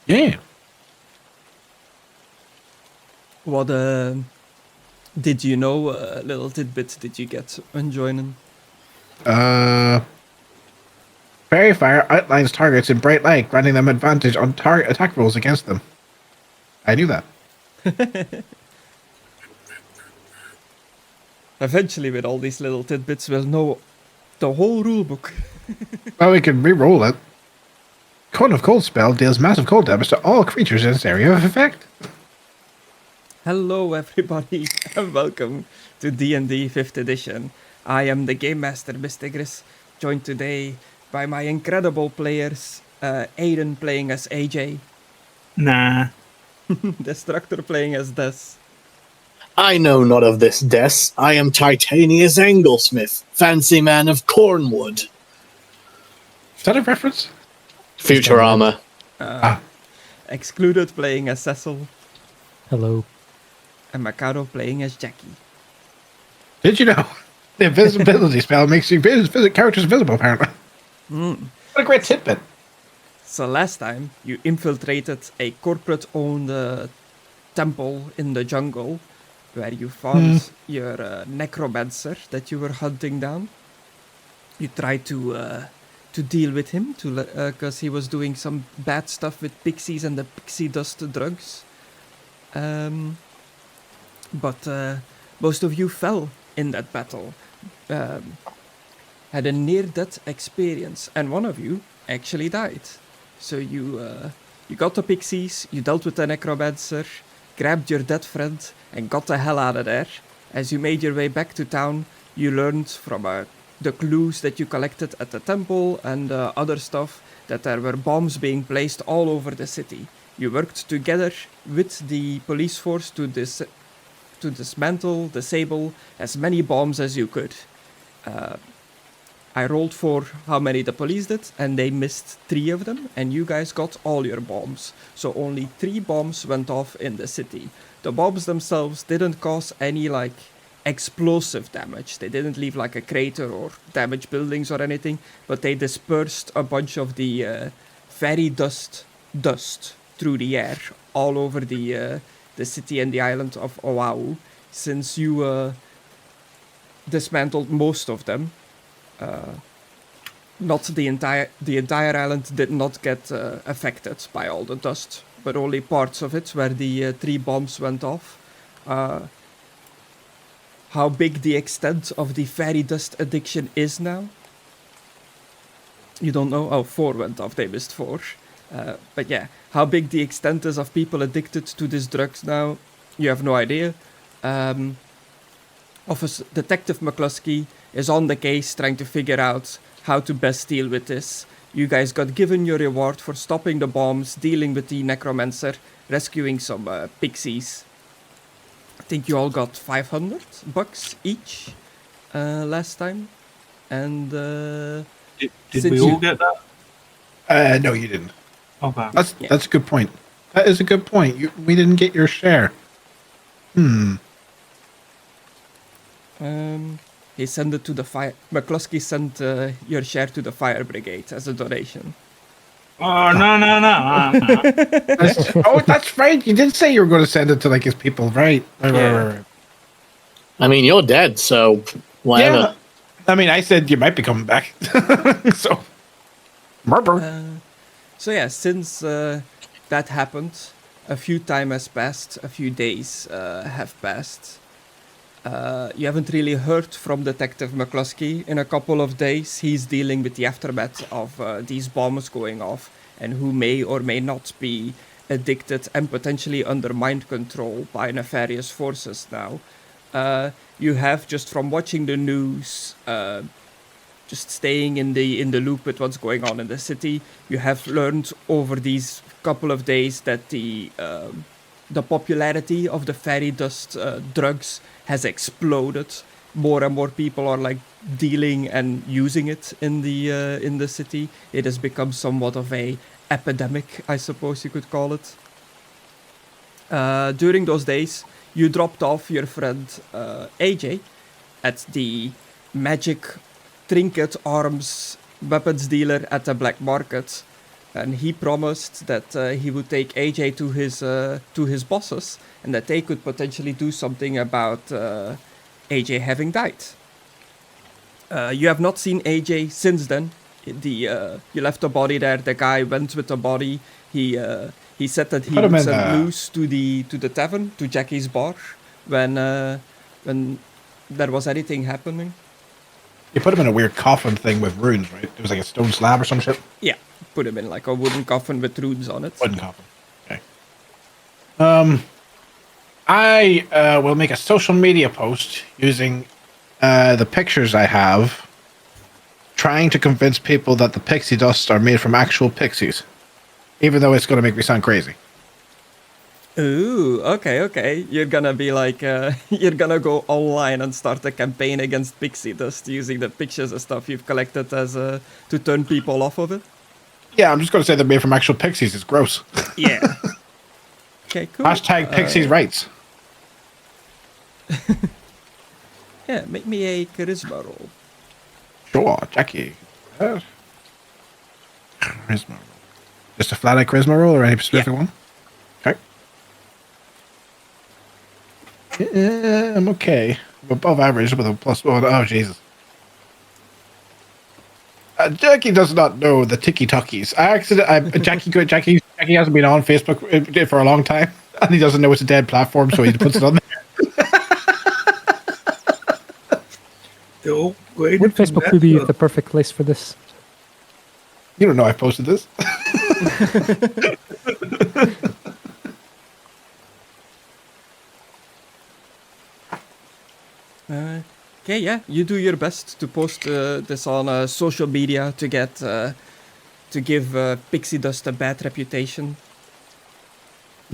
Yeah. What did you know? Little tidbits did you get when joining? Fairy Fire outlines targets in bright light, granting them advantage on target attack rolls against them. I knew that. Eventually, with all these little tidbits, we'll know the whole rulebook. Well, we can re-roll it. Cone of Cold spell deals massive cold damage to all creatures in its area of effect. Hello, everybody, and welcome to D&D 5th edition. I am the Game Master, MisterGriss, joined today by my incredible players, Aidan playing as AJ, Nah. Destructore playing as Des, I know not of this Des. I am Titanius Anglesmith, fancy man of Cornwood. Is that a reference? Futurama. Excluded playing as Cecil, Hello. and Mckadow playing as Jackie. Did you know? The invisibility spell makes you characters visible, apparently. What a great tidbit. So last time, you infiltrated a corporate-owned temple in the jungle, where you found your necromancer that you were hunting down. You tried to deal with him, because he was doing some bad stuff with pixies and the pixie dust drugs. But most of you fell in that battle, had a near-death experience, and one of you actually died. So you got the pixies, you dealt with the necromancer, grabbed your dead friend, and got the hell out of there. As you made your way back to town, you learned from the clues that you collected at the temple and other stuff that there were bombs being placed all over the city. You worked together with the police force to dismantle, disable as many bombs as you could. I rolled for how many the police did, and they missed 3 of them, and you guys got all your bombs. So only 3 bombs went off in the city. The bombs themselves didn't cause any, explosive damage. They didn't leave, a crater or damage buildings or anything, but they dispersed a bunch of the fairy dust through the air all over the city and the island of Oʻahu. Since you dismantled most of them, not the entire island did not get affected by all the dust, but only parts of it where the 3 bombs went off. How big the extent of the fairy dust addiction is now? You don't know? Oh, 4 went off, they missed 4. But yeah, how big the extent is of people addicted to this drugs now, you have no idea. Officer Detective McCluskey is on the case trying to figure out how to best deal with this. You guys got given your reward for stopping the bombs, dealing with the necromancer, rescuing some pixies. I think you all got $500 each last time. And Did we all get that? No, you didn't. Okay. That's a good point. That is a good point. We didn't get your share. He sent it to the fire. McCluskey sent your share to the fire brigade as a donation. Oh, no. That's right. You did say you were going to send it to his people, right? Right. I mean, you're dead, so whatever. Yeah. I mean, I said you might be coming back. So, murder. So yeah, since that happened, a few time has passed, a few days have passed. You haven't really heard from Detective McCluskey in a couple of days. He's dealing with the aftermath of these bombs going off, and who may or may not be addicted and potentially under mind control by nefarious forces now. You have, just from watching the news, just staying in the loop with what's going on in the city, you have learned over these couple of days that the popularity of the fairy dust drugs has exploded. More and more people are dealing and using it in the city. It has become somewhat of a epidemic, I suppose you could call it. During those days, you dropped off your friend AJ at the magic trinket arms weapons dealer at the black market. and he promised that he would take AJ to his bosses, and that they could potentially do something about AJ having died. You have not seen AJ since then. You left the body there. The guy went with the body. He said that he would send loose to the tavern, to Jackie's bar, when there was anything happening. You put him in a weird coffin thing with runes, right? It was like a stone slab or some shit. Yeah, put him in like a wooden coffin with runes on it. Wooden coffin. Okay. I will make a social media post using the pictures I have, trying to convince people that the pixie dust are made from actual pixies, even though it's going to make me sound crazy. Ooh, okay. You're gonna be like, you're gonna go online and start a campaign against pixie dust using the pictures and stuff you've collected as to turn people off of it? Yeah, I'm just going to say they're made from actual pixies. It's gross. Yeah. Okay, cool. Hashtag pixies rights. Yeah, make me a charisma roll. Sure, Jackie. Charisma roll. Just a flat charisma roll or any specific one? Okay. Yeah, I'm okay. I'm above average with a +1. Oh, Jesus. Jackie does not know the tiki-talkies. Jackie hasn't been on Facebook for a long time, and he doesn't know it's a dead platform, so he puts it on there. Would Facebook be the perfect place for this? You don't know I posted this. Okay, yeah, you do your best to post this on social media to get to give pixie dust a bad reputation.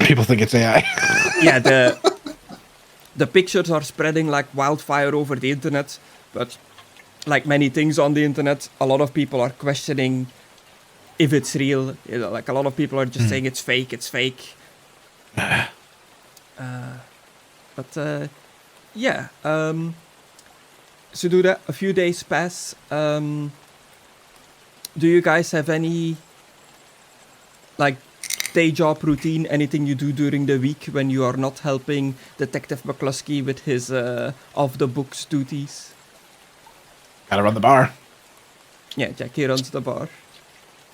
People think it's AI. Yeah, the pictures are spreading like wildfire over the internet, but like many things on the internet, a lot of people are questioning if it's real. You know, like a lot of people are just saying it's fake. Yeah. So do that. A few days pass. Do you guys have any like day job routine? Anything you do during the week when you are not helping Detective McCluskey with his off the books duties? Gotta run the bar. Yeah, Jackie runs the bar.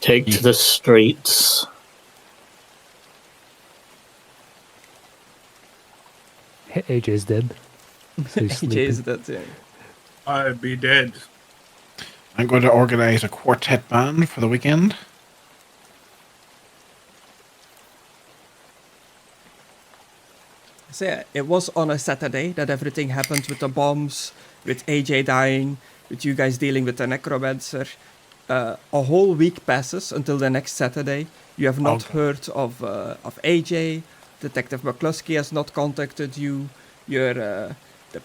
Take to the streets. AJ's dead. So he's AJ is dead, yeah. I'd be dead. I'm going to organize a quartet band for the weekend. So yeah, it was on a Saturday that everything happened with the bombs, with AJ dying, with you guys dealing with the necromancer. A whole week passes until the next Saturday. You have not heard of AJ. Detective McCluskey has not contacted you. The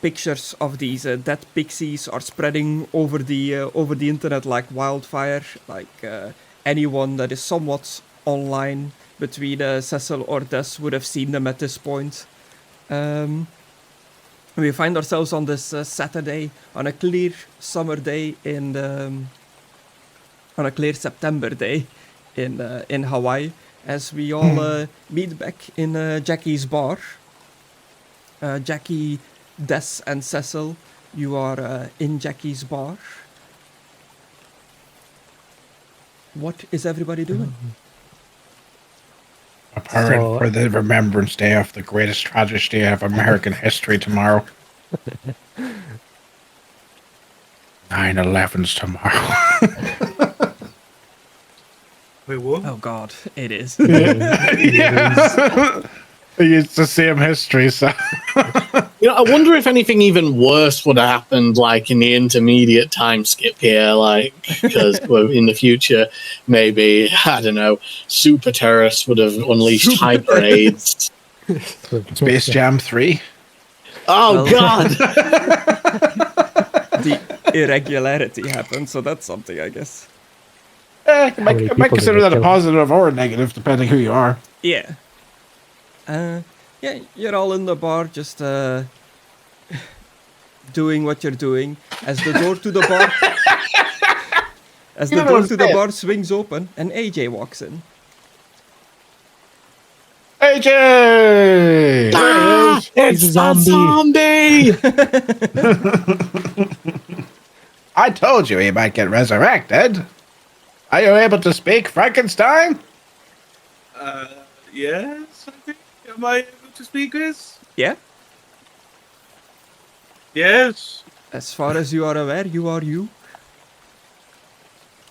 pictures of these dead pixies are spreading over the internet like wildfire. Like anyone that is somewhat online between Cecil or Des would have seen them at this point. We find ourselves on this Saturday on a clear summer day on a clear September day in Hawaii, as we all meet back in Jackie's bar. Jackie, Des, and Cecil, you are in Jackie's bar. What is everybody doing? Preparing for the Remembrance Day of the greatest tragedy of American history tomorrow. 9/11's tomorrow. Wait, what? Oh God, it is. Yeah. It's the same history, so... You know, I wonder if anything even worse would have happened, like, in the intermediate time skip here, like, because well, in the future, maybe, I don't know, super terrorists would have unleashed hyper raids. Space Jam 3? Oh, Well- God! The irregularity happened, so that's something, I guess. I many might people consider did they that a kill? positive or a negative, depending who you are. Yeah. Yeah, you're all in the bar, just doing what you're doing. As the door to the bar, As You the know door what to I'm the saying. bar swings open and AJ walks in. AJ! Ah, He's it's a a zombie! I told you he might get resurrected. Are you able to speak, Frankenstein? Yes, I think. Am I able to speak this? Yeah? Yes. As far as you are aware, you are you.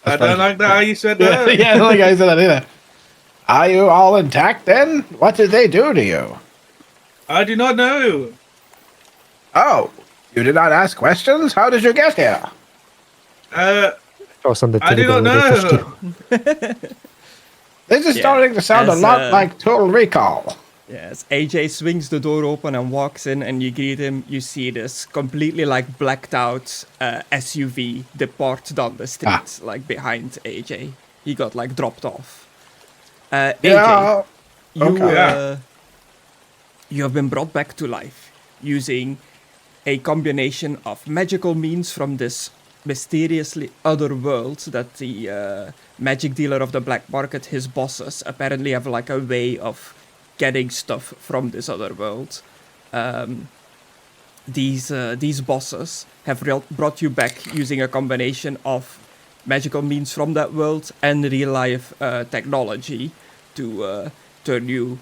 I don't like that how you said Yeah, that. yeah, I don't think I said that either. Are you all intact then? What did they do to you? I do not know. Oh, you did not ask questions? How did you get here? Show us on the I do table not where they pushed know. you. This is Yeah, starting to sound a as, lot like Total Recall. Yes, AJ swings the door open and walks in, and you greet him. You see this completely like blacked out SUV depart down the street, like behind AJ. He got like dropped off. AJ, Yeah. Okay. You have been brought back to life using a combination of magical means from this mysteriously other world that the magic dealer of the black market, his bosses, apparently have like a way of getting stuff from this other world. These bosses have brought you back using a combination of magical means from that world and real life technology to turn you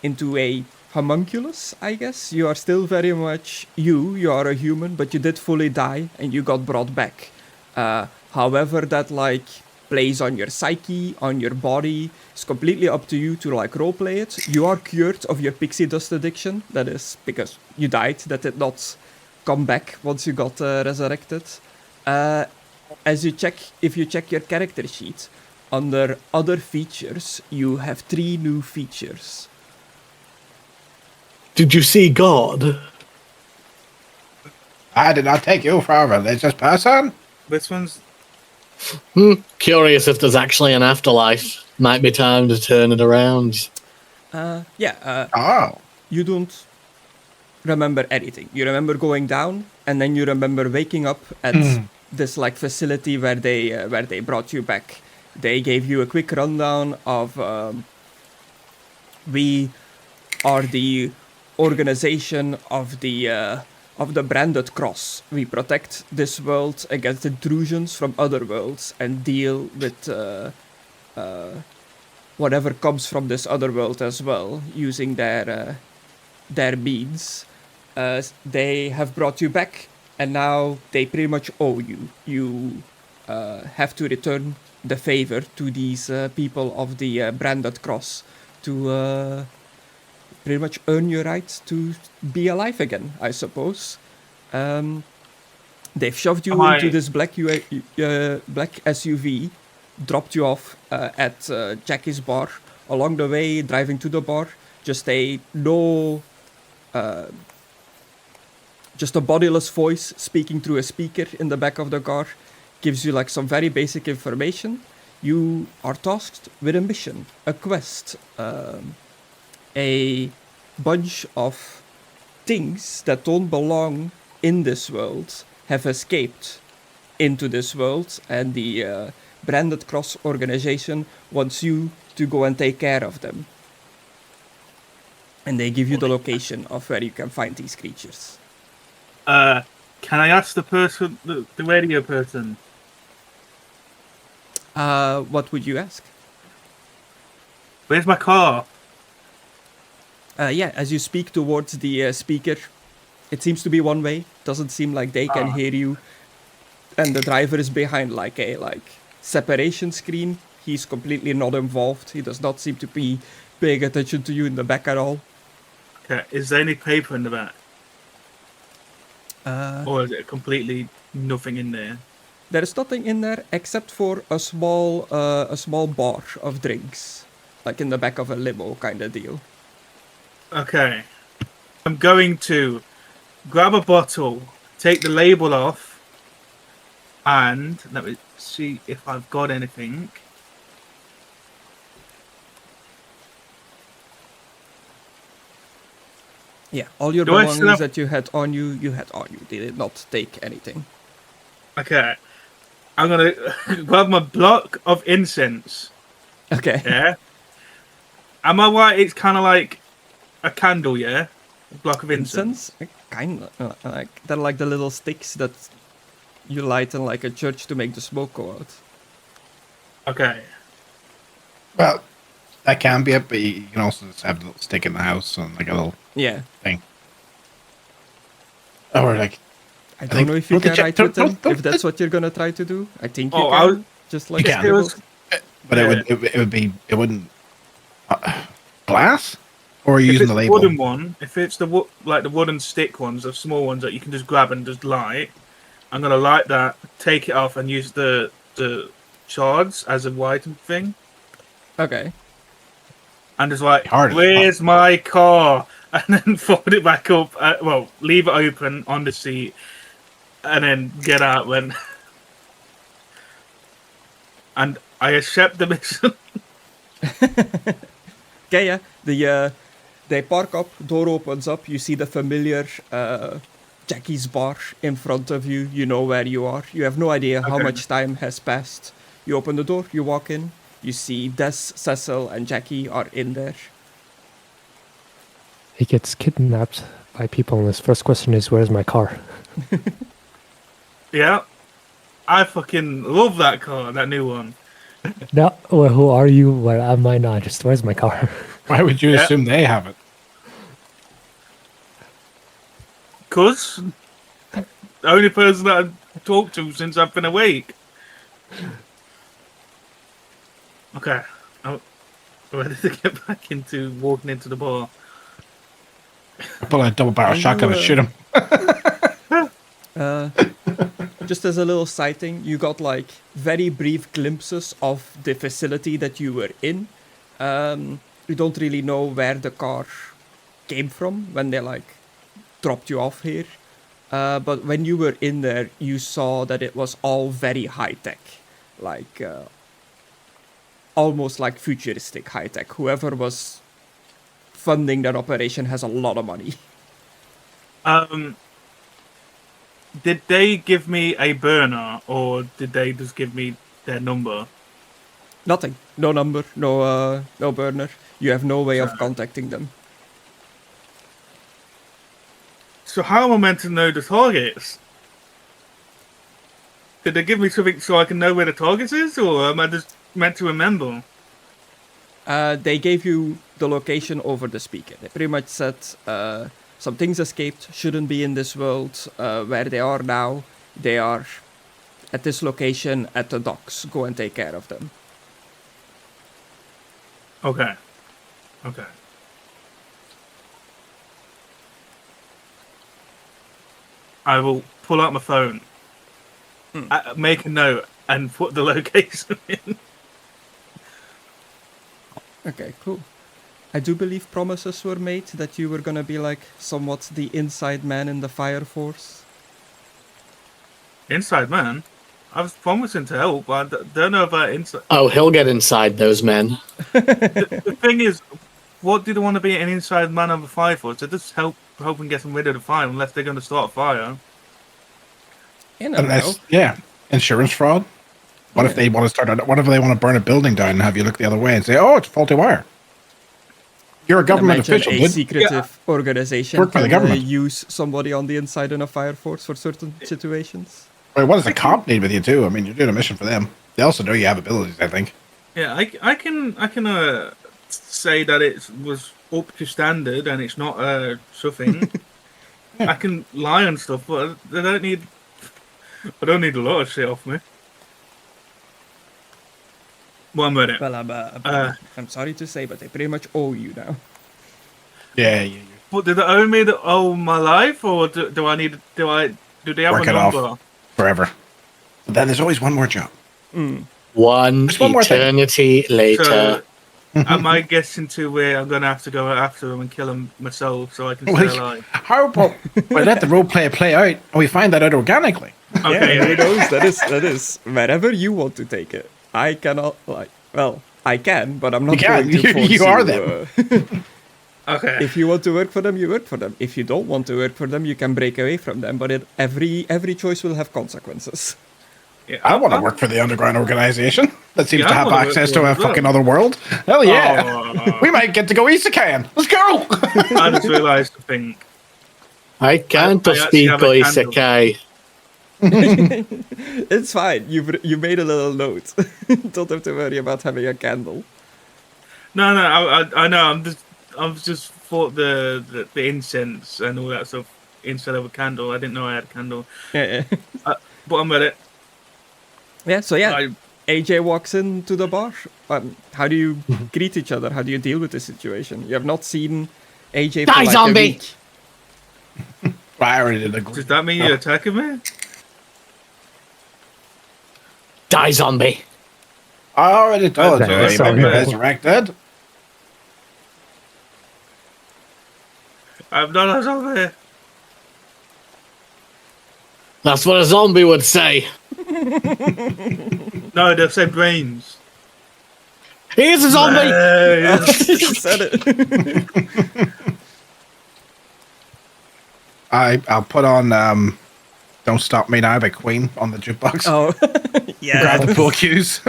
into a homunculus, I guess. You are still very much you. You are a human, but you did fully die and you got brought back. However, that like plays on your psyche, on your body, it's completely up to you to like roleplay it. You are cured of your pixie dust addiction. That is because you died. That did not come back once you got resurrected. If you check your character sheet, under other features, you have 3 new features. Did you see God? I did not take you for a religious person. This one's. Curious if there's actually an afterlife. Might be time to turn it around. Oh. You don't remember anything. You remember going down, and then you remember waking up at this like facility where they brought you back. They gave you a quick rundown of we are the organization of the branded cross. We protect this world against intrusions from other worlds and deal with whatever comes from this other world as well, using their means. They have brought you back, and now they pretty much owe you. You have to return the favor to these people of the branded cross to pretty much earn your right to be alive again, I suppose. They've shoved you into this black SUV, dropped you off at Jackie's bar. Along the way, driving to the bar, just a bodiless voice speaking through a speaker in the back of the car gives you like some very basic information. You are tasked with a mission, a quest, a bunch of things that don't belong in this world have escaped into this world, and the Branded Cross organization wants you to go and take care of them. And they give you the location of where you can find these creatures. Can I ask the person, the radio person? What would you ask? Where's my car? As you speak towards the speaker, it seems to be one way. Doesn't seem like they can hear you. And the driver is behind like a separation screen. He's completely not involved. He does not seem to be paying attention to you in the back at all. Okay, is there any paper in the back? Or is it completely nothing in there? There is nothing in there except for a small bar of drinks, like in the back of a limo kind of deal. Okay. I'm going to grab a bottle, take the label off, and let me see if I've got anything. Yeah, all your Do I still belongings have- that you had on you had on you. They did not take anything. Okay. I'm gonna grab my block of incense. Okay. Yeah. Am I right? It's kind of like a candle, yeah. A block of incense. Kind of like they're like the little sticks that you light in like a church to make the smoke go out. Okay. Well, that can be it, but you can also just have a little stick in the house and like a little Yeah. thing. Or like, I don't know if you can write with them, if that's what you're gonna try to do. I think you can. Just like You can. scribbles. but it wouldn't glass. Or are you If using it's the the label? wooden one, if it's the like the wooden stick ones, the small ones that you can just grab and just light, I'm gonna light that, take it off, and use the shards as a whiten thing, Okay. and just like, Hard as where's my car? And then fold it back up. Well, leave it open on the seat, and then get out when. And I accept the mission. Okay, yeah. They park up, door opens up, you see the familiar Jackie's bar in front of you, you know where you are. You have no idea how Okay. much time has passed. You open the door, you walk in, you see Des, Cecil, and Jackie are in there. He gets kidnapped by people, and his first question is, "Where's my car?" Yeah, I fucking love that car, that new one. No, well, who are you? Where am I not? Just where's my car? Why would you Yeah. assume they have it? Cause the only person that I've talked to since I've been awake. Okay, I'm ready to get back into walking into the bar. Pull a double barrel Are shotgun you, and shoot him. Just as a little sighting, you got like very brief glimpses of the facility that you were in. You don't really know where the car came from when they like dropped you off here. But when you were in there, you saw that it was all very high tech, like almost like futuristic high tech. Whoever was funding that operation has a lot of money. Did they give me a burner, or did they just give me their number? Nothing. No number. No. No burner. You have no way of contacting them. So how am I meant to know the targets? Did they give me something so I can know where the targets is, or am I just meant to remember? They gave you the location over the speaker. They pretty much said some things escaped, shouldn't be in this world. Where they are now, they are at this location at the docks. Go and take care of them. Okay. I will pull out my phone, make a note, and put the location in. Okay, cool. I do believe promises were made that you were gonna be like somewhat the inside man in the fire force. Inside man? I was promising to help, but I don't know about inside. Oh, he'll get inside those men. The thing is, what do they want to be an inside man of a fire force? They just helping get them rid of the fire, unless they're going to start a fire. You never know. Unless, yeah, insurance fraud. What if they want to start? What if they want to burn a building down and have you look the other way and say, "Oh, it's faulty wire"? You're a government Imagine official, a dude. secretive organization Work for the can, government. use somebody on the inside in a fire force for certain situations. I mean, what does a cop need with you too? I mean, you're doing a mission for them. They also know you have abilities, I think. Yeah, I can say that it was up to standard and it's not something. I can lie and stuff, but I don't need a lot of shit off me. One minute. Well, I'm sorry to say, but they pretty much owe you now. Yeah. But do they owe me all my life, or do they have Work a it off. number? Forever. But then there's always one more job. One There's one more thing. eternity later. So, am I guessing to where I'm going to have to go after him and kill him myself so I can stay alive? How about we let the role play out and we find that out organically? Okay. Yeah, who knows? That is wherever you want to take it. I cannot I can, but I'm not You can. going to force You are them. Okay. If you want to work for them, you work for them. If you don't want to work for them, you can break away from them. But every choice will have consequences. Yeah, I want to work for the underground organization that seems Yeah, to I have wanna work access for to them a as well. fucking other world. Hell yeah. Oh, We might get to go Isekai. Let's go. I just realised the thing. I can't I actually speak have a candle. Isekai. It's fine. You made a little note. Don't have to worry about having a candle. No, I know. I'm just thought the incense and all that stuff instead of a candle. I didn't know I had a candle, Yeah. but I'm at it. Yeah. So yeah, I, AJ walks into the bar. How do you greet each other? How do you deal with the situation? You have not seen AJ for Die, like zombie! a week. I already did agree. does that mean you're attacking me? Die, zombie. I already told you. That's He might be all right. resurrected. I'm not a zombie. That's what a zombie would say. No, they say brains. He's a zombie. You said it. I'll put on "Don't Stop Me Now" by Queen on the jukebox. Oh, yeah. Grab the full cues.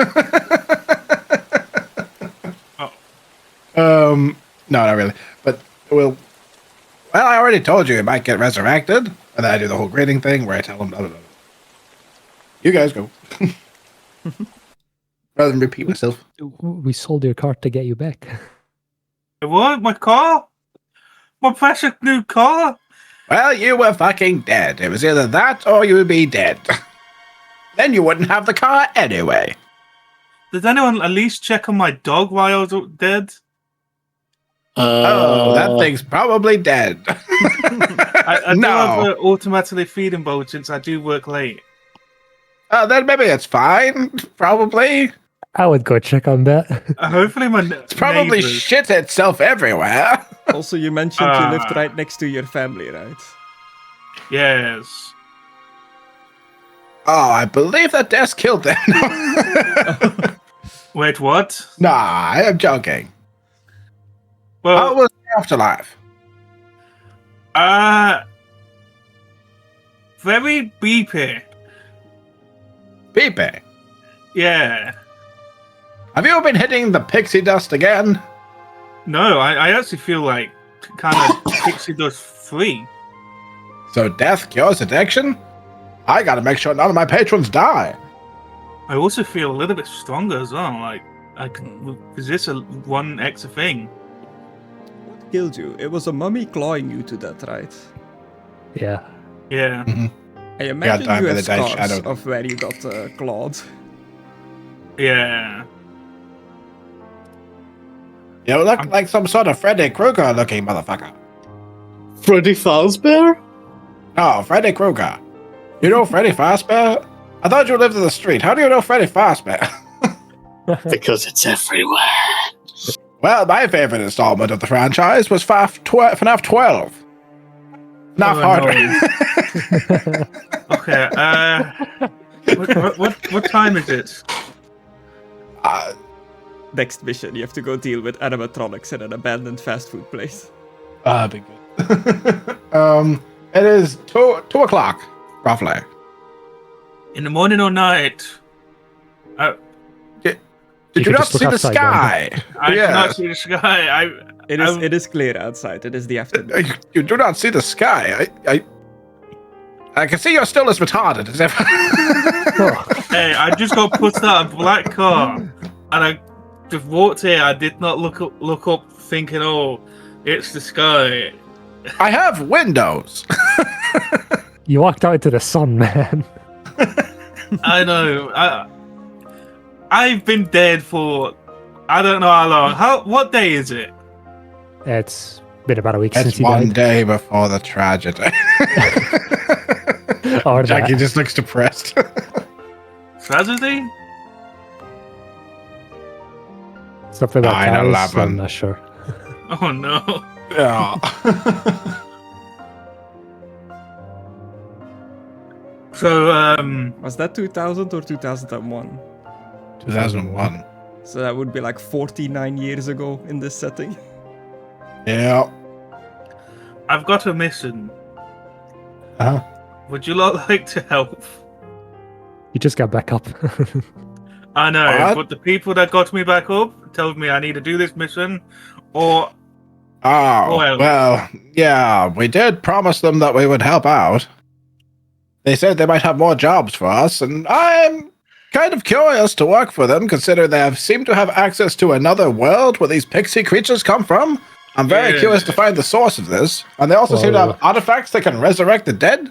Oh. No, not really. But well, I already told you it might get resurrected, and then I do the whole greeting thing where I tell them, blah, blah, blah. You guys go. Rather than repeat myself. We sold your car to get you back. What? My car? My precious new car? Well, you were fucking dead. It was either that or you would be dead. Then you wouldn't have the car anyway. Did anyone at least check on my dog while I was dead? Oh, that thing's probably dead. I do have No. an automatically feeding bowl since I do work late. Then maybe it's fine. Probably. I would go check on that. Hopefully my It's probably neighbors- shit itself everywhere. Also, you mentioned you lived right next to your family, right? Yes. Oh, I believe that death killed them. Wait, what? Nah, I am joking. How Well, was the afterlife? very beepy. Pepe, Yeah. have you been hitting the pixie dust again? No, I actually feel like kind of pixie dust free. So death cures addiction? I gotta make sure none of my patrons die. I also feel a little bit stronger as well. Like I can resist one extra thing. What killed you? It was a mummy clawing you to death, right? Yeah. Yeah. I imagine died you by have the dead scars shadow. of where you got clawed. Yeah. You look like some sort of Freddy Krueger looking motherfucker. Freddy Fazbear? No, Freddy Krueger. You know Freddy Fazbear? I thought you lived in the street. How do you know Freddy Fazbear? Because it's everywhere. Well, my favorite installment of the franchise was FNAF 12. FNAF Oh, Harder. Okay. What time is it? Next mission, you have to go deal with animatronics in an abandoned fast food place. Be good. It is 2 o'clock, roughly. In the morning or night? Did You you could not just look see the outside, sky? I Yeah. cannot see the sky. It is clear outside. It is the afternoon. You do not see the sky. I can see you're still as retarded as ever. Hey, I just got put out of a black car, and I just walked here. I did not look up thinking, oh, it's the sky. I have windows. You walked out into the sun, man. I know. I've been dead for I don't know how long. What day is it? It's been about a week It's since you one died. day before the tragedy. Or Jackie that. just looks depressed. Tragedy? Something about 9/11. cows, I'm not sure. Oh no. Yeah. So Was that 2000 or 2001? 2001. So that would be like 49 years ago in this setting. Yeah. I've got a mission. Uh-huh. Would you lot like to help? You just got back up. I know, What? but the people that got me back up told me I need to do this mission, or Oh, Well- well, yeah, we did promise them that we would help out. They said they might have more jobs for us, and I'm kind of curious to work for them, considering they seem to have access to another world where these pixie creatures come from. I'm very Yeah. curious to find the source of this. And they also seem to Well- have artifacts that can resurrect the dead.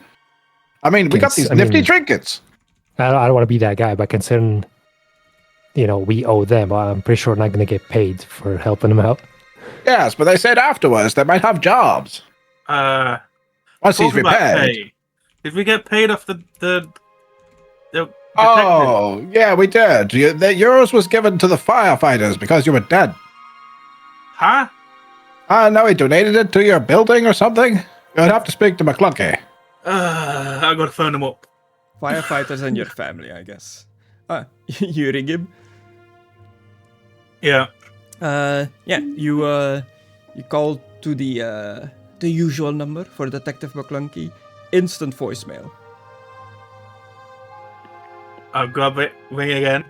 I mean, we got Yes, these I nifty mean- trinkets. I don't want to be that guy, but considering, we owe them, I'm pretty sure we're not going to get paid for helping them out. Yes, but they said afterwards they might have jobs. Once he's talking about repaired. pay. Did we get paid off the detective? Oh, yeah, we did. Yours was given to the firefighters because you were dead. Huh? No, he donated it to your building or something. You'd have to speak to McClunkey. I gotta phone him up. Firefighters and your family, I guess. You ring him. Yeah. You call to the usual number for Detective McClunky. Instant voicemail. I'll grab it. Ring again.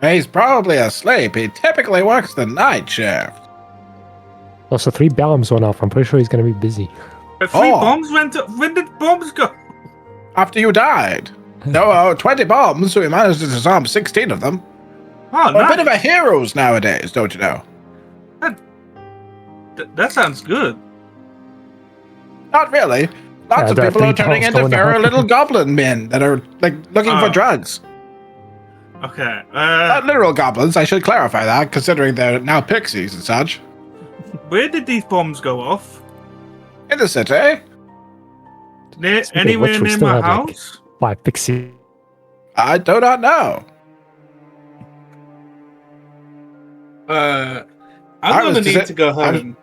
He's probably asleep. He typically works the night shift. Also, 3 bombs went off. I'm pretty sure he's going to be busy. Three Oh. bombs went up. When did bombs go? After you died. No, 20 bombs, so he managed to disarm 16 of them. Oh, We're a bit of nice. a heroes nowadays, don't you know? That sounds good. Not really. Lots Yeah, of there are people are 3 turning bombs into going fairy off. little goblin men that are looking for Oh. drugs. Okay. Not literal goblins, I should clarify that, considering they're now pixies and such. Where did these bombs go off? In the city. Anywhere which we near still my have, like, house? 5 pixie. I do not know. I'm I gonna was need just- to go I was- home.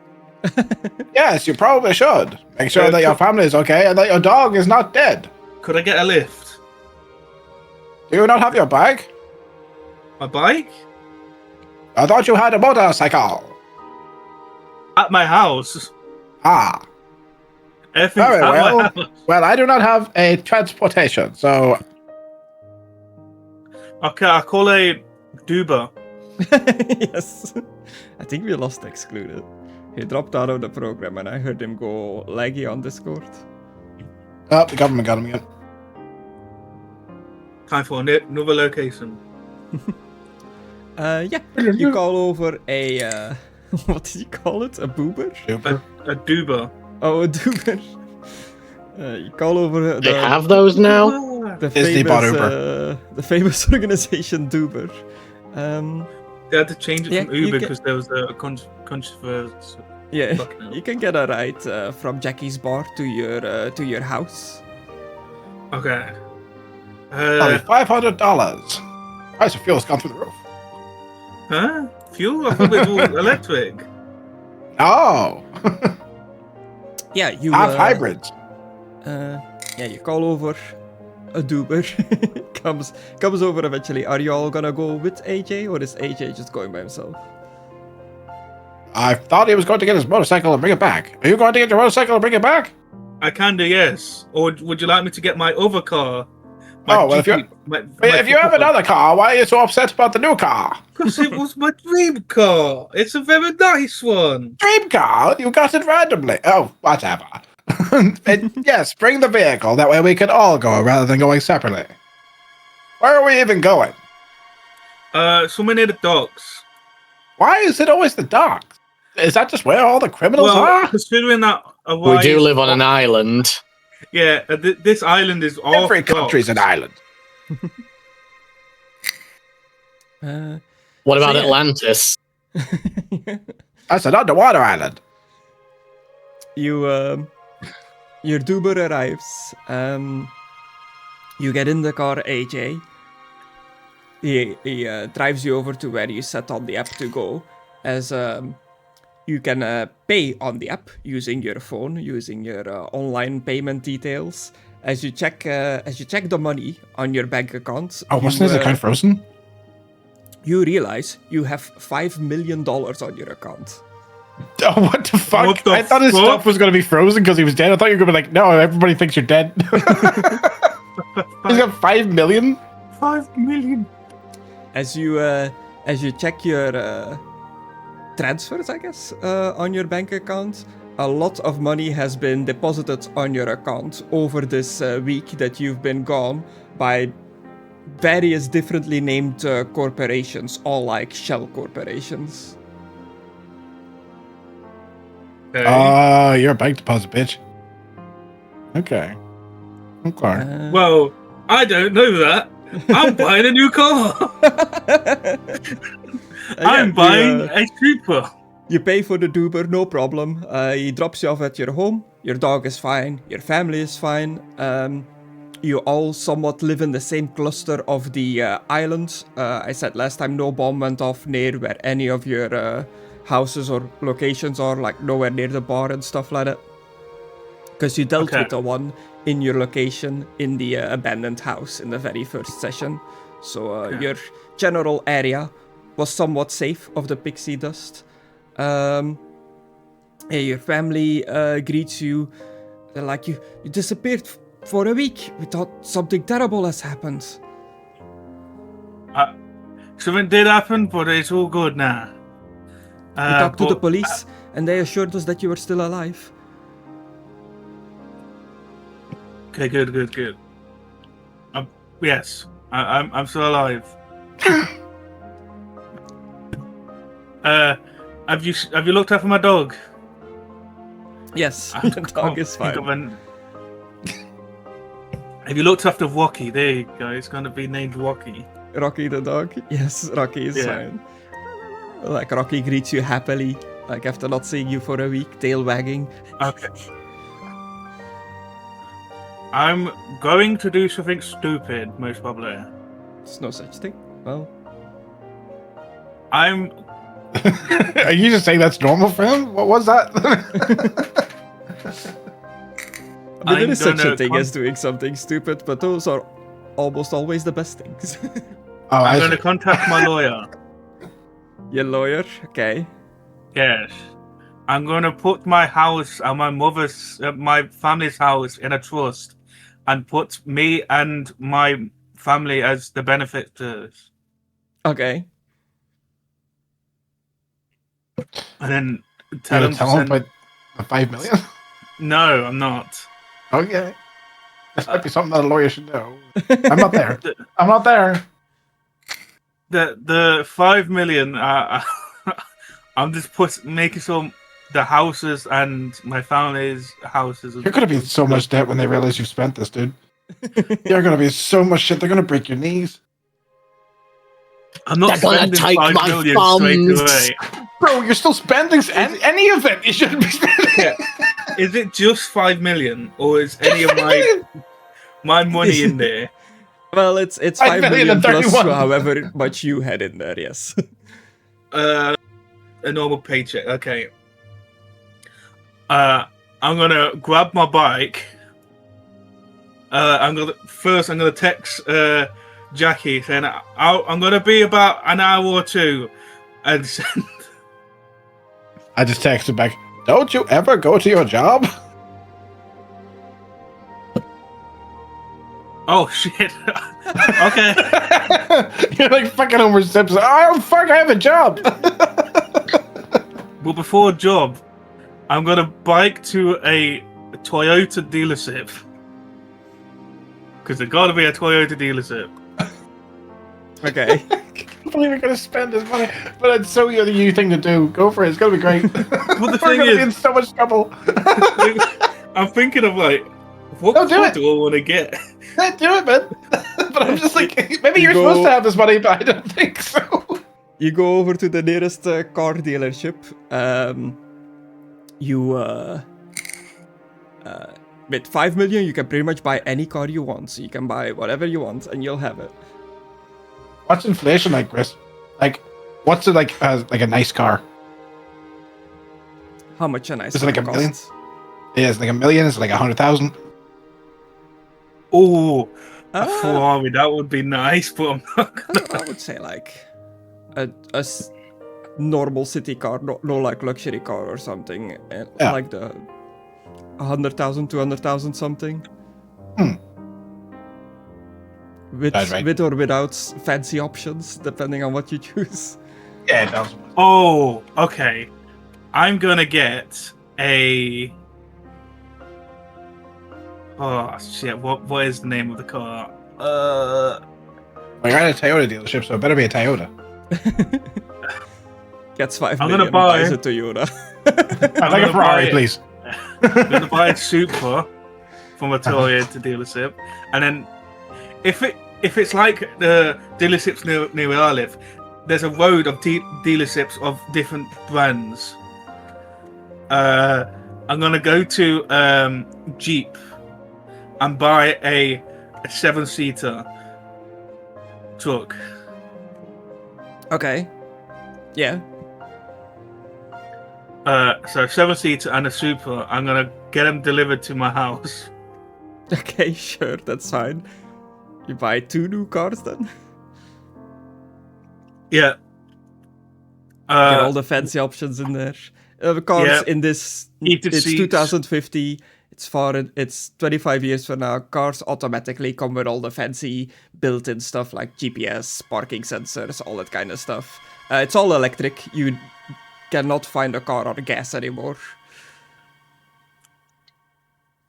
Yes, you probably should. Make sure that your family is okay and that your dog is not dead. Could I get a lift? Do you not have your bike? My bike? I thought you had a motorcycle. At my house. Ah, Everything's very at well. my house. Well, I do not have a transportation, so Okay, I'll call a Duber. Yes. I think we lost Excluded. He dropped out of the program and I heard him go laggy on Discord. oh, the government got him again. Time for another location. You call over a, what did you call it? A boober? Super. A Duber. Oh, a doober. You call over They have those now? the Disney famous, bought the famous organization Duber. They had to change it Yeah, from you Uber can- because there was a controversy. Yeah, Fucking hell. you can get a ride from Jackie's bar to your house. Okay. Only $500. Price of fuel's gone through the roof. Huh? Fuel? I thought it was all electric. Oh, Yeah, you have hybrids. you call over a Duber. comes over eventually. Are you all gonna go with AJ or is AJ just going by himself? I thought he was going to get his motorcycle and bring it back. Are you going to get your motorcycle and bring it back? I can do, yes. Or would you like me to get my other car? Oh, well, if you have another car, why are you so upset about the new car? Because it was my dream car. It's a very nice one. Dream car? You got it randomly. Oh, whatever. Yes, bring the vehicle. That way we can all go rather than going separately. Where are we even going? Somewhere near the docks. Why is it always the docks? Is that just where all the criminals Well, are? considering that We do live on an island. Yeah, this island is all Every country's an island. What about yeah. Atlantis? That's an underwater island. You your Duber arrives. You get in the car, AJ. He drives you over to where you set on the app to go, as you can pay on the app using your phone, using your online payment details. As you check the money on your bank account, Oh, wasn't his account frozen? you realize you have $5 million on your account. Oh, what the fuck? What the I thought his fuck? stuff was going to be frozen because he was dead. I thought you were going to be like, no, everybody thinks you're dead. He's got 5 million? 5 million. As you check your transfers, I guess, on your bank account, a lot of money has been deposited on your account over this week that you've been gone by various differently named corporations, all like shell corporations. Okay. You're a bank deposit, bitch. Okay. Well, I don't know that. I'm buying a new car. I'm buying a Super. You pay for the Uber, no problem. He drops you off at your home. Your dog is fine. Your family is fine. You all somewhat live in the same cluster of the island. I said last time no bomb went off near where any of your houses or locations are, like nowhere near the bar and stuff like that. Because you dealt with the one in your location in the abandoned house in the very first session. So your general area was somewhat safe of the pixie dust. Your family greets you. They're like, you disappeared for a week. We thought something terrible has happened. Something did happen, but it's all good now. We talked to the police, and they assured us that you were still alive. Okay, good. Yes, I'm still alive. Have you looked after my dog? Yes, the dog is fine. Have you looked after Rocky? There you go. It's going to be named Rocky. Rocky the dog? Yes, Rocky is fine. Like, Rocky greets you happily, like after not seeing you for a week, tail wagging. Okay. I'm going to do something stupid, most probably. There's no such thing. Well, I'm... Are you just saying that's normal for him? What was that? I mean, there is such a thing as doing something stupid, but those are almost always the best things. I'm going to contact my lawyer. Your lawyer? Okay. Yes. I'm going to put my house and my family's house in a trust and put me and my family as the benefactors. Okay. And then tell him about the 5 million? No, I'm not. Okay. This might be something that a lawyer should know. I'm not there. I'm not there. The 5 million, I'm just making some the houses and my family's houses. You're gonna be in so much debt when they realize you've spent this, dude. You're gonna be so much shit. They're gonna break your knees. I'm not spending 5 million straight away. Bro, you're still spending any of it. You shouldn't be spending. Yeah. Is it just 5 million, or is any of my money in there? Well, it's 5 million plus however much you had in there. Yes. A normal paycheck. Okay. I'm gonna grab my bike. I'm gonna text Jackie saying I'm gonna be about an hour or two, and send. I just texted back. Don't you ever go to your job? Oh shit! Okay. You're like fucking Homer Simpson. Oh fuck! I have a job. But before a job, I'm gonna bike to a Toyota dealership. Because there's gotta be a Toyota dealership. Okay. I can't believe you're gonna spend this money, but it's so you thing to do. Go for it. It's gonna be great. Well, the We're thing gonna is, be in so much trouble. I'm thinking of like, what do I want to get? Do it, man. But I'm just like, maybe you're supposed to have this money, but I don't think so. You go over to the nearest car dealership. With 5 million, you can pretty much buy any car you want. So you can buy whatever you want, and you'll have it. What's inflation like, Chris? Like, what's it like? Like a nice car? How much a nice car? Is it like a costs? million? Yeah, it's like a million. It's like 100,000. Oh, a Ferrari, that would be nice, but I'm not gonna... I would say like a normal city car, no like luxury car or something. Like the 100,000, 200,000 something. Right. with or without fancy options, depending on what you choose. Yeah, it does. Oh, okay. I'm gonna get a. Oh shit! What is the name of the car? Well, you're at a Toyota dealership, so it better be a Toyota. Gets 5 I'm million, gonna buy- buys a Toyota. I'd like a gonna Ferrari, buy it. please. I'm gonna buy a Supra from a Toyota dealership, and then if it's like the dealerships near where I live, there's a road of dealerships of different brands. I'm gonna go to Jeep and buy a 7-seater truck. Okay. Yeah. So 7-seater and a Supra. I'm gonna get them delivered to my house. Okay, sure, that's fine. You buy 2 new cars then? Yeah. Get all the fancy options in there. Cars yeah. in this, Heated it's seats. 2050. It's 25 years from now. Cars automatically come with all the fancy built-in stuff like GPS, parking sensors, all that kind of stuff. It's all electric. You cannot find a car on gas anymore.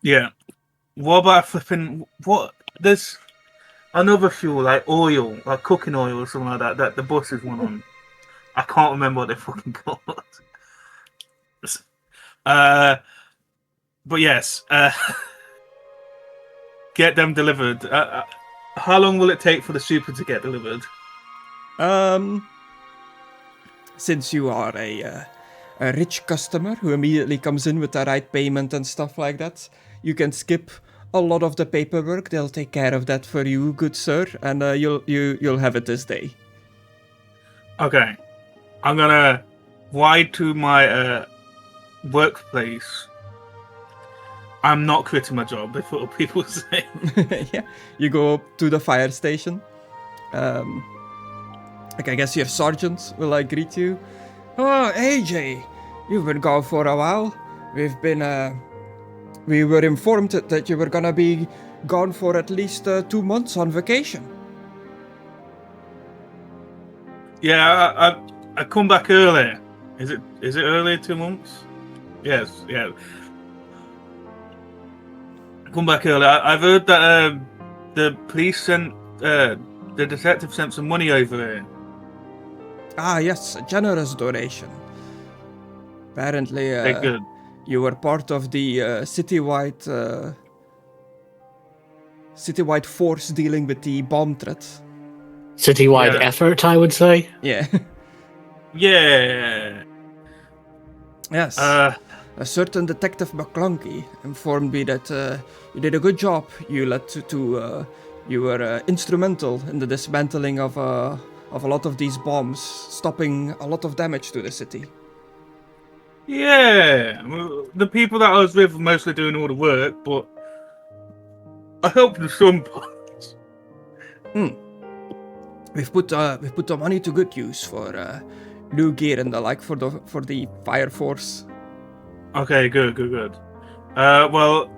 Yeah. What about flipping? What? There's another fuel like oil, like cooking oil or something like that. That the buses went on. I can't remember what they're fucking called. But yes, get them delivered. How long will it take for the Super to get delivered? Since you are a rich customer who immediately comes in with the right payment and stuff like that, you can skip a lot of the paperwork. They'll take care of that for you, good sir, and you'll have it this day. Okay, I'm gonna ride to my workplace. I'm not quitting my job, if what people say. Yeah, you go up to the fire station. Like I guess your sergeant will greet you. Oh, AJ, you've been gone for a while. We were informed that you were gonna be gone for at least 2 months on vacation. Yeah, I come back early. Is it early 2 months? Yes, yeah. Come back early. I've heard that the police sent the detective sent some money over here. Ah, yes, a generous donation. Apparently, They're good. you were part of the citywide force dealing with the bomb threat. Citywide Yeah. effort, I would say. Yeah. Yeah. Yes. A certain Detective McClunky informed me that you did a good job. You you were instrumental in the dismantling of a lot of these bombs, stopping a lot of damage to the city. Yeah. Well, the people that I was with were mostly doing all the work, but I helped in some parts. We've put the money to good use for new gear and the like for the fire force. Okay, good. Well,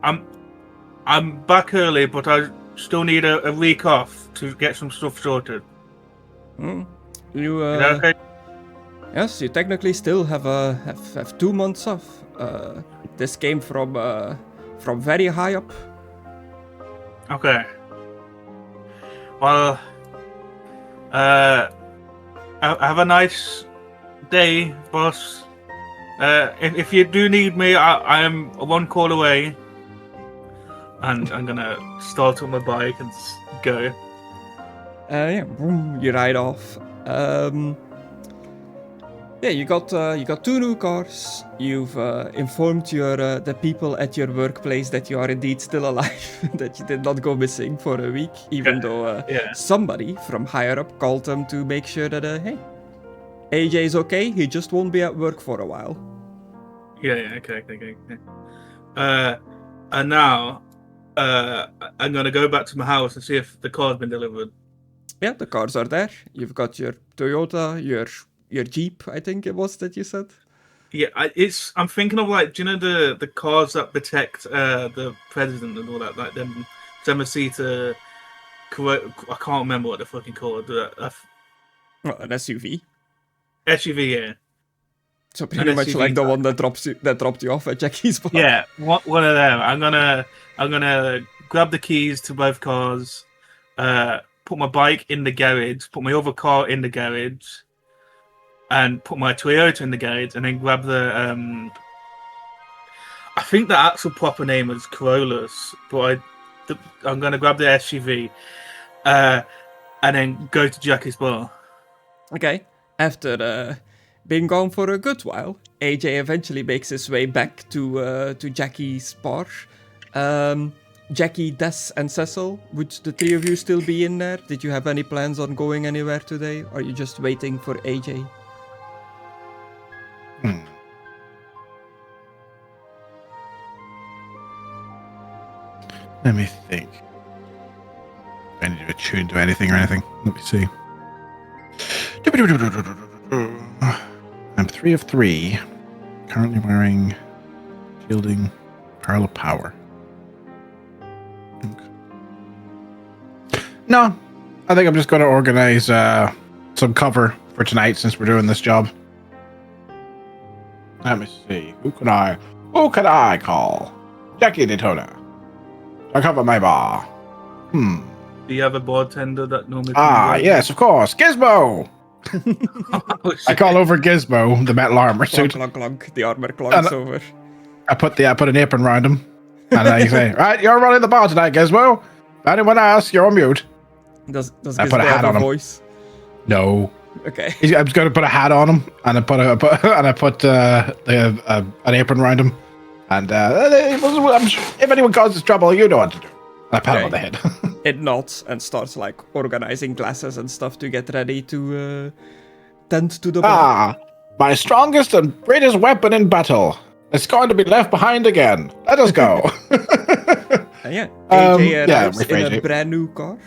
I'm back early, but I still need a week off to get some stuff sorted. You Is that okay? yes, you technically still have 2 months off. This came from very high up. Okay. Well, have a nice day, boss. If you do need me, I am 1 call away. And I'm gonna start on my bike and go. Yeah, boom, you ride off. Yeah, you got 2 new cars. You've informed the people at your workplace that you are indeed still alive, that you did not go missing for a week, even though somebody from higher up called them to make sure that hey, AJ is okay. He just won't be at work for a while. Yeah, okay. And now, I'm gonna go back to my house and see if the car's been delivered. Yeah, the cars are there. You've got your Toyota, your Jeep, I think it was that you said. Yeah, I'm thinking of do you know the cars that protect the president and all that, like them 7-seater I can't remember what they're fucking called. An SUV. SUV, yeah. So pretty much SUV like the car. one that dropped you off at Jackie's bar. Yeah, one of them. I'm gonna grab the keys to both cars, put my bike in the garage, put my other car in the garage, and put my Toyota in the garage, and then grab the I think the actual proper name is Corollas, but I'm gonna grab the SUV, and then go to Jackie's bar. Okay. After being gone for a good while, AJ eventually makes his way back to Jackie's bar. Jackie, Des, and Cecil, would the three of you still be in there? Did you have any plans on going anywhere today? Or are you just waiting for AJ? Let me think. I need to attune to anything or anything. Let me see. I'm 3 of 3. Currently wearing shielding, Pearl of Power. Okay. No, I think I'm just going to organize some cover for tonight since we're doing this job. Let me see. Who could I call? Jackie Daytona. I cover my bar. Do you have a bartender that normally? Yes, of course. Gizmo. I call over Gizmo, the metal armor Clunk, suit. clunk, clunk. The armor clunks over. I put an apron around him, and I say, "Right, you're running the bar tonight, Gizmo. If anyone asks, you're on mute." Does I Gizmo put a hat have on a him. voice? No. Okay. I'm just going to put a hat on him, and I put an apron around him, and if anyone causes trouble, you know what to do. I pat him on the head. It nods and starts like organizing glasses and stuff to get ready to tend to the bar. My strongest and greatest weapon in battle. It's going to be left behind again. Let us go. Yeah. AJ yeah, arrives in a rephrase it. brand new car.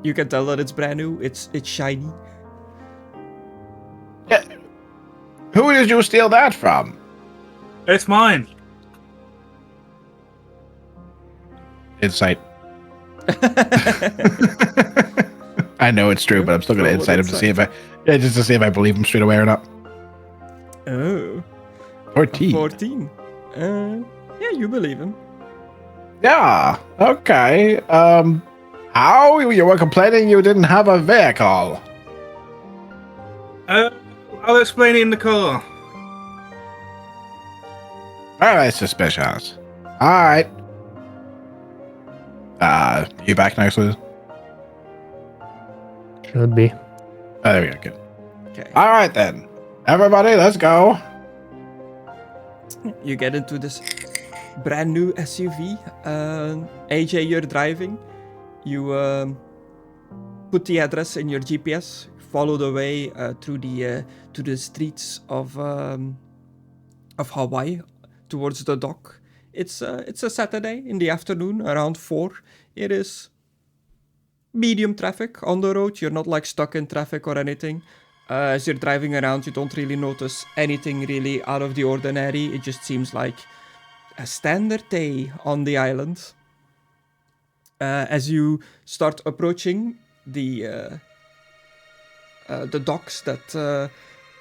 You can tell that it's brand new. It's shiny. Yeah. Who did you steal that from? It's mine. Insight. I know it's true, but I'm still going to Roll insight him to see if I believe him straight away or not. Oh. 14. 14. Yeah, you believe him. Yeah. Okay. How you were complaining you didn't have a vehicle? I'll explain it in the car. Very suspicious. All right. You back next week? Should be. Oh, there we go. Good. Okay. All right then, everybody, let's go. You get into this brand new SUV. AJ, you're driving. You put the address in your GPS. Follow the way through the streets of Hawaii towards the dock. It's a Saturday in the afternoon, around 4. It is medium traffic on the road. You're not like stuck in traffic or anything. As you're driving around, you don't really notice anything really out of the ordinary. It just seems like a standard day on the island. As you start approaching the docks that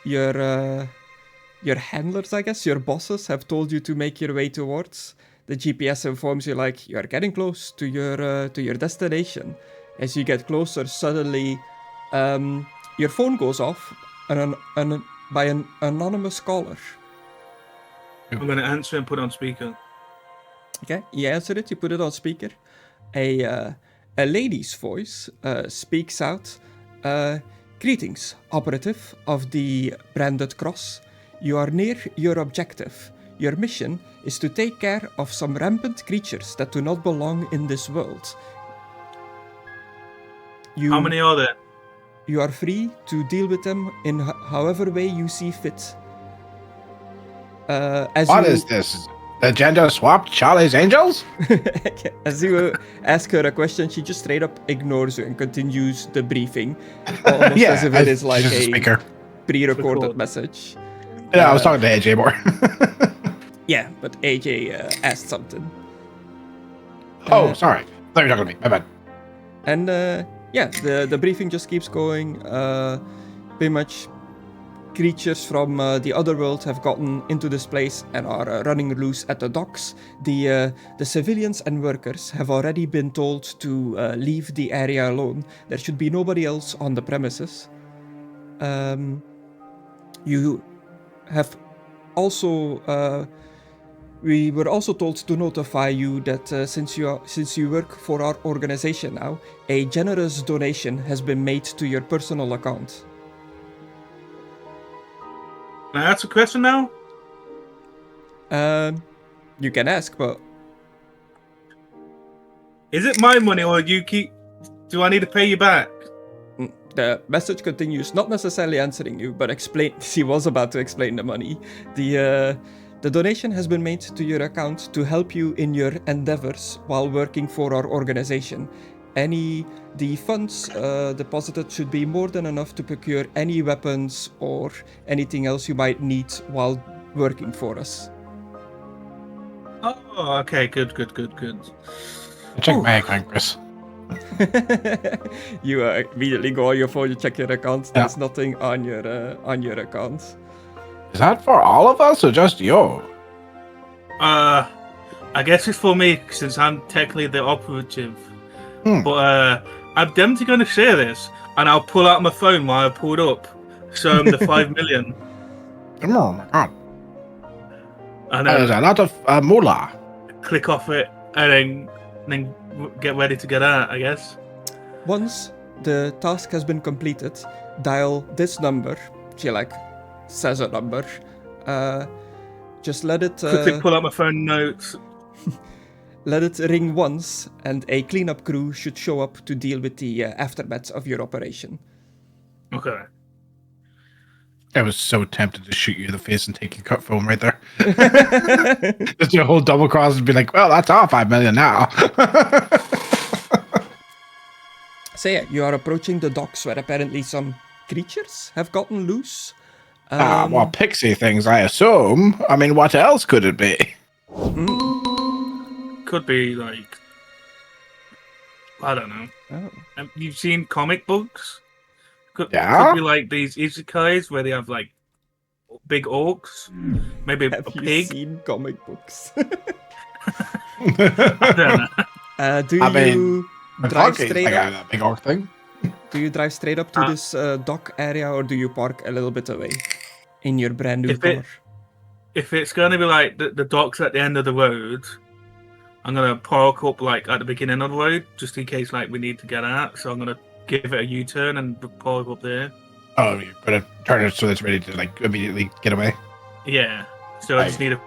your handlers, I guess, your bosses have told you to make your way towards, the GPS informs you like you're getting close to your destination. As you get closer, suddenly your phone goes off by an anonymous caller. I'm going to answer and put on speaker. Okay, you answer it, you put it on speaker. A lady's voice speaks out. Greetings, operative of the branded cross. You are near your objective. Your mission is to take care of some rampant creatures that do not belong in this world. How many are there? You are free to deal with them in however way you see fit. What is this? The gender swapped Charlie's Angels? As you ask her a question, she just straight up ignores you and continues the briefing, almost as if it is like she's a speaker. pre-recorded Record. message. Yeah, I was talking to AJ more. Yeah, but AJ asked something. Oh, sorry. I thought you were talking to me. My bad. And yeah, the briefing just keeps going. Pretty much creatures from the other world have gotten into this place and are running loose at the docks. The civilians and workers have already been told to leave the area alone. There should be nobody else on the premises. You have also... we were also told to notify you that since you work for our organization now, a generous donation has been made to your personal account. Can I ask a question now? You can ask, but Is it my money or do I need to pay you back? the message continues, not necessarily answering you, but he was about to explain the money. The donation has been made to your account to help you in your endeavors while working for our organization. The funds deposited should be more than enough to procure any weapons or anything else you might need while working for us. Oh, okay, good. Check my account, Chris. You immediately go on your phone, you check your account. There's nothing on your account. Is that for all of us or just you? I guess it's for me since I'm technically the operative. But I'm definitely going to share this, and I'll pull out my phone while I pull it up. Show them the 5 million. Oh my god. And That is a lot of moolah. click off it, and then get ready to get out, I guess. Once the task has been completed, dial this number. She says a number. Just let it Quickly pull out my phone notes. let it ring once, and a cleanup crew should show up to deal with the aftermath of your operation. Okay. I was so tempted to shoot you in the face and take your cut phone right there. Just your whole double cross and be like, well, that's our 5 million now. So yeah, you are approaching the docks where apparently some creatures have gotten loose. Well, pixie things, I assume. I mean, what else could it be? Could be I don't know. Oh. You've seen comic books? Could be like these isekais where they have big orcs. Maybe Have a you pig. seen comic books? I don't know. Do I you mean, drive straight up? that big orc thing. Do you drive straight up to this dock area, or do you park a little bit away in your brand new car? If it's going to be the docks at the end of the road, I'm going to park up at the beginning of the road, just in case we need to get out. So I'm going to give it a U-turn and park up there. Oh, you're going to turn it so it's ready to immediately get away? Yeah. So I just need a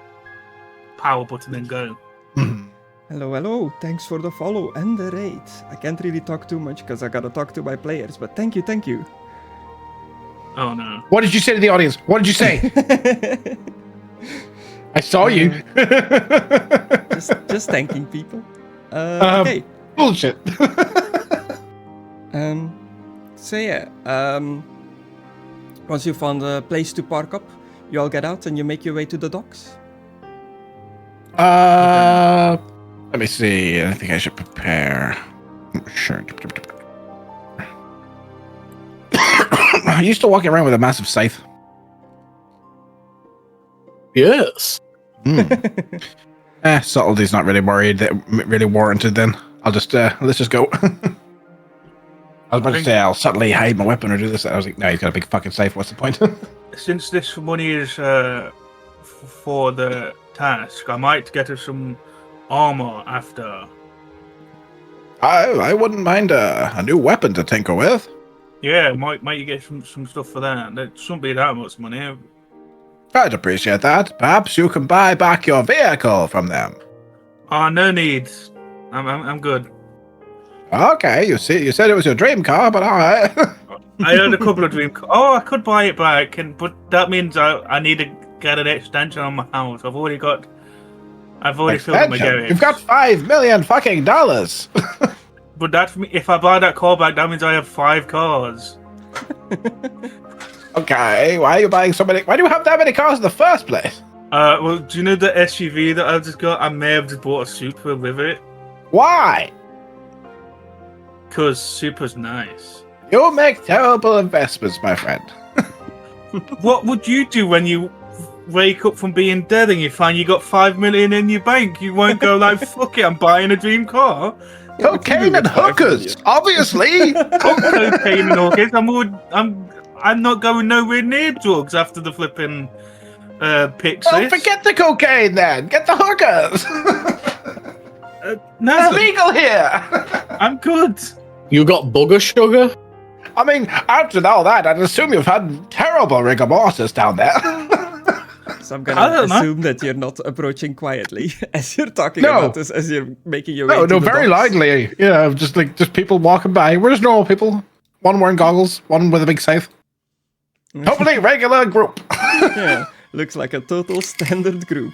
power button and go. Mm-hmm. Hello. Thanks for the follow and the raid. I can't really talk too much because I gotta talk to my players, but thank you. Oh no. What did you say to the audience? What did you say? I saw you. just thanking people. Okay. Bullshit. So yeah, once you found a place to park up, you all get out and you make your way to the docks. Let me see. I think I should prepare. Sure. Are you still walking around with a massive scythe? Yes. Subtlety's not really really warranted then. I'll just, let's just go. I was about to say I'll subtly hide my weapon or do this. I was like, no, he's got a big fucking scythe. What's the point? Since this money is for the task, I might get us some armor after. I wouldn't mind a new weapon to tinker with. Yeah, might you get some stuff for that? That shouldn't be that much money. I'd appreciate that. Perhaps you can buy back your vehicle from them. Oh, no need. I'm good. Okay, you said it was your dream car, but all right. I own a couple of dream cars. Oh, I could buy it back, but that means I need to get an extension on my house. I've already filled up my garage. You've got $5 million fucking dollars. But if I buy that car back, that means I have 5 cars. Okay, why are you buying so many? Why do you have that many cars in the first place? Well, do you know the SUV that I just got? I may have just bought a Supra with it. Why? Because super's nice. You make terrible investments, my friend. What would you do when you wake up from being dead and you find you got 5 million in your bank? You won't go like, fuck it, I'm buying a dream car. Cocaine and hookers, obviously. Cocaine and hookers. I'm not going nowhere near drugs after the flipping Pixis. Well, forget the cocaine then. Get the hookers. No, It's illegal here. I'm good. You got booger sugar? I mean, after all that, I'd assume you've had terrible rigor mortis down there. So I'm I gonna don't know. assume that you're not approaching quietly as you're talking No. about this, as you're making your way No, to no, the very docks. loudly. Yeah, just people walking by. We're just normal people. One wearing goggles, one with a big scythe. Totally regular group. Yeah, looks like a total standard group.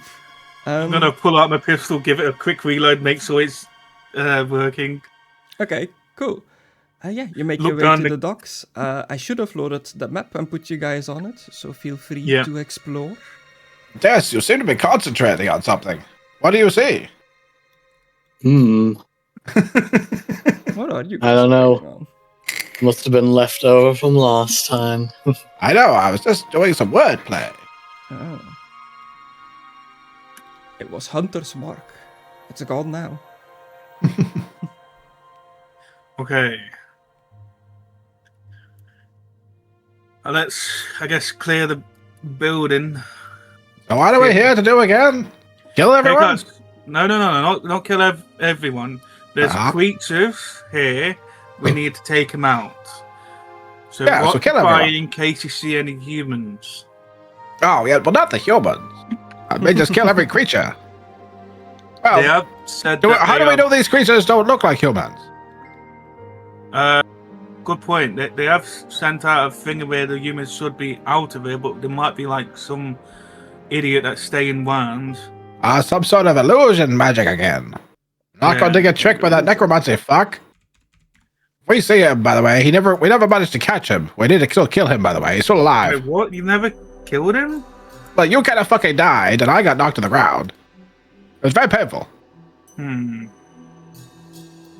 I'm gonna pull out my pistol, give it a quick reload, make sure it's working. Okay, cool. Yeah, you make Look your way down to the- the docks. I should have loaded the map and put you guys on it, so feel free Yeah. to explore. Des, you seem to be concentrating on something. What do you see? What are you? I don't know. concentrating on? Must have been left over from last time. I know, I was just doing some wordplay. Oh. It was Hunter's Mark. It's gone now. Okay. Let's, I guess, clear the building. So what are we here to do again? Kill Hey, everyone? guys. No, not kill everyone. There's Uh-huh. creatures here. We need to take them out. So, Yeah, so what kill by everyone. in case you see any humans? Oh, yeah, well, not the humans. I may just kill every creature. Well, They have said how that do they we know these creatures don't look like humans? Good point. They have sent out a thing where the humans should be out of here, but there might be like some idiot that's staying around. Some sort of illusion magic again. Not Yeah. going to get tricked by that necromancy fuck. We see him, by the way. We never managed to catch him. We need to still kill him, by the way. He's still alive. Wait, what? You never killed him? But you kind of fucking died, and I got knocked to the ground. It was very painful.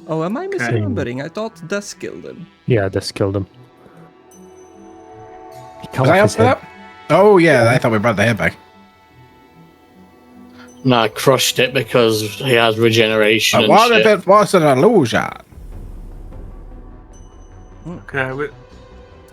Oh, am I misremembering? I thought Des killed him. Yeah, this killed him. He cut Was off I up his for head. that? Oh, yeah, I thought we brought the head back. No, I crushed it because he has regeneration But and what if shit. it was an illusion? Okay.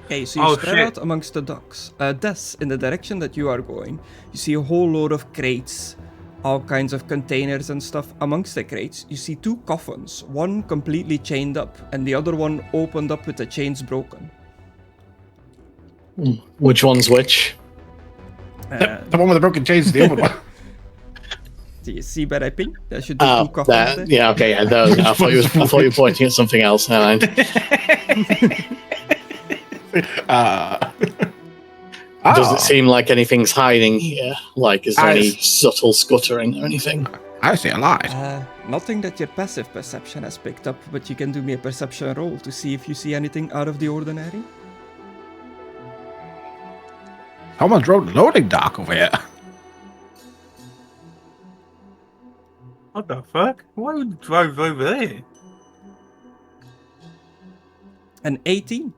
Okay, so you Oh, spread shit. out amongst the docks. Des, in the direction that you are going, you see a whole load of crates, all kinds of containers and stuff. Amongst the crates, you see 2 coffins, one completely chained up, and the other one opened up with the chains broken. Which one's which? The one with the broken chains is the open one. Do you see where I ping? There should be 2 Oh, coffins that, there. yeah, okay, yeah, those. I thought you were pointing at something else. Never mind. Does it seem like anything's hiding here? Like, is there any subtle scuttering or anything? I see a lot. Nothing that your passive perception has picked up, but you can do me a perception roll to see if you see anything out of the ordinary. Someone's wrote loading dock over here. What the fuck? Why would you drive over there? An 18.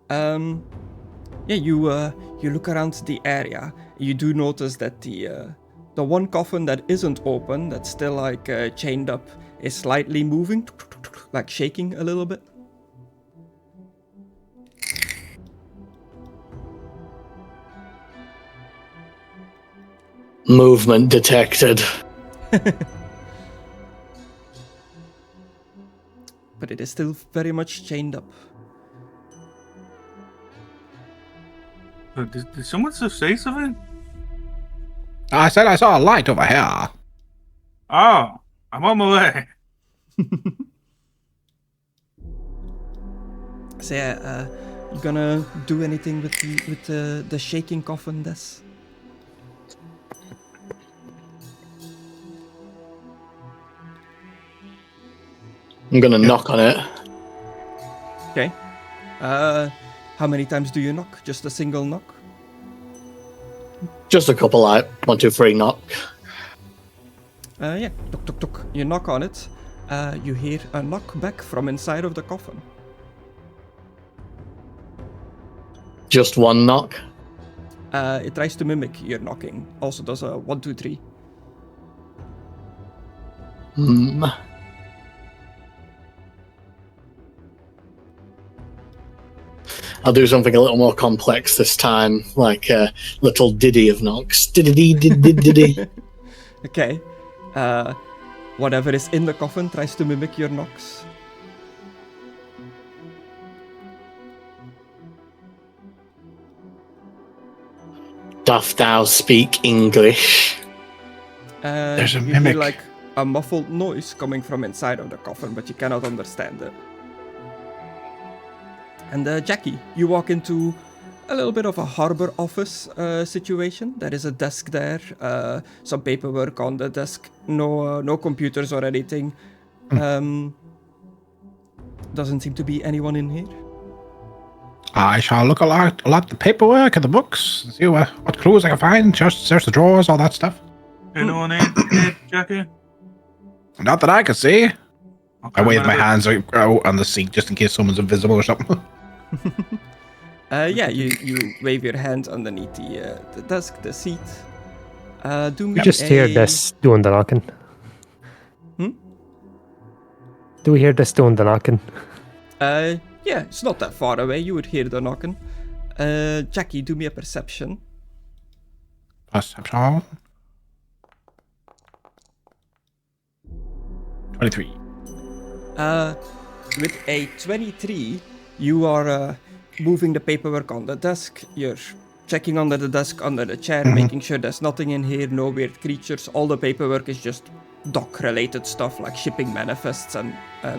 Yeah, you look around the area. You do notice that the one coffin that isn't open, that's still like chained up, is slightly moving, like shaking a little bit. Movement detected. But it is still very much chained up. Did someone just say something? I said I saw a light over here. Oh, I'm on my way. So yeah, you gonna do anything with the shaking coffin, Des? I'm gonna knock on it. Okay. How many times do you knock? Just a single knock? Just a couple, like 1, 2, 3 knock. Yeah. Tuk tuk tuk. You knock on it. You hear a knock back from inside of the coffin. Just one knock. It tries to mimic your knocking. Also does a 1, 2, 3. I'll do something a little more complex this time, like a little ditty of knocks. Diddy. Okay. Whatever is in the coffin tries to mimic your knocks. Doth thou speak English? There's a you mimic. hear like a muffled noise coming from inside of the coffin, but you cannot understand it. And Jackie, you walk into a little bit of a harbor office situation. There is a desk there, some paperwork on the desk, no computers or anything. Doesn't seem to be anyone in here. I shall look a lot the paperwork and the books, see what clues I can find, search the drawers, all that stuff. Anyone in, Jackie? Not that I can see. I wave my maybe- hands out on the seat just in case someone's invisible or something. Yeah, you wave your hand underneath the desk, the seat. Do me We just hear a- this doing the knocking. Do we hear this doing the knocking? Yeah, it's not that far away. You would hear the knocking. Jackie, do me a perception. Perception. 23. With a 23, you are moving the paperwork on the desk. You're checking under the desk, under the chair, making sure there's nothing in here, no weird creatures. All the paperwork is just dock-related stuff like shipping manifests and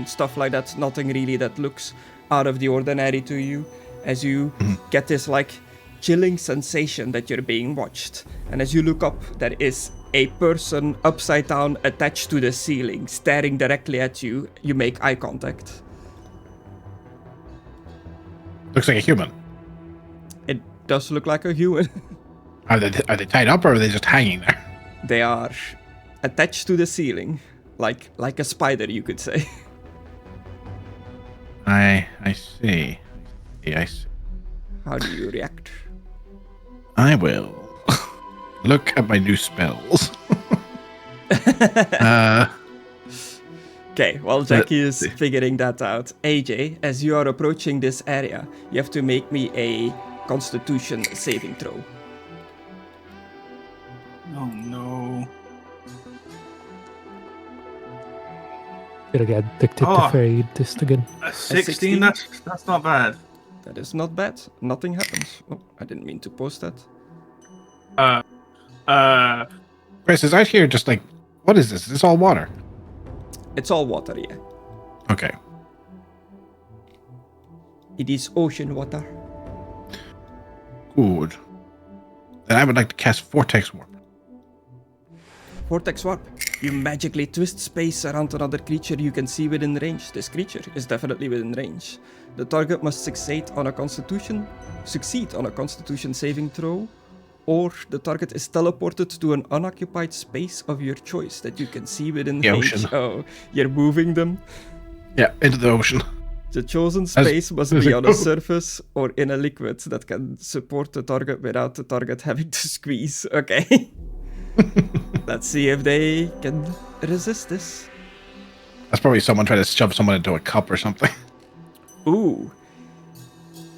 stuff like that. Nothing really that looks out of the ordinary to you as you get this like chilling sensation that you're being watched. And as you look up, there is a person upside down attached to the ceiling, staring directly at you. You make eye contact. Looks like a human. It does look like a human. Are they tied up or are they just hanging there? They are attached to the ceiling, like a spider, you could say. I see. I see. How do you react? I will look at my new spells. Okay, while Jackie is figuring that out, AJ, as you are approaching this area, you have to make me a Constitution saving throw. Oh no. Gonna get addicted Oh. to fairy dust again. A 16? 16? That's not bad. That is not bad. Nothing happens. Oh, I didn't mean to post that. Chris, is out here just like, what is this? Is this all water? It's all water, yeah. Okay. It is ocean water. Good. Then I would like to cast Vortex Warp. Vortex Warp. You magically twist space around another creature you can see within range. This creature is definitely within range. The target must succeed on a Constitution saving throw, or the target is teleported to an unoccupied space of your choice that you can see within The range. ocean. Oh, you're moving them. Yeah, into the ocean. The chosen space must be on a surface or in a liquid that can support the target without the target having to squeeze. Okay. Let's see if they can resist this. That's probably someone trying to shove someone into a cup or something. Ooh,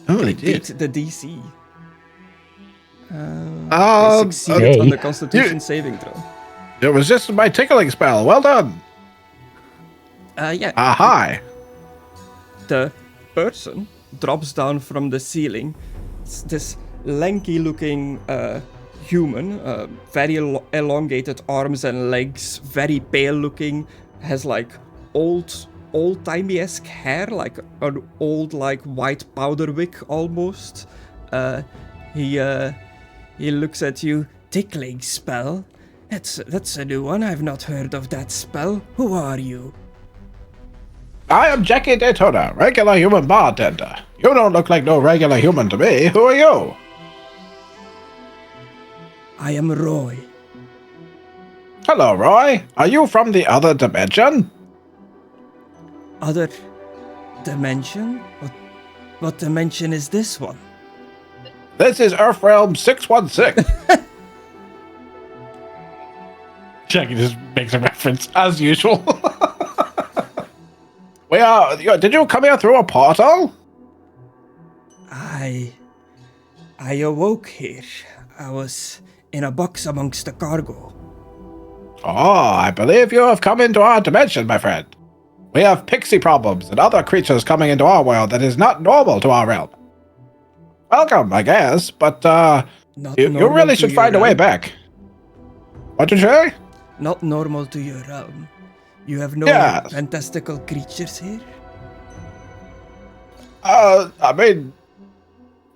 Oh, they beat did. the DC. They Oh, succeeded on okay. the Constitution saving throw. it was just my tickling spell. Well done. Yeah, Hi. the person drops down from the ceiling. It's this lanky-looking human, very elongated arms and legs, very pale-looking, has like old-timey-esque hair, like an old like white powder wig almost. He looks at you. Tickling spell? That's a new one. I've not heard of that spell. Who are you? I am Jackie Daytona, regular human bartender. You don't look like no regular human to me. Who are you? I am Roy. Hello, Roy. Are you from the other dimension? other dimension? What dimension is this one? This is Earthrealm 616. Jackie just makes a reference, as usual. Did you come here through a portal? I awoke here. I was in a box amongst the cargo. Oh, I believe you have come into our dimension, my friend. We have pixie problems and other creatures coming into our world that is not normal to our realm. Welcome, I guess, but you really should find a way back. What did you say? Not normal to your realm. You have no Yes. fantastical creatures here? I mean,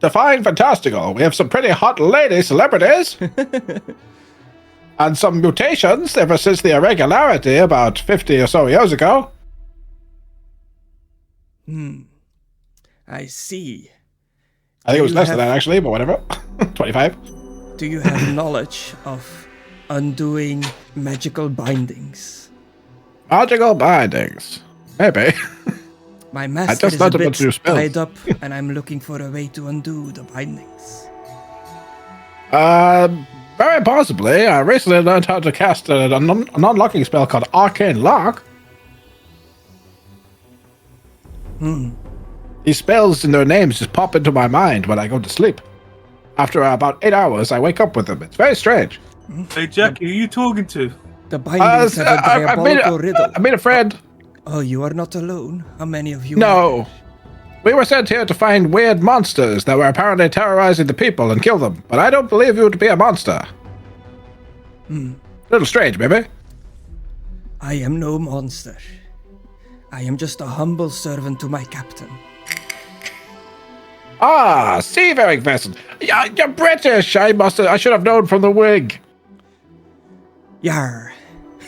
define fantastical. We have some pretty hot lady celebrities. And some mutations ever since the irregularity about 50 or so years ago. I see. I think it was You less than have- that, actually, but whatever. 25. Do you have knowledge of undoing magical bindings? Magical bindings. Maybe. My master just is a learned a bit bunch of new spells. tied up, and I'm looking for a way to undo the bindings. Very possibly. I recently learned how to cast an unlocking spell called Arcane Lock. These spells and their names just pop into my mind when I go to sleep. After about 8 hours, I wake up with them. It's very strange. Hey, Jackie, who are you talking to? The bindings have a diabolical riddle. I made a friend. Oh, you are not alone. How many of you? No. We were sent here to find weird monsters that were apparently terrorizing the people and kill them, but I don't believe you to be a monster. Little strange, maybe? I am no monster. I am just a humble servant to my captain. Ah, seafaring vessel. Yeah, you're British. I should have known from the wig. Yar.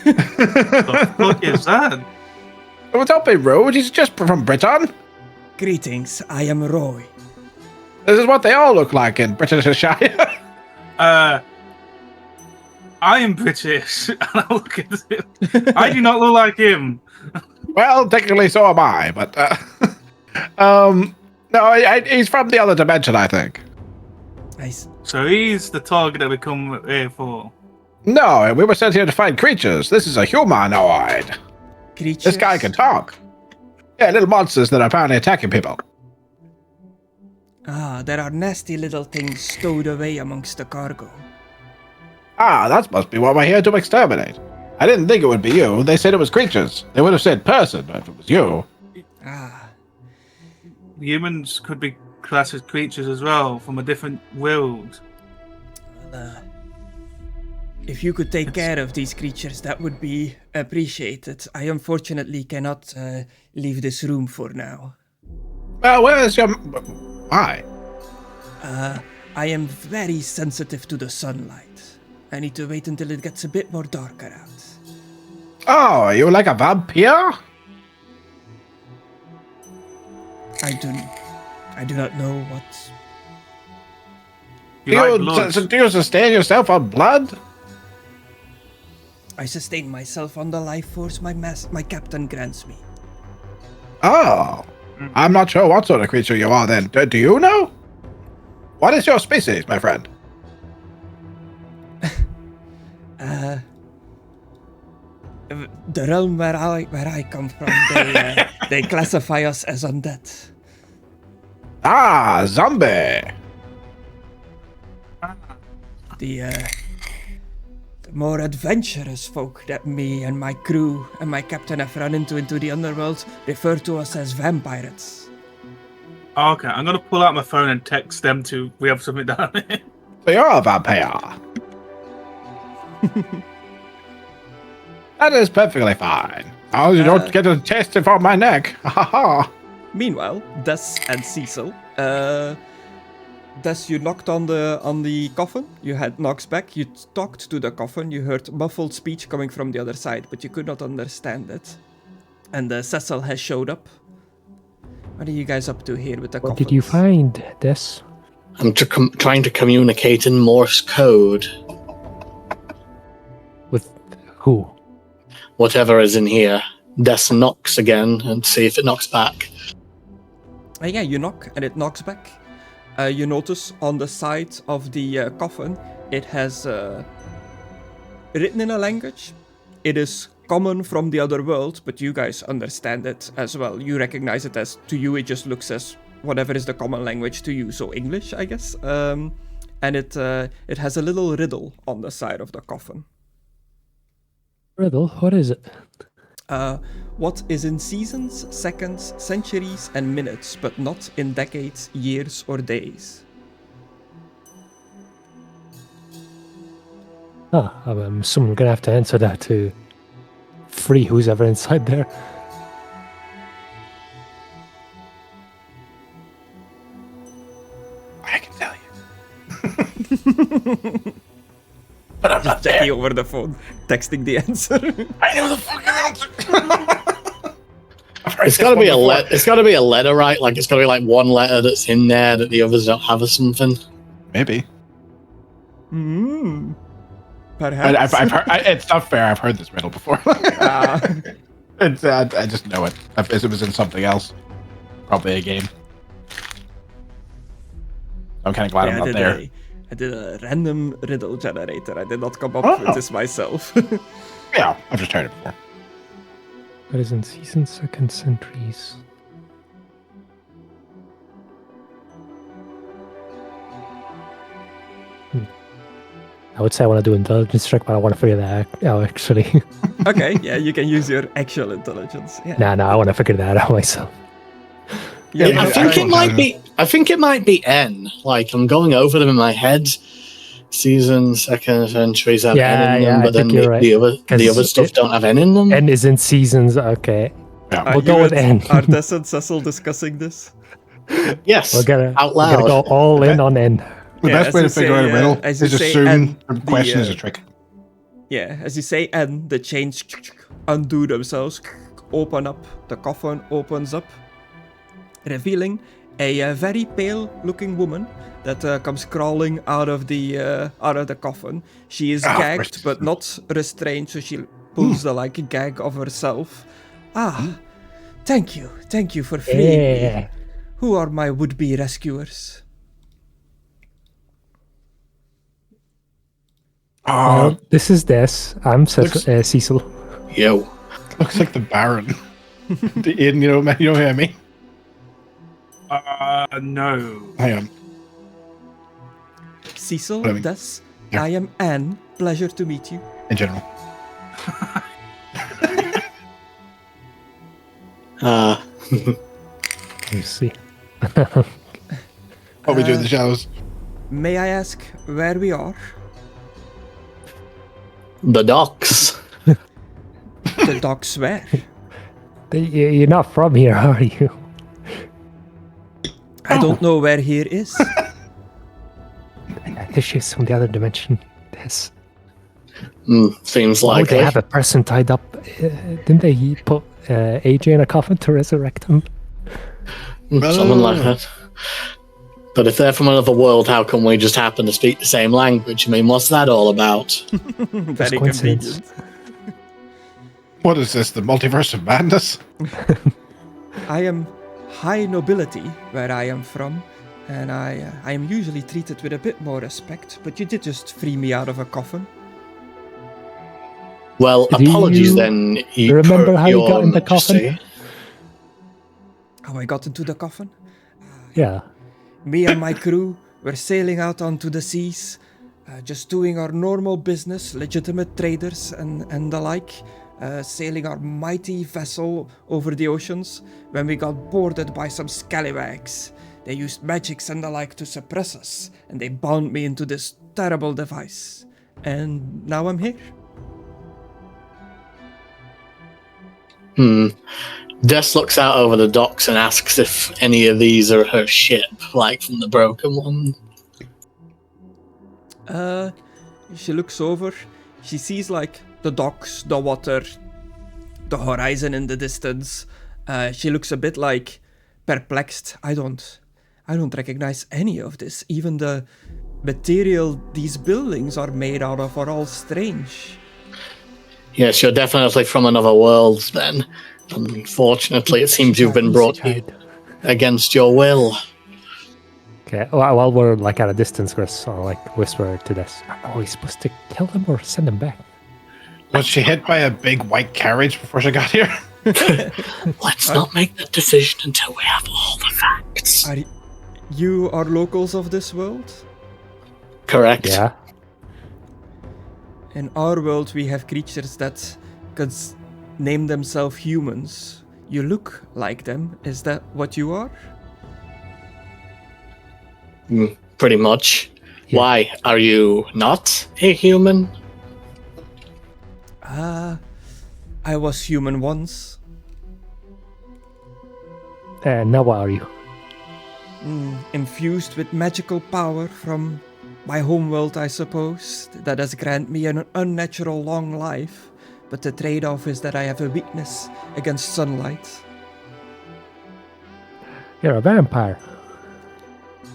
The fuck is that? Oh, don't be rude. He's just from Britain. Greetings, I am Roy. This is what they all look like in Britishershire. I am British, and I look at him. I do not look like him. Well, technically so am I, but no, he's from the other dimension, I think. So he's the target that we come here for. No, we were sent here to find creatures. This is a humanoid. Creatures? This guy can talk. Yeah, little monsters that are apparently attacking people. Ah, there are nasty little things stowed away amongst the cargo. Ah, that must be what we're here to exterminate. I didn't think it would be you. They said it was creatures. They would have said person if it was you. Ah, Humans could be classed as creatures as well, from a different world. if you could take care of these creatures, that would be appreciated. I unfortunately cannot leave this room for now. Well, where is your... Why? I am very sensitive to the sunlight. I need to wait until it gets a bit more darker out. Oh, are you like a vampire? I do not know what... You like blood? Do you sustain yourself on blood? I sustain myself on the life force my captain grants me. Oh, I'm not sure what sort of creature you are then. Do you know? What is your species, my friend? The realm where I come from, they classify us as undead. Ah, zombie. The more adventurous folk that me and my crew and my captain have run into the underworld refer to us as vampires. Okay, I'm gonna pull out my phone and text them to. We have something down here. So you're a vampire. That is perfectly fine. Oh, you don't get to taste it from my neck. Ha ha. Meanwhile, Des and Cecil, Des, you knocked on the coffin. You had knocks back. You talked to the coffin. You heard muffled speech coming from the other side, but you could not understand it. And Cecil has showed up. What are you guys up to here with the What coffins? did you find, Des? I'm trying to communicate in Morse code. With who? Whatever is in here. Des knocks again and see if it knocks back. Yeah, you knock and it knocks back. You notice on the side of the coffin, it has written in a language. It is common from the other world, but you guys understand it as well. You recognize it as, to you, it just looks as whatever is the common language to you, so English, I guess. And it has a little riddle on the side of the coffin. Riddle? What is it? What is in seasons, seconds, centuries, and minutes, but not in decades, years, or days? I'm assuming I'm gonna have to answer that to free who's ever inside there. I can tell you. But I'm not Jackie there. over the phone, texting the answer. I know the fucking answer. It's got to be a letter. It's got to be a letter, right? Like it's got to be like one letter that's in there that the others don't have or something. Maybe. Perhaps. I've heard. It's not fair. I've heard this riddle before. It's, I just know it. It was in something else. Probably a game. I'm kind of glad I'm not there. I did a random riddle generator. I did not come up with this myself. Yeah, I've just heard it before. What is in seasons, seconds, centuries? I would say I want to do intelligence check, but I want to figure that out actually. Okay, yeah, you can use your actual intelligence. Yeah. Nah, I want to figure that out myself. Yeah, Yeah, I think it I- might be. I think it might be N. Like I'm going over them in my head. Seasons, seconds, centuries have N in them, but then the other stuff don't have N in them. N is in seasons. Okay, Yeah. we'll go with N. Are Des and Cecil discussing this? Yes, We're gonna out we're gonna loud. go all in on N. The Yeah, best as way to you figure say, out a riddle as is you say, assume and the question is the, a trick. Yeah, as you say N, the chains undo themselves, open up, the coffin opens up, revealing a very pale-looking woman that comes crawling out of the coffin. She is gagged, but not restrained, so she pulls the gag of herself. Thank you for freeing me. Who are my would-be rescuers? Well, this is Des. I'm Cecil. Yo, Looks like the Baron. Aidan, you know who I mean? No. Hang on. Cecil, What do you mean? Des, Yeah. I am Anne. Pleasure to meet you. In general. You see. What we do in the shadows. May I ask where we are? the docks. The docks where? You're not from here, are you? I don't know where here is. This shit's from the other dimension. Des. Seems Oh, like they have a person tied up. Didn't they put AJ in a coffin to resurrect him? something like that. But if they're from another world, how come we just happen to speak the same language? I mean, what's that all about? Very coincidence. convenient. What is this? The multiverse of madness? I am high nobility where I am from, and I am usually treated with a bit more respect, but you did just free me out of a coffin. Well, Do apologies you then. remember how you Your got in the Majesty. coffin? How I got into the coffin? Yeah. Me and my crew were sailing out onto the seas, just doing our normal business, legitimate traders and the like, sailing our mighty vessel over the oceans, when we got boarded by some scallywags. They used magics and the like to suppress us, and they bound me into this terrible device. And now I'm here. Des looks out over the docks and asks if any of these are her ship, like from the broken one. She looks over. She sees the docks, the water, the horizon in the distance. She looks a bit perplexed. I don't recognize any of this. Even the material these buildings are made out of are all strange. Yes, you're definitely from another world then. Unfortunately, it seems you've been brought here against your will. Okay, while we're like at a distance, Chris, I'll like whisper to this. Are we supposed to kill them or send them back? Was she hit by a big white carriage before she got here? Let's not make that decision until we have all the facts. You are locals of this world? Correct. Yeah. In our world, we have creatures that could name themselves humans. You look like them. Is that what you are? Pretty much. Yeah. Why? Are you not a human? I was human once. Now what are you? Infused with magical power from my homeworld, I suppose. That has granted me an unnatural long life. But the trade-off is that I have a weakness against sunlight. You're a vampire.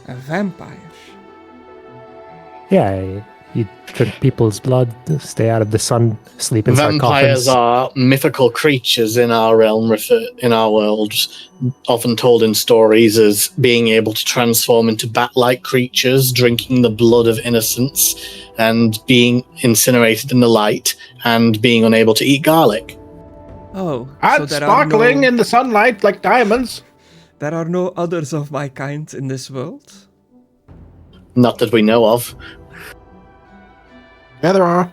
A vampire? Yeah, you drink people's blood, stay out of the sun, sleep in Vampires sarcophagus. are mythical creatures in our realm, in our worlds, often told in stories as being able to transform into bat-like creatures, drinking the blood of innocents, and being incinerated in the light, and being unable to eat garlic. Oh, And sparkling in the sunlight like diamonds. There are no others of my kind in this world? Not that we know of. Yeah, there are.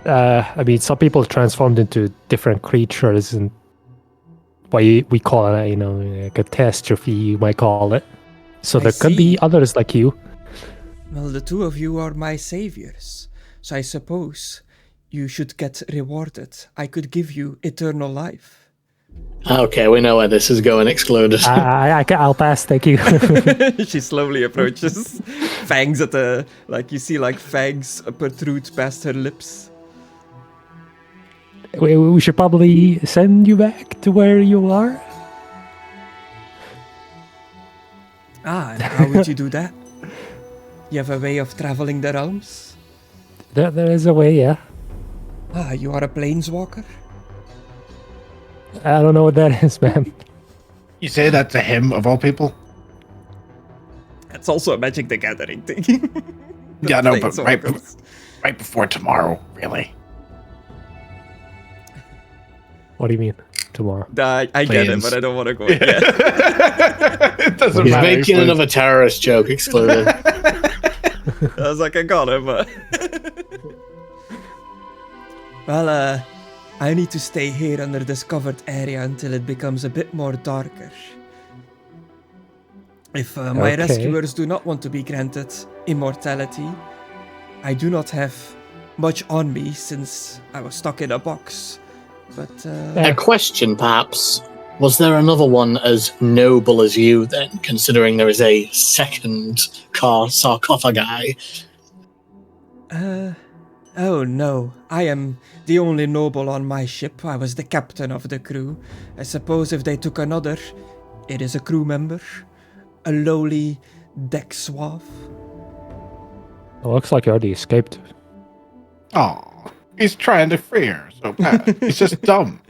I mean, some people transformed into different creatures, and what we call it, a catastrophe, you might call it. So there could be others like you. Well, the two of you are my saviors, so I suppose you should get rewarded. I could give you eternal life. Okay, we know where this is going, Excluded. I'll pass, thank you. She slowly approaches, fangs at the, you see fangs protrude past her lips. We should probably send you back to where you are. And how would you do that? You have a way of traveling the realms? There is a way, yeah. You are a planeswalker? I don't know what that is, man. You say that to him, of all people? That's also a Magic the Gathering thing. Yeah, no, but right before tomorrow, really. What do you mean, tomorrow? I get it, but I don't want to go yet. It doesn't He's matter. making another terrorist joke, Excluded. I was like, I got it, but... Well, I need to stay here under this covered area until it becomes a bit more darker. If my rescuers do not want to be granted immortality, I do not have much on me since I was stuck in a box. But A question, perhaps. Was there another one as noble as you, then, considering there is a second sarcophagi? Oh no, I am the only noble on my ship. I was the captain of the crew. I suppose if they took another, it is a crew member. A lowly deck suave. It looks like you already escaped. Oh, he's trying to free her, so bad. He's just dumb.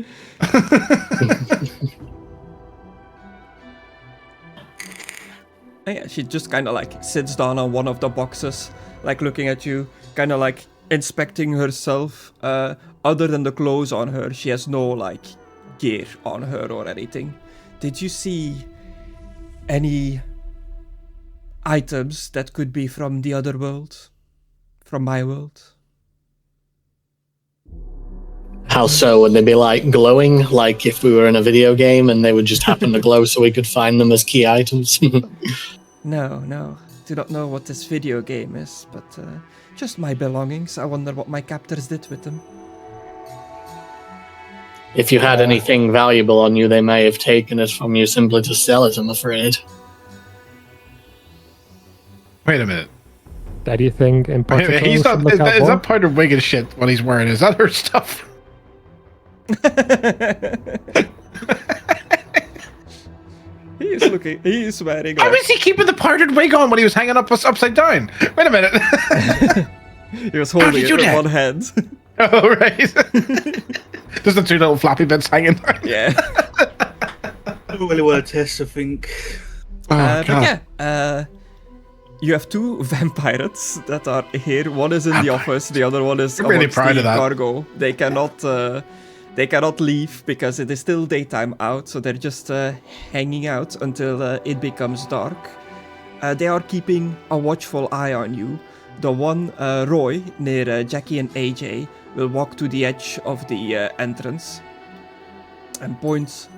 Yeah, she just kind of sits down on one of the boxes, looking at you, kind of inspecting herself. Other than the clothes on her, she has no gear on her or anything. Did you see any items that could be from the other world? From my world? How so? Would they be glowing, like if we were in a video game and they would just happen to glow so we could find them as key items? No. Do not know what this video game is, but just my belongings. I wonder what my captors did with them. If you had anything valuable on you, they may have taken it from you simply to sell it, I'm afraid. Wait a minute. That do you think in particular? He's not. Is that part of Wicked shit? What he's wearing? Is that her stuff? He is wearing. How is he keeping the parted wig on when he was hanging up upside down? Wait a minute. He was holding did it you with do one hand. Oh, right. Just the two little floppy bits hanging. Yeah. I really want to test, I think. Oh, But yeah, you have two vampires that are here. One is in the office, the other one is I'm really amongst proud the of that. cargo. They cannot leave because it is still daytime out, so they're just hanging out until it becomes dark. They are keeping a watchful eye on you. The one, Roy, near Jackie and AJ, will walk to the edge of the entrance and points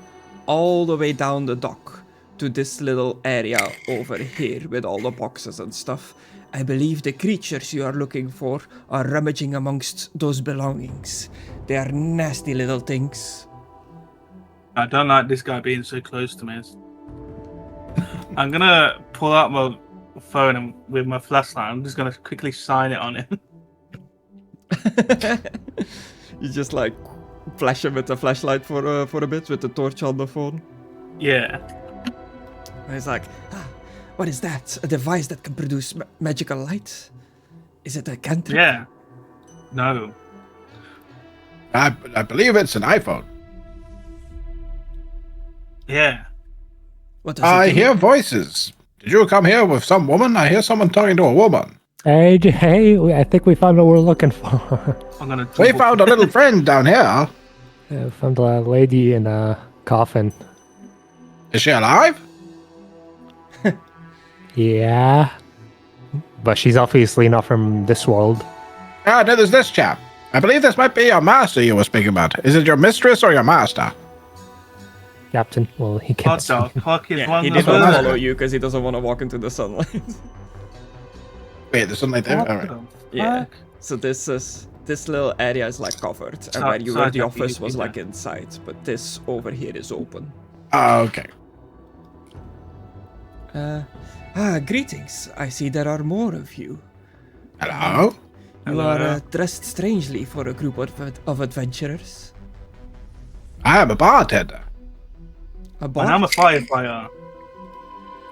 all the way down the dock to this little area over here with all the boxes and stuff. I believe the creatures you are looking for are rummaging amongst those belongings. They are nasty little things. I don't like this guy being so close to me. I'm gonna pull out my phone and with my flashlight. I'm just gonna quickly shine it on him. You just like flash him with the flashlight for a bit with the torch on the phone. Yeah. And he's like, what is that? A device that can produce magical light? Is it a cantrip? Yeah. No. I believe it's an iPhone. Yeah. What does I it do? hear voices. Did you come here with some woman? I hear someone talking to a woman. Hey, I think we found what we're looking for. I'm gonna. We found a little friend down here. Found a lady in a coffin. Is she alive? Yeah. But she's obviously not from this world. Ah, no, there's this chap. I believe this might be your master you were speaking about. Is it your mistress or your master? Captain. Well, he What can't. the fuck is Yeah, one he of didn't That's what those? follow you because he doesn't want to walk into the sunlight. Wait, there's something there? What All right. the Yeah. fuck? So this little area is like covered, and So- where you so were, I the thought office you was did like that. inside, but this over here is open. Oh, okay. Greetings. I see there are more of you. Hello? You Hello. are dressed strangely for a group of adventurers. I am a bartender. A And bar? I'm a firefighter.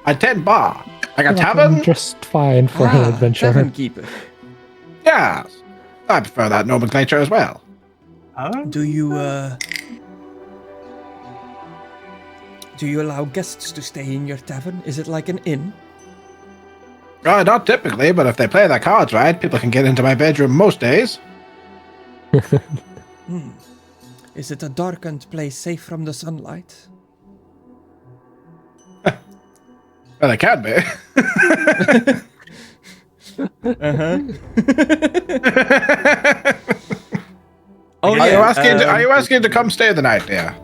I tend bar. Like a I'm tavern? just fine for an adventure. Tavern keeper. Yes. I prefer that nomenclature as well. Huh? Do you allow guests to stay in your tavern? Is it like an inn? Not typically, but if they play their cards right, people can get into my bedroom most days. Is it a darkened place safe from the sunlight? Well, they can be. Oh, Are yeah. you asking to come stay the night, dear?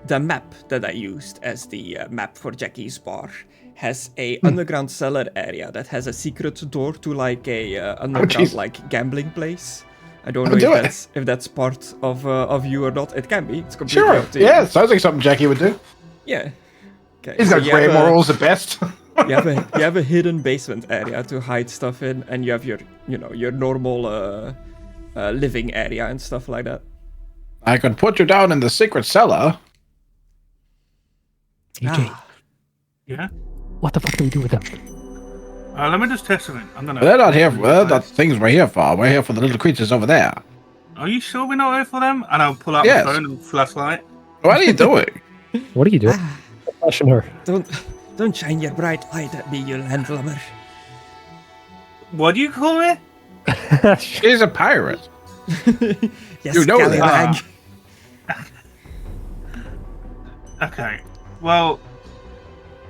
The map that I used as the map for Jackie's bar has a underground cellar area that has a secret door to like a underground jeez. like gambling place. I don't I'll know do if it. that's part of you or not. It can be. It's completely Sure. up to you. Yeah, sounds like something Jackie would do. Yeah. Okay. He's so got you great have a- morals at best. you have a hidden basement area to hide stuff in, and you have your normal living area and stuff like that. I could put you down in the secret cellar. AJ, Yeah. what the fuck do we do with them? Let me just test something. I'm gonna. They're not here. They're not things we're here for. We're here for the little creatures over there. Are you sure we're not here for them? And I'll pull out Yes. my phone and flashlight. What are you doing? What are you doing? Flashing her. Don't shine your bright light at me, you landlubber. What do you call me? She's a pirate. Yes, You know that. scallywag. Okay. Well,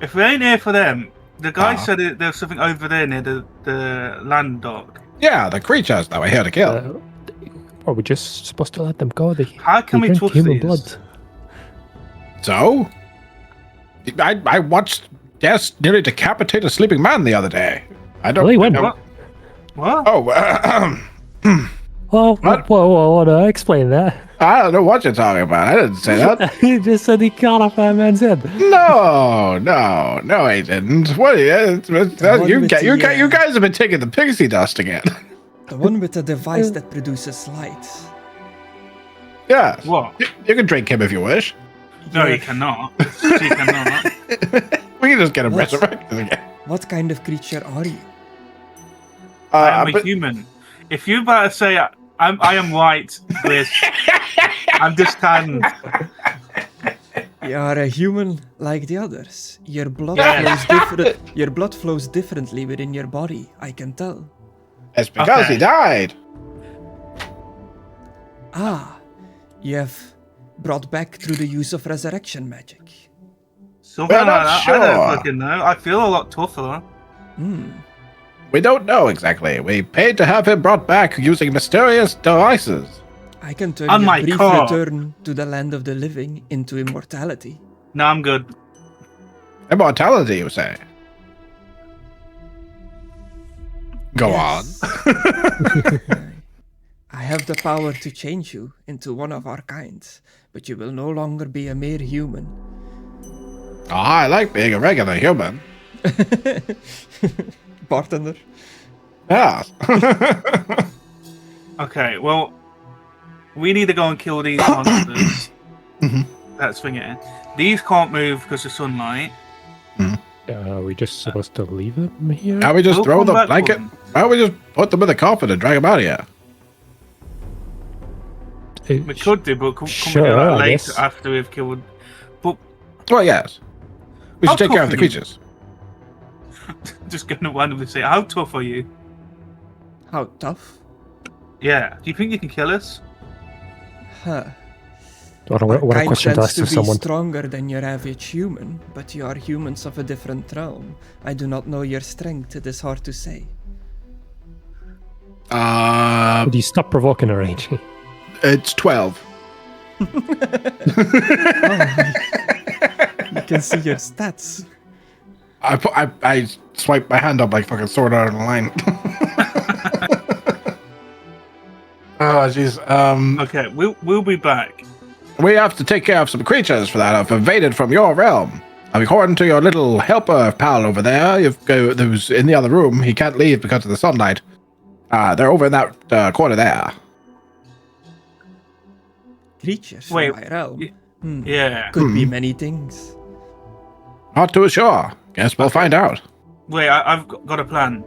if we ain't here for them, the guy Ah. said there's something over there near the land dock. Yeah, the creatures that we're here to kill. Are we just supposed to let them go? How can we drink trust human these? blood. So? I watched Des nearly decapitate a sleeping man the other day. I don't Really? When? know. What? Oh, Whoa, explain that. I don't know what you're talking about. I didn't say that. He just said he cut off that man's head. No, he didn't. What? You guys have been taking the pixie dust again. The one with the device that produces light. Yeah. What? You can drink him if you wish. No, You're- you cannot. She cannot. We can just get him What? resurrected again. What kind of creature are you? I am a but- human. If you about to say I am white, Griss, I'm just kind. You are a human like the others. Your blood Yeah. flows different. Your blood flows differently within your body. I can tell. It's because Okay. he died. Ah, you have brought back through the use of resurrection magic. Something We're like not that. I don't sure. fucking know. I feel a lot tougher. We don't know exactly. We paid to have him brought back using mysterious devices. I can turn On your my brief car. return to the land of the living into immortality. No, I'm good. Immortality, you say? Go Yes. on. I have the power to change you into one of our kinds, but you will no longer be a mere human. Oh, I like being a regular human. Bartender. Yeah. Okay, well, we need to go and kill these monsters. That's thinking. These can't move because of sunlight. Are we just supposed to leave them here? Now we just We'll throw come the back for blanket. them. Why don't we just put them in the coffin and drag them out of here? We could do, but can we Sure, do that I later guess. after we've killed? But Well, yes. We How should take care of tough the are you? creatures. just going to randomly say, how tough are you? How tough? Yeah. Do you think you can kill us? Huh. What a Kind question to tends ask to be someone. stronger than your average human, but you are humans of a different realm. I do not know your strength. It is hard to say. Would you stop provoking her, AJ? It's 12. You can see your stats. I swipe my hand up like fucking Sword Art Online. Oh, jeez. Okay, we'll be back. We have to take care of some creatures for that have invaded from your realm. According to your little helper pal over there, who's in the other room, he can't leave because of the sunlight. They're over in that corner there. Creatures from Wait, my realm. Yeah. Could be many things. Not too sure. Guess we'll find out. Wait, I've got a plan.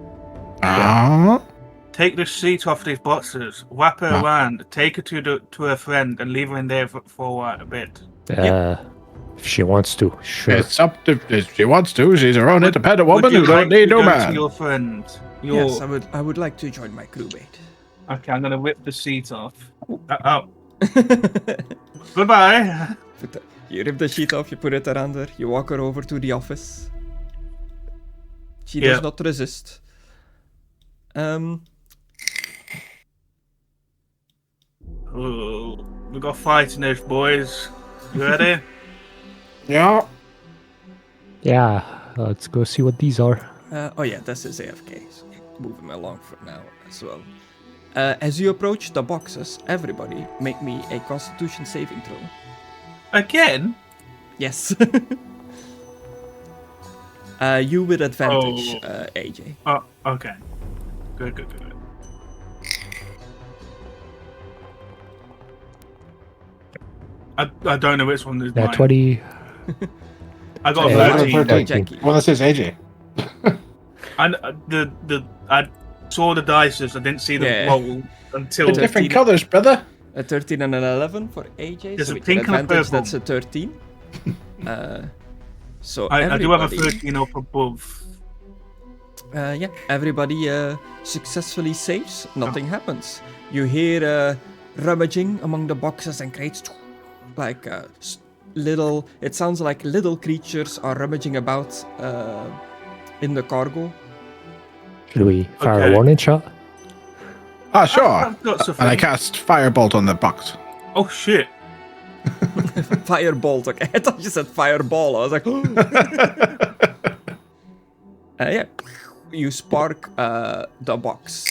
Take the sheet off these boxes, wrap her around, take her to her friend, and leave her in there for a bit. If she wants to, sure. It's up to if she wants to. She's her own independent woman Would you who don't like need to no go to man. your friend. Yes, I would like to join my crewmate. Okay, I'm gonna whip the sheet off. Oh. Goodbye. You rip the sheet off, you put it around her, you walk her over to the office. She Yeah. does not resist. Ooh, we got fighting this, boys. You ready? Yeah. Yeah, let's go see what these are. Oh yeah, this is AFK, so move him along for now as well. As you approach the boxes, everybody make me a Constitution saving throw. Again? Yes. You with advantage, AJ. Oh, okay. Good. I don't know which one is Yeah, mine. 20. I got Hey, a I 13. got 13. Jackie. Well, this is AJ. And I saw the dice, I didn't see the Yeah. roll until It's Different 13. colors, brother. A 13 and an 11 for AJ. There's so a with your pink and a advantage, purple. that's a 13. So I do have a everybody- 13 up above. Yeah, everybody successfully saves. Nothing happens. You hear rummaging among the boxes and crates, like little. It sounds like little creatures are rummaging about in the cargo. Should we fire Okay. a warning shot? Ah, sure. I've got something. And I cast Firebolt on the box. Oh shit! Firebolt. Okay, I thought you said fireball. I was like, yeah. You spark the box.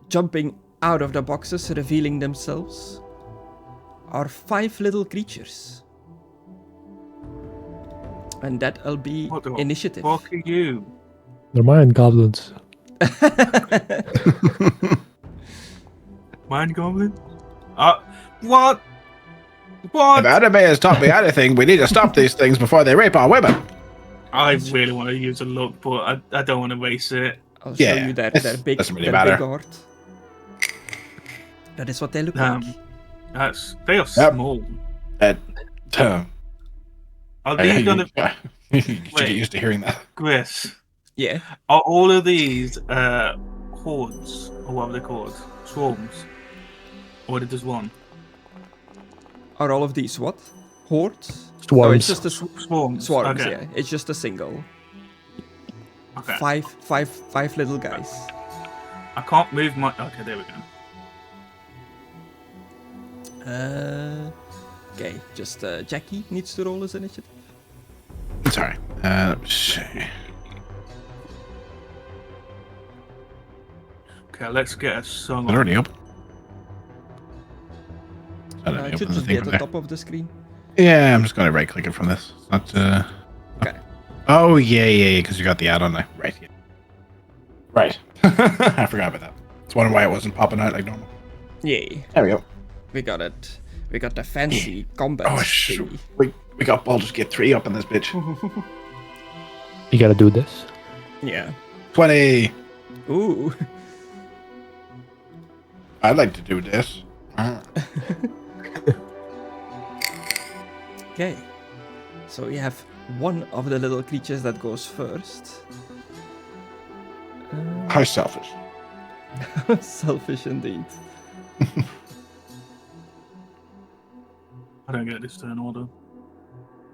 Jumping out of the boxes, revealing themselves, are 5 little creatures. And that'll be What the initiative. fuck are you? They're mind goblins. Mind goblin? What? What? If anime has taught me anything, we need to stop these things before they rape our women. I really want to use a look, but I don't want to waste it. I'll show Yeah, you their it's- big, doesn't really their big matter. heart. That is what they look like. They are small. Uh, Are these gonna you should get used to hearing that. Griss? Yeah. Are all of these hordes, or what are they called? Swarms? Or is just one? Are all of these what? Hordes? Swarms. No, it's just a Swarms. swarms. Okay. Yeah, it's just a single. Okay. Five little guys. I can't move my. Okay, there we go. Okay, just Jackie needs to roll his initiative. Sorry. Let's see. Okay, let's get a song Is it on. already open? It should just be at the top of the screen. Yeah, I'm just going to right click it from this. It's not. Okay. Oh, yeah, because you got the add-on there. Right, yeah. Right. I forgot about that. It's wondering why it wasn't popping out like normal. Yay. There we go. We got it. We got the fancy combat. Oh, thingy. we got Baldur's Gate 3 up in this bitch. You gotta do this. Yeah. 20. Ooh. I'd like to do this. Okay. So we have one of the little creatures that goes first. How selfish. Selfish indeed. I don't get this turn order.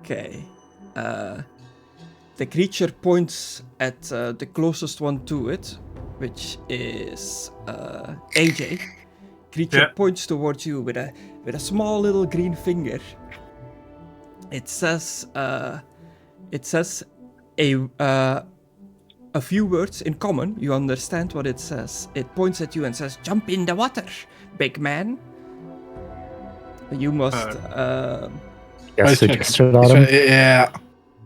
Okay. The creature points at the closest one to it, which is AJ. Creature Yeah. points towards you with a small little green finger. It says a few words in common. You understand what it says. It points at you and says, "Jump in the water, big man." You must Yes, suggested on him. Yeah.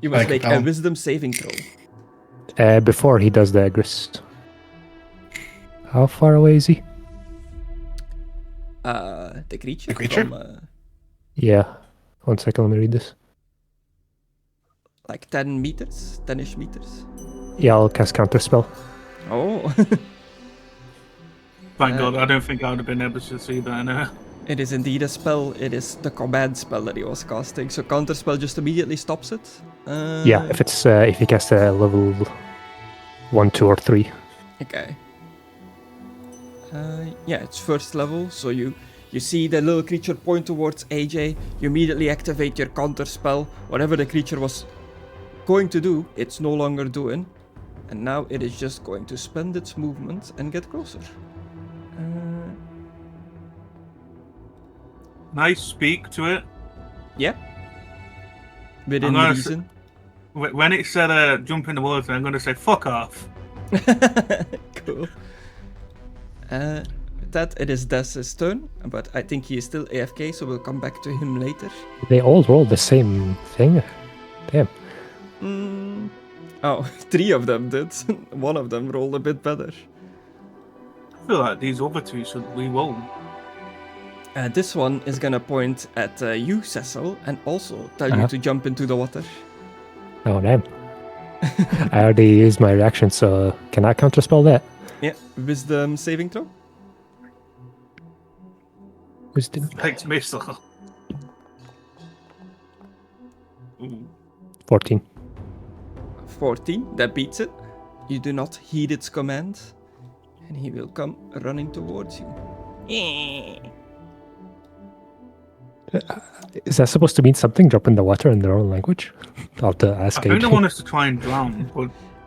you must I can make tell a him. wisdom saving throw. Before he does the grist. How far away is he? The creature. The creature? From, Yeah. 1 second, let me read this. like 10 meters, 10ish meters. Yeah, I'll cast counterspell. Oh. Thank God, I don't think I would have been able to see that now. It is indeed a spell. It is the command spell that he was casting. So counterspell just immediately stops it. Yeah, if it's if he casts a level 1, 2, or 3. Okay. Yeah, it's first level. So you see the little creature point towards AJ. You immediately activate your counterspell. Whatever the creature was going to do, it's no longer doing. And now it is just going to spend its movement and get closer. Can I speak to it? Yeah. Within gonna reason. When it said jump in the water, I'm going to say fuck off. Cool. With that, it is Des' turn, but I think he is still AFK, so we'll come back to him later. They all roll the same thing. Damn. Oh, 3 of them did. One of them rolled a bit better. I feel like these other two should re-roll. This one is gonna point at you, Cecil, and also tell you to jump into the water. Oh, damn. I already used my reaction, so can I counterspell that? Yeah, wisdom saving throw. Wisdom. Thanks, Missile. 14. 14, that beats it. You do not heed its command, and he will come running towards you. Is that supposed to mean something? Drop in the water in their own language? I'll have to ask I think they AJ. want us to try and drown,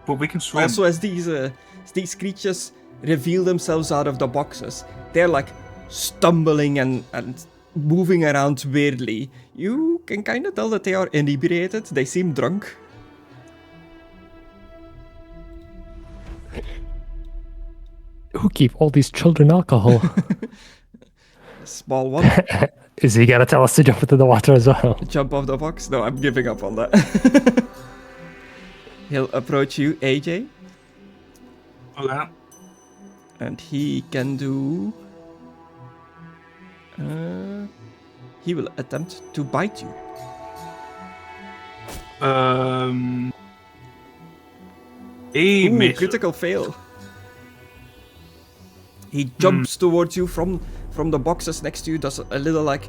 but we can swim. Also, as these creatures reveal themselves out of the boxes, they're like stumbling and moving around weirdly. You can kind of tell that they are inebriated. They seem drunk. Who keep all these children alcohol? Small one. Is he gonna tell us to jump into the water as well? Jump off the box? No, I'm giving up on that. He'll approach you, AJ, Okay. and he can do... he will attempt to bite you. He Ooh, missed. critical fail. He jumps towards you from the boxes next to you, does a little like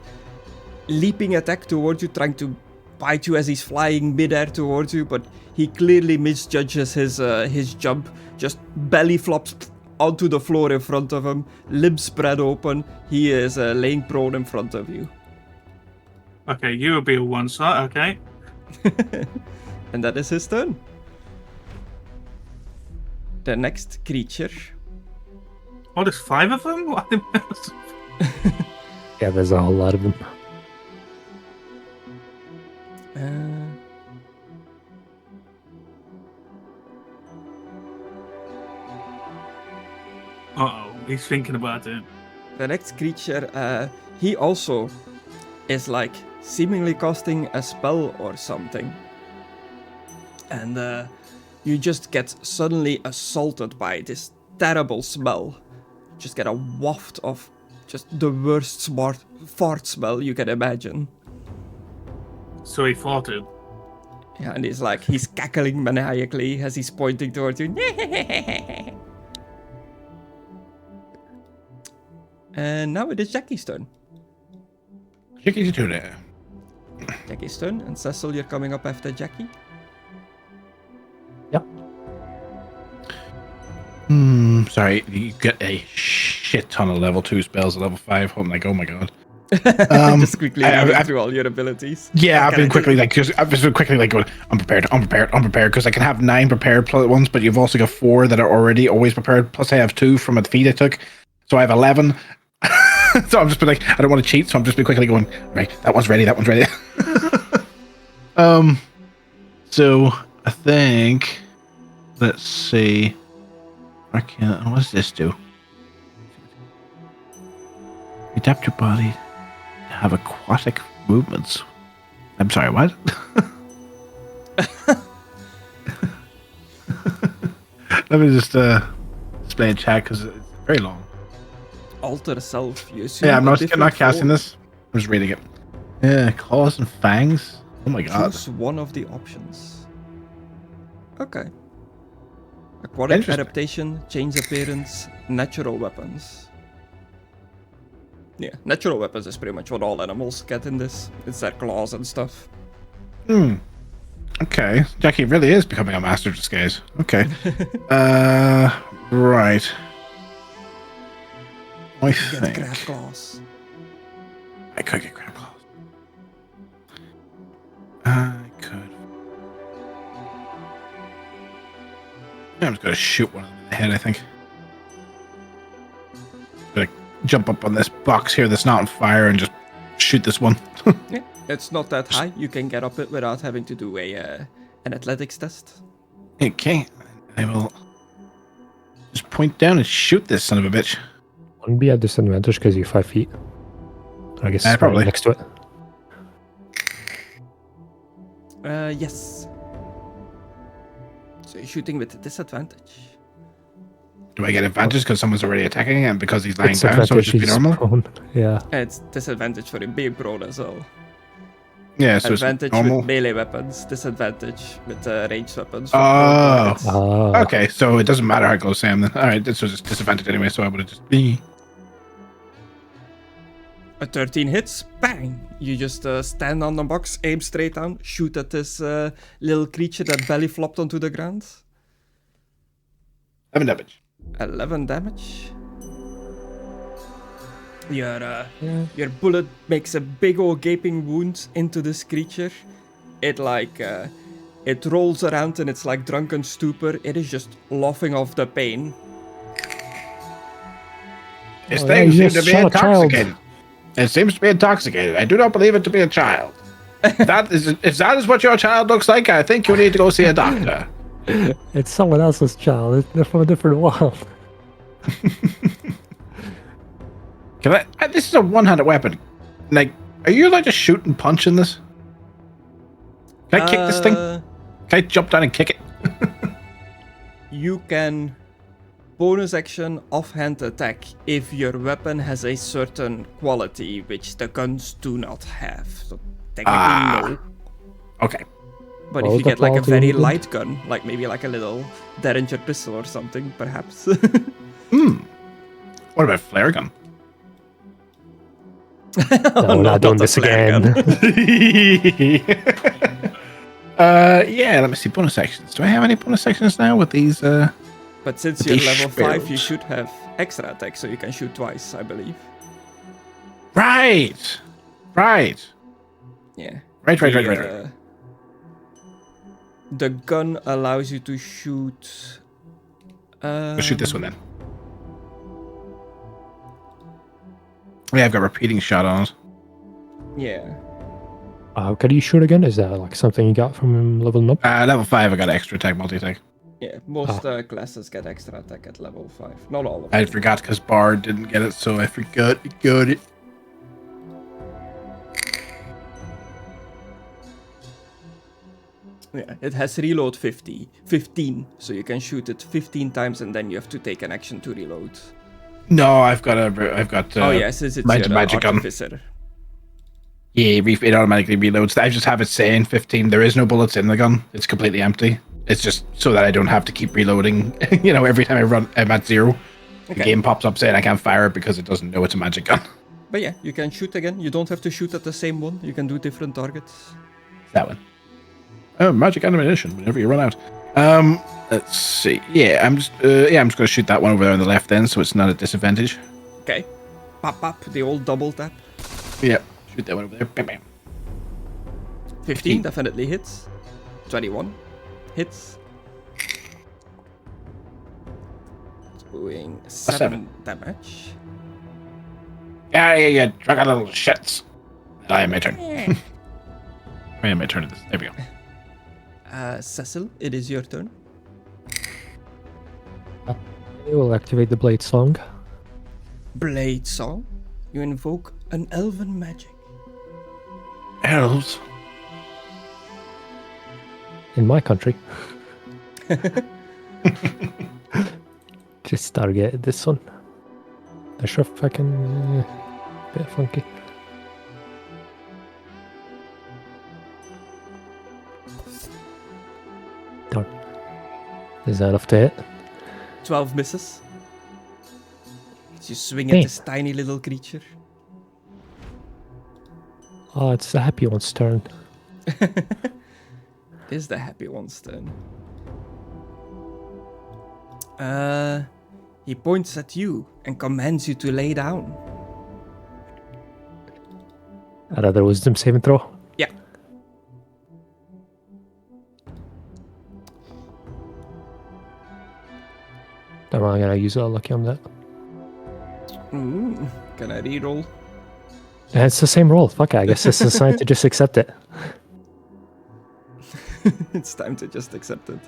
leaping attack towards you, trying to bite you as he's flying midair towards you, but he clearly misjudges his jump, just belly flops onto the floor in front of him, limbs spread open. He is laying prone in front of you. Okay, you will be a one shot, okay. And that is his turn. The next creature. Oh, there's 5 of them? What? Yeah, there's a whole lot of them. Uh-oh, he's thinking about it. The next creature, he also is like seemingly casting a spell or something. And you just get suddenly assaulted by this terrible smell. Just get a waft of just the worst fart smell you can imagine. So he farted. Yeah, and he's cackling maniacally as he's pointing towards you. And now it is Jackie's turn. Jackie's turn there. Jackie's turn, and Cecil, you're coming up after Jackie. Yep. Sorry, you get a shit ton of level 2 spells at level 5. I'm like, oh my god. Just quickly running through all your abilities. Yeah, I've been quickly going, unprepared, because I can have 9 prepared ones, but you've also got 4 that are already always prepared, plus I have 2 from a feed I took, so I have 11. So I'm just been like, I don't want to cheat, so I'm just been quickly going, right, that one's ready. So I think, let's see, what does this do? Adapt your body to have aquatic movements. I'm sorry, what? Let me just display a chat because it's very long. Alter self. You assume Yeah, I'm not different casting form. this. I'm just reading it. Yeah, claws and fangs. Oh my god. Choose one of the options. Okay. Aquatic Interesting. adaptation, change appearance, natural weapons. Yeah, natural weapons is pretty much what all animals get in this. It's their claws and stuff. Okay. Jackie really is becoming a master of disguise. Okay. Right. I Get think crab claws. I could get crab claws. I could. Yeah, I'm just gonna shoot one of them in the head, I think. Gonna jump up on this box here that's not on fire and just shoot this one. Yeah, it's not that high. You can get up it without having to do an athletics test. Okay. I will just point down and shoot this son of a bitch. Wouldn't be at disadvantage because you're 5 feet. I guess it's probably. next to it. Yes. So you're shooting with disadvantage. Do I get advantage because someone's already attacking and because he's lying It's down, so it should be he's normal? prone. Yeah. It's disadvantage for him being prone as well. Yeah, so Advantage it's normal. with melee weapons, disadvantage with ranged weapons. Oh. Ah. Okay, so it doesn't matter how close I am then. Alright, this was just disadvantage anyway, so I would have just... A 13 hits, bang! You just stand on the box, aim straight down, shoot at this little creature that belly flopped onto the ground. 11 damage. 11 damage. Your bullet makes a big old gaping wound into this creature. It it rolls around in its drunken stupor. It is just laughing off the pain. This Oh, thing yeah, you seems to just be shot a child. intoxicated. It seems to be intoxicated. I do not believe it to be a child. If that is what your child looks like, I think you need to go see a doctor. It's someone else's child. They're from a different world. Can I? This is a one-handed weapon. Like, are you allowed to shoot and punch in this? Can I kick this thing? Can I jump down and kick it? You can bonus action offhand attack if your weapon has a certain quality which the guns do not have. So technically no. Okay. But What if was you the get a quality very again? light gun, maybe a little Derringer pistol or something, perhaps. Well, What about flare gun? No, we're not doing a this flare again. gun. Yeah, let me see bonus actions. Do I have any bonus actions now with these? But since With you're these level 5, you spells. should have extra attack, so you can shoot twice, I believe. Right. Yeah. Right. The gun allows you to shoot. Let's shoot this one then. Yeah, I've got repeating shot on it. Yeah. How can you shoot again? Is that like something you got from leveling up? Level 5, I got extra attack, multi-attack. Yeah, most classes get extra attack at level 5. Not all of I them. forgot because Bard didn't get it, so I forgot I got it. Yeah, it has reload 15, so you can shoot it 15 times and then you have to take an action to reload. No, I've got. Oh yes, it's magic your gun. Artificer. Yeah, it automatically reloads. I just have it saying 15. There is no bullets in the gun. It's completely empty. It's just so that I don't have to keep reloading. Every time I run, I'm at 0. The Okay. game pops up saying I can't fire it because it doesn't know it's a magic gun. But yeah, you can shoot again. You don't have to shoot at the same one. You can do different targets. That one. Oh, magic ammunition whenever you run out. Let's see. Yeah, I'm just going to shoot that one over there on the left then, so it's not a disadvantage. Okay. Pop, the old double tap. Yeah, shoot that one over there. Bam, bam. 15 definitely hits. 21 hits. Doing 7 damage. Yeah, drag a little shits. I am my turn. I am my turn at this. There we go. Cecil, it is your turn. We will activate the blade song. Blade Song. You invoke an elven magic. Elves. In my country. Just target this one. The sure fucking bit funky. Darn. Is that enough to hit? 12 misses. As you swing at Hey. this tiny little creature. Oh, it's the happy one's turn. It is the happy one's turn. He points at you and commands you to lay down. Another wisdom saving throw. Yeah. I'm not gonna use a lucky on that. Can I reroll? Yeah, it's the same roll. Fuck it, I guess it's assigned to just accept it. It's time to just accept it.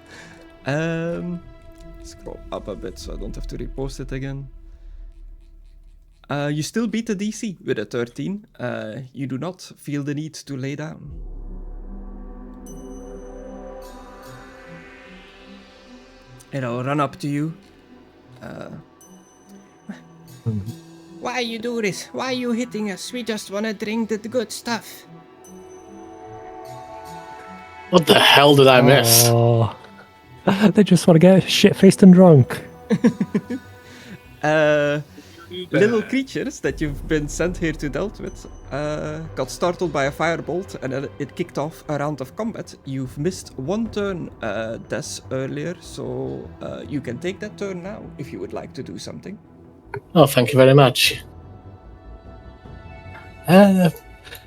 Scroll up a bit so I don't have to repost it again. You still beat the DC with a 13. You do not feel the need to lay down. It'll run up to you. Why you do this? Why you hitting us? We just wanna drink the good stuff. What the hell did I miss? Oh, they just want to get shit-faced and drunk. Little creatures that you've been sent here to deal with got startled by a firebolt and it kicked off a round of combat. You've missed one turn, Des, earlier, so you can take that turn now if you would like to do something. Oh, thank you very much. I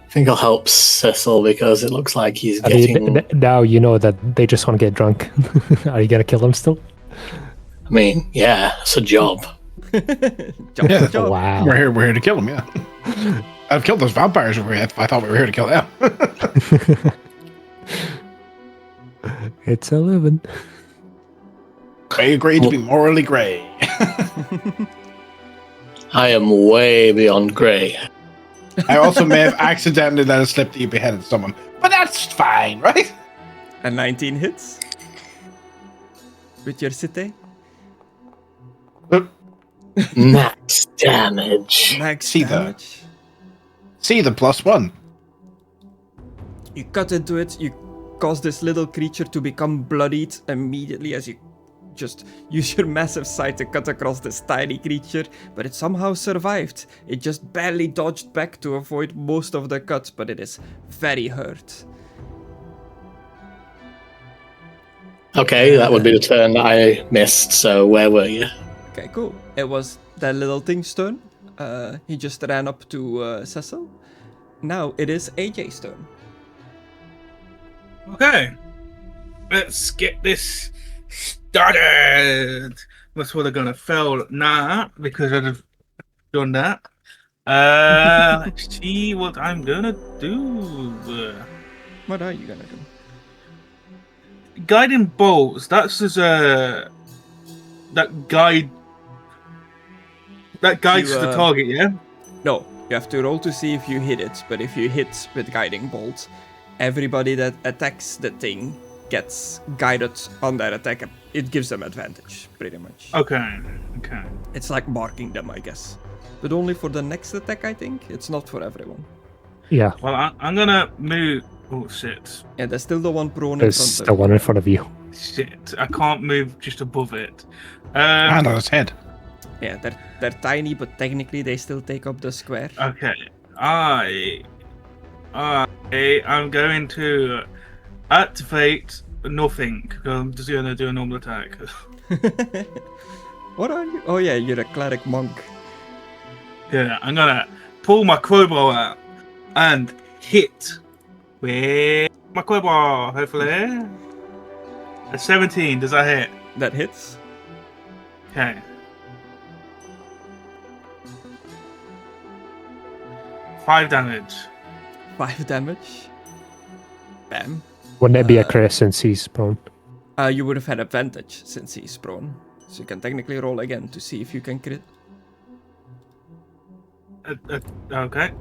think I'll help Cecil because it looks like he's I getting... mean, now you know that they just want to get drunk. Are you gonna kill them still? I mean, yeah, it's a job. Job, Yeah. job. Wow. We're here to kill them, yeah. I've killed those vampires over here. I thought we were here to kill them. It's 11. I agree to be morally grey. I am way beyond grey. I also may have accidentally let it slip that you beheaded someone. But that's fine, right? And 19 hits. With your city. Max damage. Max See that? damage. See the +1. You cut into it, you cause this little creature to become bloodied immediately as you just use your massive scythe to cut across this tiny creature, but it somehow survived. It just barely dodged back to avoid most of the cuts, but it is very hurt. Okay, that would be the turn that I missed. So where were you? Okay, cool. It was that little thing's turn. He just ran up to Cecil. Now it is AJ's turn. Okay, let's get this started. That's what I'm gonna fail now because I've done that. Let's see what I'm gonna do. What are you gonna do? Guiding bolts. That's as that guide. That guides You, the target, yeah. No, you have to roll to see if you hit it, but if you hit with Guiding Bolt, everybody that attacks the thing gets guided on that attack. It gives them advantage, pretty much. Okay. It's like marking them, I guess. But only for the next attack, I think. It's not for everyone. Yeah, Well, I'm gonna move. Oh shit! Yeah, there's still the one prone in there's front the of one in front of you. Shit! I can't move just above it. And on his head. Yeah, they're tiny, but technically they still take up the square. Okay. I'm going to activate nothing. I'm just gonna do a normal attack. What are you? Oh yeah, you're a cleric monk. Yeah, I'm gonna pull my crowbar out and hit with my crowbar. Hopefully, a 17. Does that hit? That hits. Okay. 5 damage. 5 damage. Bam. Wouldn't it be a crit since he's prone? You would have had advantage since he's prone. So you can technically roll again to see if you can crit. Okay.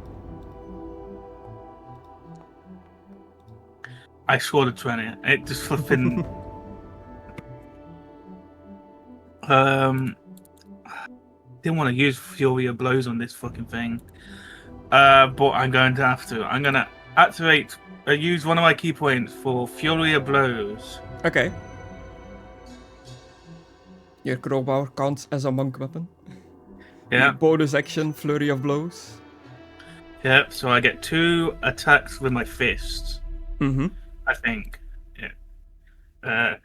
I scored a 20. It just flipping. Didn't want to use Fury of Blows on this fucking thing. But I'm going to have to. I'm going to activate. Use one of my key points for Fury of Blows. Okay. Your crowbar counts as a monk weapon. Yeah. Bonus action, Flurry of Blows. Yep. So I get 2 attacks with my fists. Mm-hmm. I think. Yeah.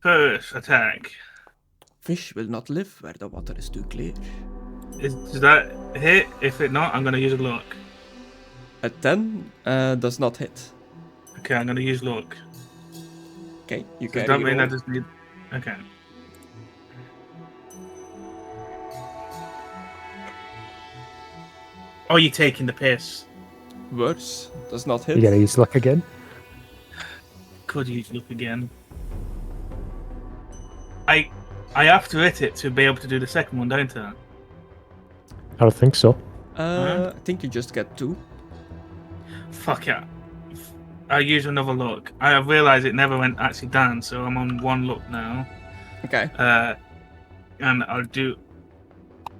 First attack. Fish will not live where the water is too clear. Does that hit? If it not, I'm going to use a look. A 10 does not hit. Okay, I'm going to use look. Okay, you Does can that mean I just need... Okay. Oh, you're taking the piss. Worse, does not hit. You gotta use luck again. Could use look again. I have to hit it to be able to do the second one, don't I? I don't think so. I think you just get 2. Fuck it. I use another look. I realised it never went actually down, so I'm on 1 look now. Okay. And I'll do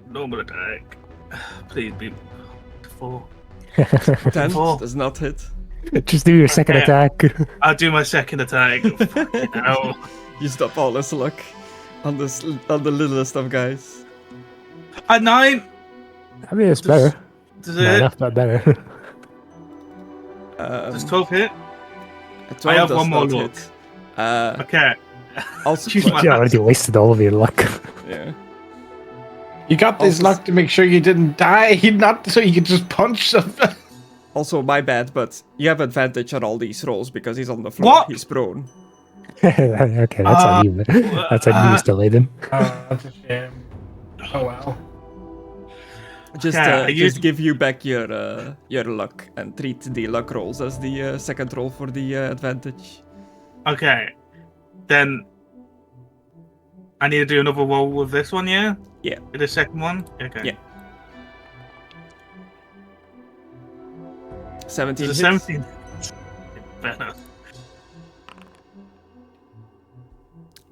normal attack. Please be 4. 10 4. does not hit. Just do your second attack. I'll do my second attack. Fucking hell. You stop all this luck on the littlest of guys. A 9. I mean, it's better. Does Not it? enough, but better. Does 12 hit? A 12 I have does one more not look. hit. Okay. Also, Choose my- You already wasted all of your luck. yeah. You got this Also- luck to make sure you didn't die, not so you could just punch something. Also, my bad, but you have advantage on all these rolls because he's on the floor. What? He's prone. Okay, that's on you. That's on you, still, Aidan. That's a shame. Oh well. Just, Okay, just give you back your luck and treat the luck rolls as the second roll for the advantage. Okay. Then I need to do another roll with this one, yeah? Yeah. The second one? Okay. Yeah. 17 There's hits. a 17. Better.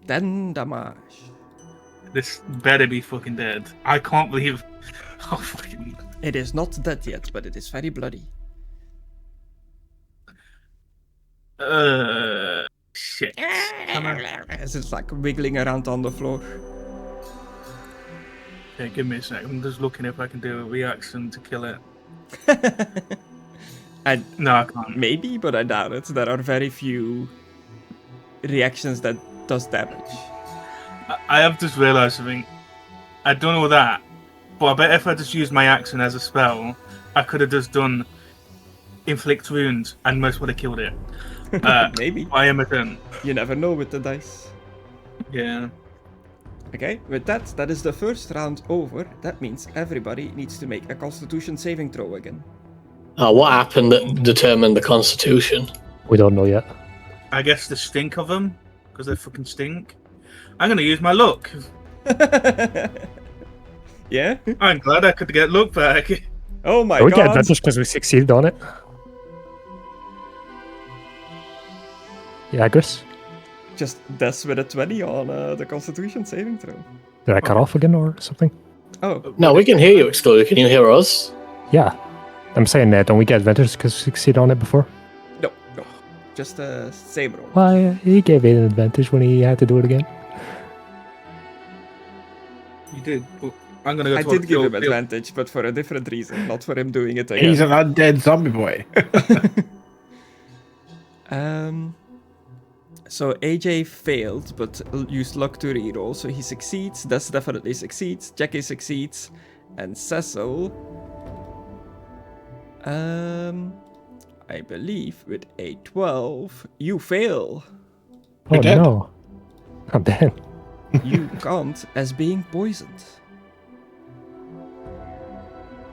10 damage. This better be fucking dead. I can't believe. Oh, fucking. It is not dead yet, but it is very bloody. Shit. Can I... As it's like wiggling around on the floor. Okay, give me a sec. I'm just looking if I can do a reaction to kill it. No, I can't. Maybe, but I doubt it. There are very few reactions that does damage. I have just realised something. I don't know that, but I bet if I just used my action as a spell, I could have just done inflict wounds and most would have killed it. Maybe. I am a turn. You never know with the dice. Yeah. Okay, with that is the first round over. That means everybody needs to make a Constitution saving throw again. What happened that determined the Constitution? We don't know yet. I guess the stink of them, because they fucking stink. I'm going to use my luck. Yeah? I'm glad I could get luck back. Oh my We god. get advantage because we succeeded on it. Yeah, Chris? Just death with a 20 on the Constitution saving throw. Did I cut off again or something? Oh, No, we can hear you, Excluded. Can you hear us? Yeah. I'm saying that. Don't we get advantage because we succeeded on it before? no. Just a save roll. Why, he gave it an advantage when he had to do it again. You did, but I'm going to go I to did give him advantage, but for a different reason, not for him doing it again. He's an undead zombie boy. So AJ failed, but used luck to reroll, so he succeeds. Des definitely succeeds. Jackie succeeds, and Cecil, I believe with a 12, you fail. Oh dead? no. I'm dead. You count as being poisoned.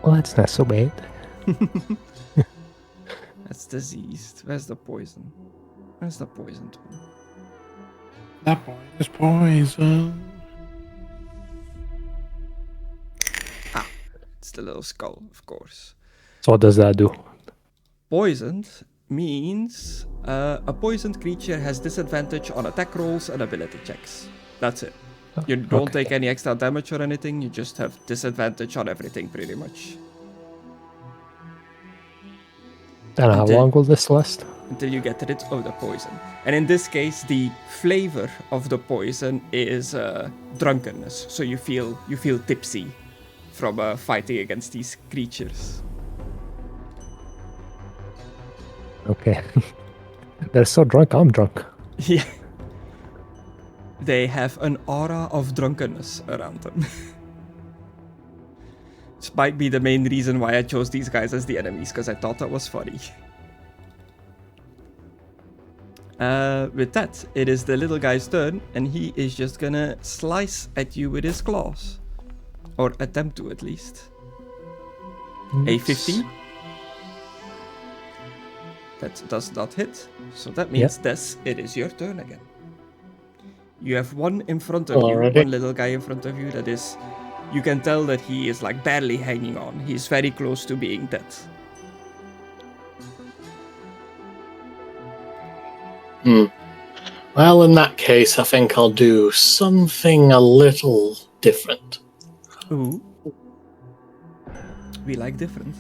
Well, that's not so bad. That's diseased. Where's the poison? Where's the poisoned one? That boy is poison. It's the little skull, of course. So what does that do? Poisoned means a poisoned creature has disadvantage on attack rolls and ability checks. That's it. You don't take any extra damage or anything, you just have disadvantage on everything pretty much. And how long will this last? Until you get rid of the poison. And in this case, the flavor of the poison is drunkenness. So you feel tipsy from fighting against these creatures. Okay. They're so drunk, I'm drunk. Yeah. They have an aura of drunkenness around them. This might be the main reason why I chose these guys as the enemies, because I thought that was funny. With that, it is the little guy's turn, and he is just gonna slice at you with his claws. Or attempt to, at least. A 15. That does not hit. So that means, Des, it is your turn again. You have one in front of you, one little guy in front of you that is... You can tell that he is like barely hanging on. He's very close to being dead. Well, in that case, I think I'll do something a little different. Ooh. We like different.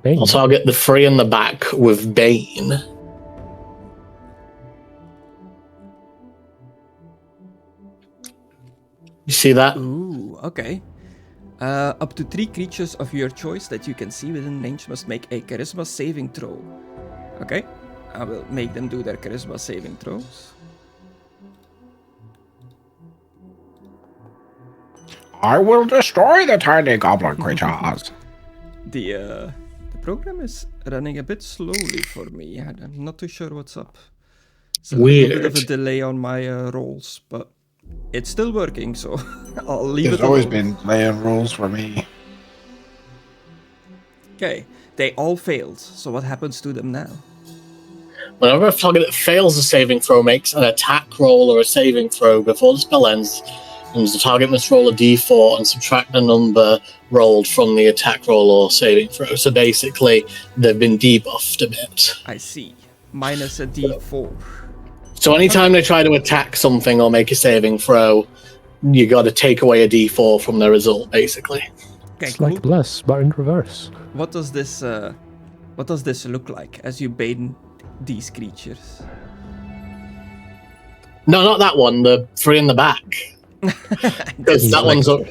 Bane. I'll target the three in the back with Bane. You see that? Ooh, okay. Up to 3 creatures of your choice that you can see within range must make a charisma saving throw. Okay, I will make them do their charisma saving throws. I will destroy the tiny goblin creatures. The program is running a bit slowly for me. I'm not too sure what's up. It's a little bit of a delay on my rolls, but it's still working, so I'll leave There's it always alone. been laying rules for me. Okay, they all failed, so what happens to them now? Whenever a target that fails a saving throw makes an attack roll or a saving throw before the spell ends, and the target must roll a d4 and subtract the number rolled from the attack roll or saving throw. So basically, they've been debuffed a bit. I see. Minus a d4. So anytime they try to attack something or make a saving throw, you got to take away a d4 from the result, basically. Okay, It's cool. like Bless, but in reverse. What does this look like as you bane these creatures? No, not that one. The three in the back. Because He's that like- one's up.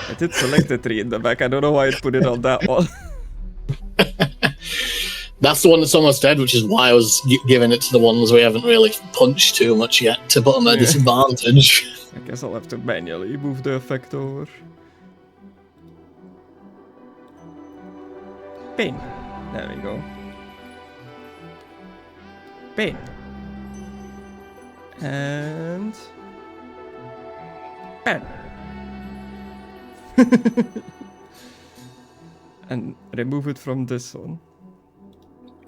I did select the 3 in the back. I don't know why I put it on that one. That's the one that's almost dead, which is why I was giving it to the ones we haven't really punched too much yet to put them at disadvantage. I guess I'll have to manually move the effect over. Pain. There we go. Pain. And... Pen. And remove it from this one.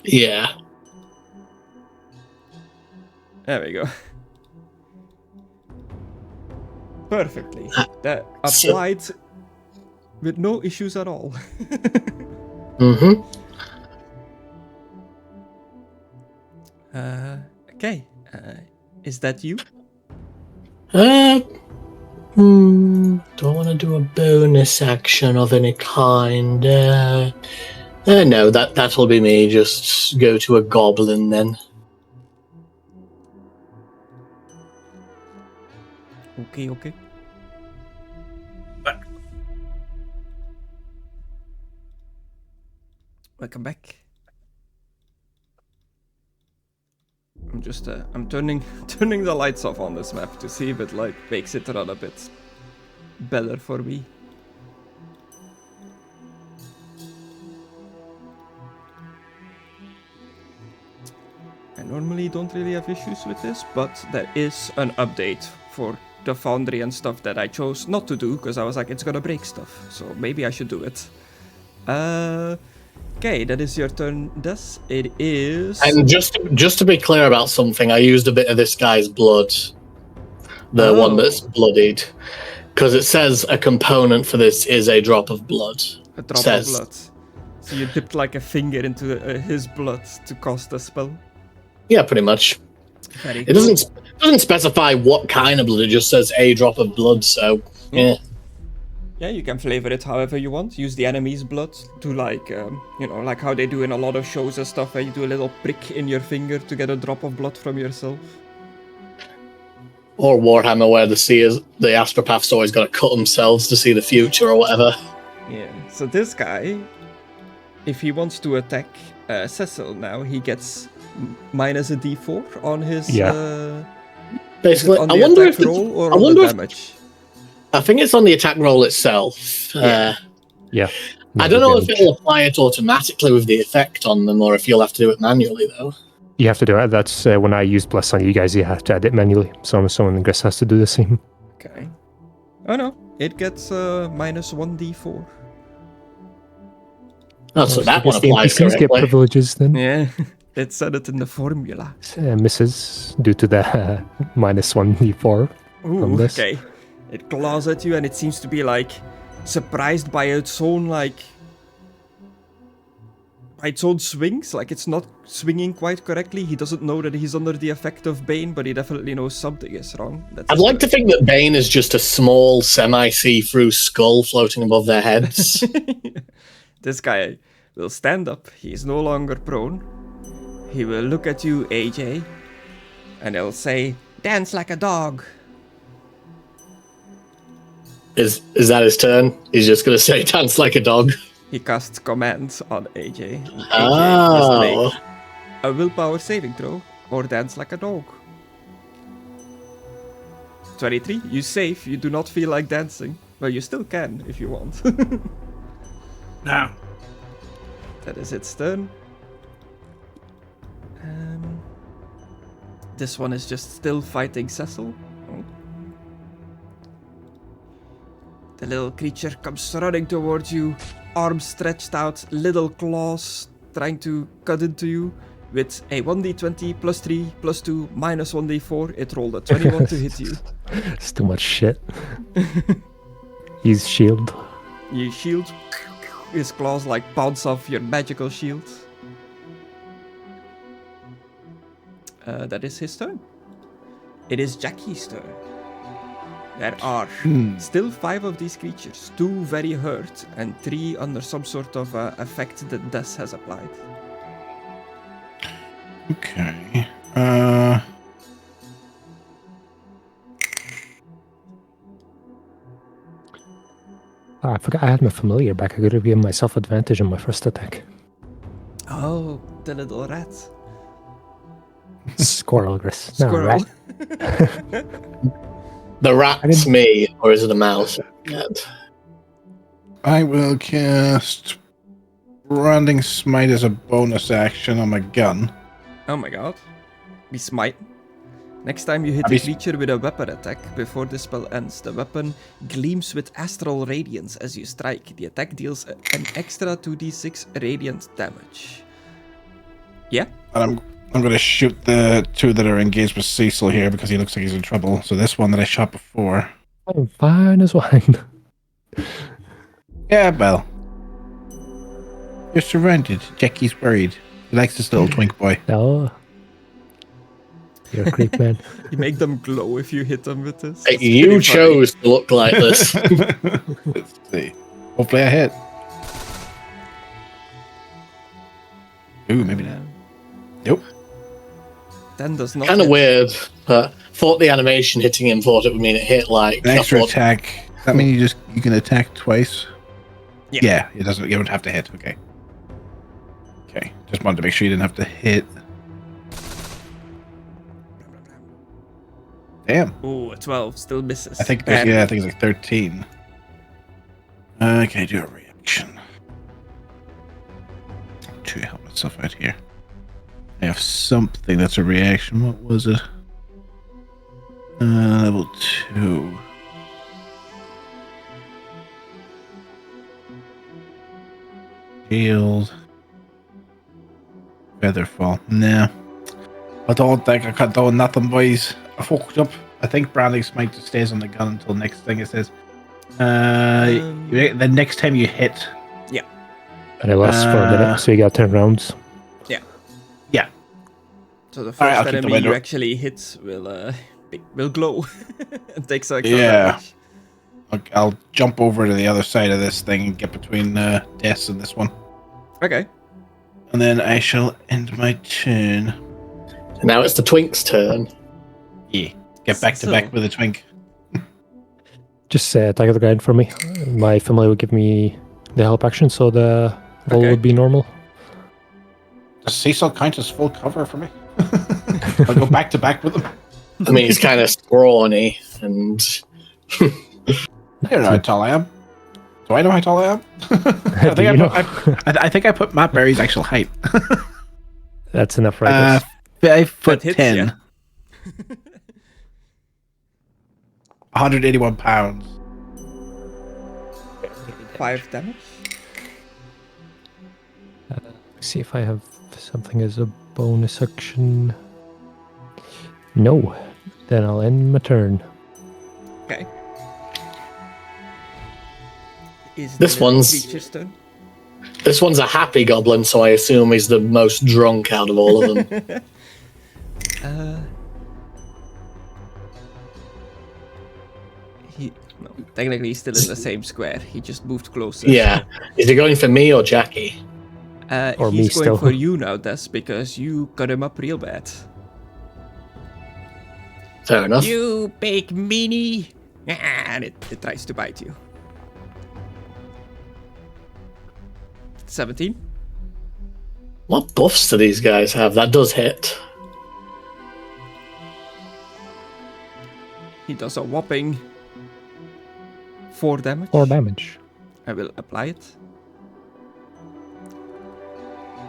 Yeah. There we go. Perfectly. That So- applied with no issues at all. Mm-hmm. Okay. Is that you? Do I want to do a bonus action of any kind? No, that'll be me. Just go to a goblin then. Okay, okay. Welcome back. I'm just I'm turning the lights off on this map to see if it like makes it run a bit better for me. I normally don't really have issues with this, but there is an update for the Foundry and stuff that I chose not to do because I was like, it's gonna break stuff, so maybe I should do it. Okay, that is your turn, Des. It is... And just to be clear about something, I used a bit of this guy's blood, the one that's bloodied, because it says a component for this is a drop of blood. A drop says. of blood. So you dipped like a finger into his blood to cast a spell. Yeah, pretty much. Very It doesn't specify what kind of blood. It just says a drop of blood. So yeah. Yeah, you can flavor it however you want. Use the enemy's blood to like, you know, like how they do in a lot of shows and stuff, where you do a little prick in your finger to get a drop of blood from yourself. Or Warhammer, where the astropath's always got to cut themselves to see the future or whatever. Yeah. So this guy, if he wants to attack Cecil now, he gets minus a d4 on his Basically, on I the wonder attack if roll or I on wonder the if damage. I think it's on the attack roll itself. Yeah. Yeah. I don't know if it'll apply it automatically with the effect on them, or if you'll have to do it manually though. You have to do it. That's when I use Bless on you guys, you have to add it manually. So someone in Griss has to do the same. Okay. Oh no, it gets minus 1d4. Oh, so that one the applies NPCs get correctly. privileges then. Yeah, it said it in the formula. Misses due to the minus 1d4 from Ooh, this. okay. It claws at you and it seems to be like surprised by its own swings. Like it's not swinging quite correctly. He doesn't know that he's under the effect of Bane, but he definitely knows something is wrong. I'd like to think that Bane is just a small, semi-see-through skull floating above their heads. This guy will stand up. He's no longer prone. He will look at you, AJ, and he'll say, "Dance like a dog." Is that his turn? He's just going to say dance like a dog. He casts commands on AJ. And AJ Oh. must make a willpower saving throw or dance like a dog. 23. You save. You do not feel like dancing. Well, you still can if you want. Now, That is its turn. This one is just still fighting Cecil. Oh. The little creature comes running towards you, arms stretched out, little claws trying to cut into you. With a 1d20 plus 3 plus 2 minus 1d4, it rolled a 21 to hit you. It's too much shit. Use shield. You shield, his claws like bounce off your magical shield. That is his turn. It is Jackie's turn. There are still 5 of these creatures, 2 very hurt, and 3 under some sort of effect that Death has applied. Okay. I forgot I had my familiar back. I could have given myself advantage on my first attack. Oh, the little rat. Squirrel, Chris. No, Squirrel. rat. The rat's me, or is it a mouse? Cat. I will cast Branding Smite as a bonus action on my gun. Oh my god. Be smite. Next time you hit a creature with a weapon attack, before the spell ends, the weapon gleams with astral radiance as you strike. The attack deals an extra 2d6 radiant damage. Yeah? And I'm going to shoot the 2 that are engaged with Cecil here because he looks like he's in trouble. So this one that I shot before. I'm fine as wine. Yeah, well. You're surrounded. Jackie's worried. He likes this little twink boy. No. You're a creep, man. You make them glow if you hit them with this. Hey, It's you pretty chose to look like this. Let's see. Hopefully I hit. Ooh, maybe not. Nope. funny. 10 does not Kind of hit. weird, but thought the animation hitting him thought it would mean it hit like An extra I thought- attack. Does that mean you can attack twice? Yeah. It doesn't. You don't have to hit. Okay. Okay. Just wanted to make sure you didn't have to hit. Damn. Ooh, a 12 still misses. I think. Badly. Yeah, I think it's like 13. Can I do a reaction? To help myself out here. I have something that's a reaction. What was it? Level 2. Shield. Featherfall. Nah. I don't think I can do nothing, boys. I fucked up. I think Branding Smite just stays on the gun until next thing it says. The next time you hit. And it lasts for a minute, so you got 10 rounds. Yeah. So the first Alright, I'll keep the enemy window. you actually hit will glow and take some extra Yeah. damage. I'll jump over to the other side of this thing and get between Des and this one. Okay. And then I shall end my turn. Now it's the Twink's turn. Yeah. Get back to back with a twink. Just attack the ground for me. My family will give me the help action, so the roll Okay. would be normal. Does Cecil count as full cover for me? I'll go back to back with him. I mean, he's kind of scrawny, and You know how tall I am. Do I know how tall I am? Do you know? I think I put Matt Berry's actual height. That's enough, right? 5'10". hits, yeah. 181 pounds. 5 damage. See if I have something as a bonus action. No. Then I'll end my turn. Okay. Is This the little one's- creature's turn? this one's a happy goblin, so I assume he's the most drunk out of all of them. Technically he's still in the same square. He just moved closer. Yeah. Is he going for me or Jackie? Or me He's going still. for you now, Des, because you cut him up real bad. Fair enough. You big meanie! And it tries to bite you. 17. What buffs do these guys have? That does hit. He does a whopping 4 damage. 4 damage. I will apply it.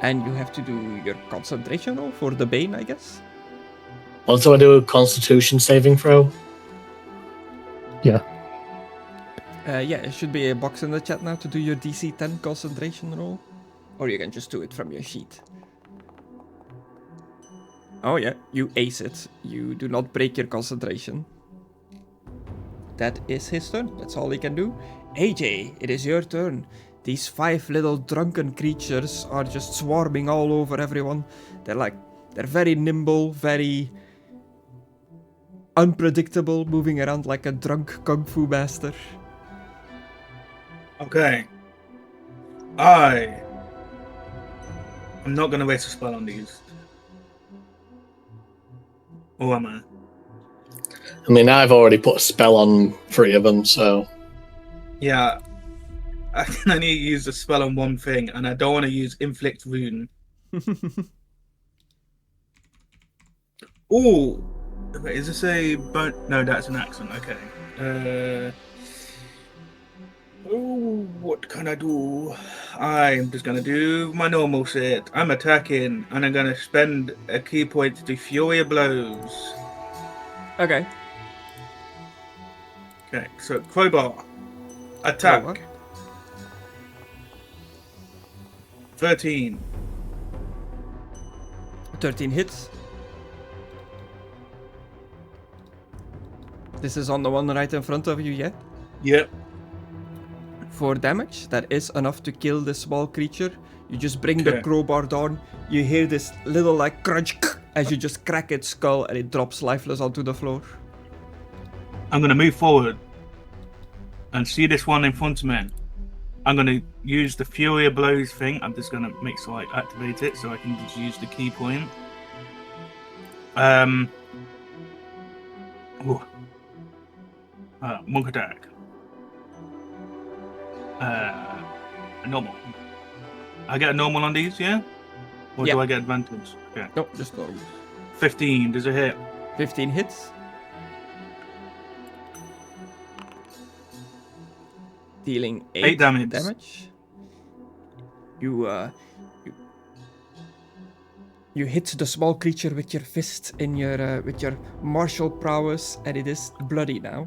And you have to do your concentration roll for the Bane, I guess? Also, I do a Constitution saving throw. Yeah. Yeah, it should be a box in the chat now to do your DC 10 concentration roll. Or you can just do it from your sheet. Oh yeah, you ace it. You do not break your concentration. That is his turn. That's all he can do. AJ, it is your turn. These 5 little drunken creatures are just swarming all over everyone. They're very nimble, very unpredictable, moving around like a drunk kung fu master. Okay. I'm not gonna waste a spell on these. Or am I? I mean, I've already put a spell on 3 of them, so Yeah. I can only use a spell on one thing, and I don't want to use Inflict Wound. Oh! Wait, is this a bone? No, that's an accent. Okay. What can I do? I'm just gonna do my normal shit. I'm attacking, and I'm gonna spend a key point to do Fury Blows. Okay. Okay, so Crowbar. Attack. Crowbar. 13. 13 hits. This is on the one right in front of you, yeah? Yep. 4 damage. That is enough to kill the small creature. You just bring the Okay. crowbar down. You hear this little like crunch as you just crack its skull and it drops lifeless onto the floor. I'm gonna move forward and see this one in front of me. I'm gonna use the Fury of Blows thing. I'm just gonna make sure I activate it so I can just use the key point. Mckadow. Normal. I get a normal on these, yeah? Or Yeah. do I get advantage? Okay. No, just normal. 15, does it hit? 15 hits. Dealing 8 damage. You hit the small creature with your fist in your with your martial prowess, and it is bloody now.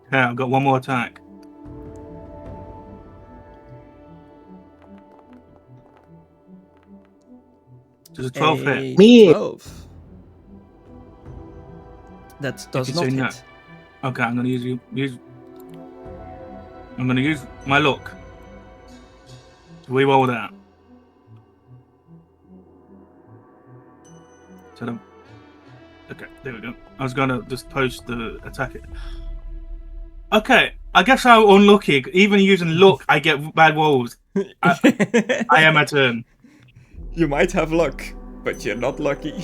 Okay, I've got one more attack. Does a 12 hit? Me. 12. That does you not say hit. no. Okay, I'm gonna I'm gonna use my luck to reroll that. So okay, there we go. I was gonna just post the attack it. Okay, I guess I'm unlucky. Even using luck, I get bad rolls. I am my turn. You might have luck, but you're not lucky.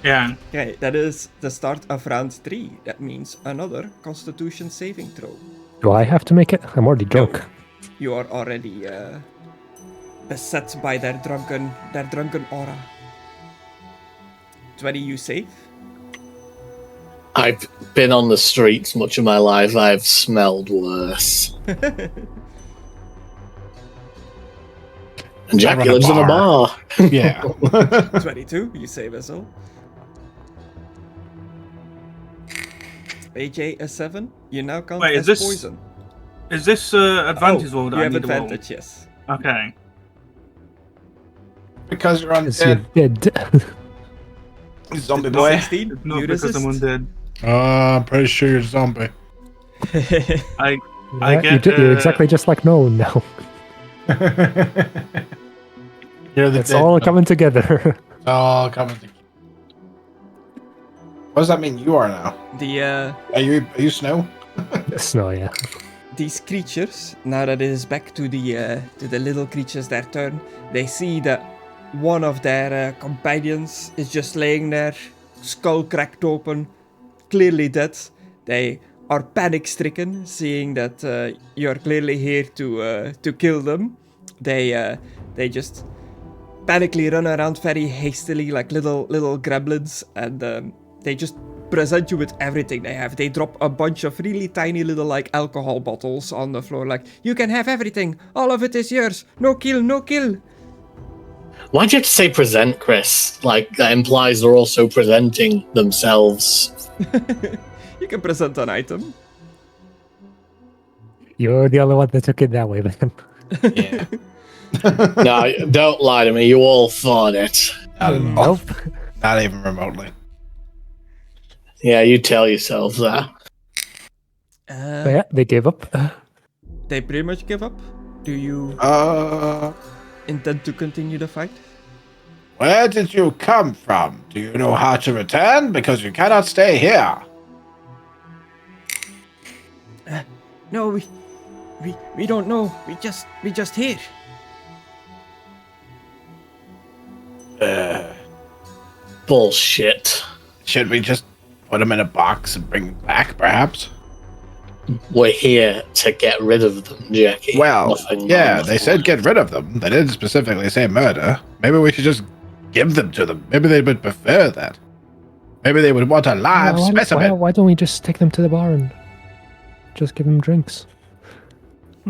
Yeah. Okay, that is the start of round 3. That means another Constitution saving throw. Do I have to make it? I'm already drunk. You are already beset by their drunken aura. 20, you save. I've been on the streets much of my life. I've smelled worse. And Jackie lives in a bar. Yeah. 22, you save as well. AJ a 7. You now count Wait, as is this poison. Is this advantage roll that You I have need advantage, yes. to roll? Okay. Because you're Because you're undead. dead. Zombie boy. 16, Not you because I'm resist. undead. I'm pretty sure you're a zombie. I Yeah, get, you're exactly just like Nolan now. You're the It's dead all one. coming together. It's all coming together. What does that mean you are now? Are you snow? Snow, yeah. These creatures, now that it is back to the little creatures their turn, they see that one of their companions is just laying there, skull cracked open, clearly dead. They are panic-stricken, seeing that you are clearly here to kill them. They just panically run around very hastily like little gremlins, and they just present you with everything they have. They drop a bunch of really tiny little like alcohol bottles on the floor, like, you can have everything, all of it is yours, no kill, no kill. Why'd you have to say present, Chris? Like, that implies they're also presenting themselves. You can present an item. You're the only one that took it that way, man. Yeah. No, don't lie to me. You all thought it. Not at all. Nope. Not even remotely. Yeah, you tell yourself that. But yeah, they gave up. They pretty much give up. Do you Well, intend to continue the fight? Where did you come from? Do you know how to return? Because you cannot stay here. No, we don't know. We just here. Bullshit. Should we just put him in a box and bring him back, perhaps? We're here to get rid of them, Jackie. Well, Nothing yeah, more. they said get rid of them. They didn't specifically say murder. Maybe we should just give them to them. Maybe they would prefer that. Maybe they would want a live specimen. Why don't we just take them to the bar and just give them drinks?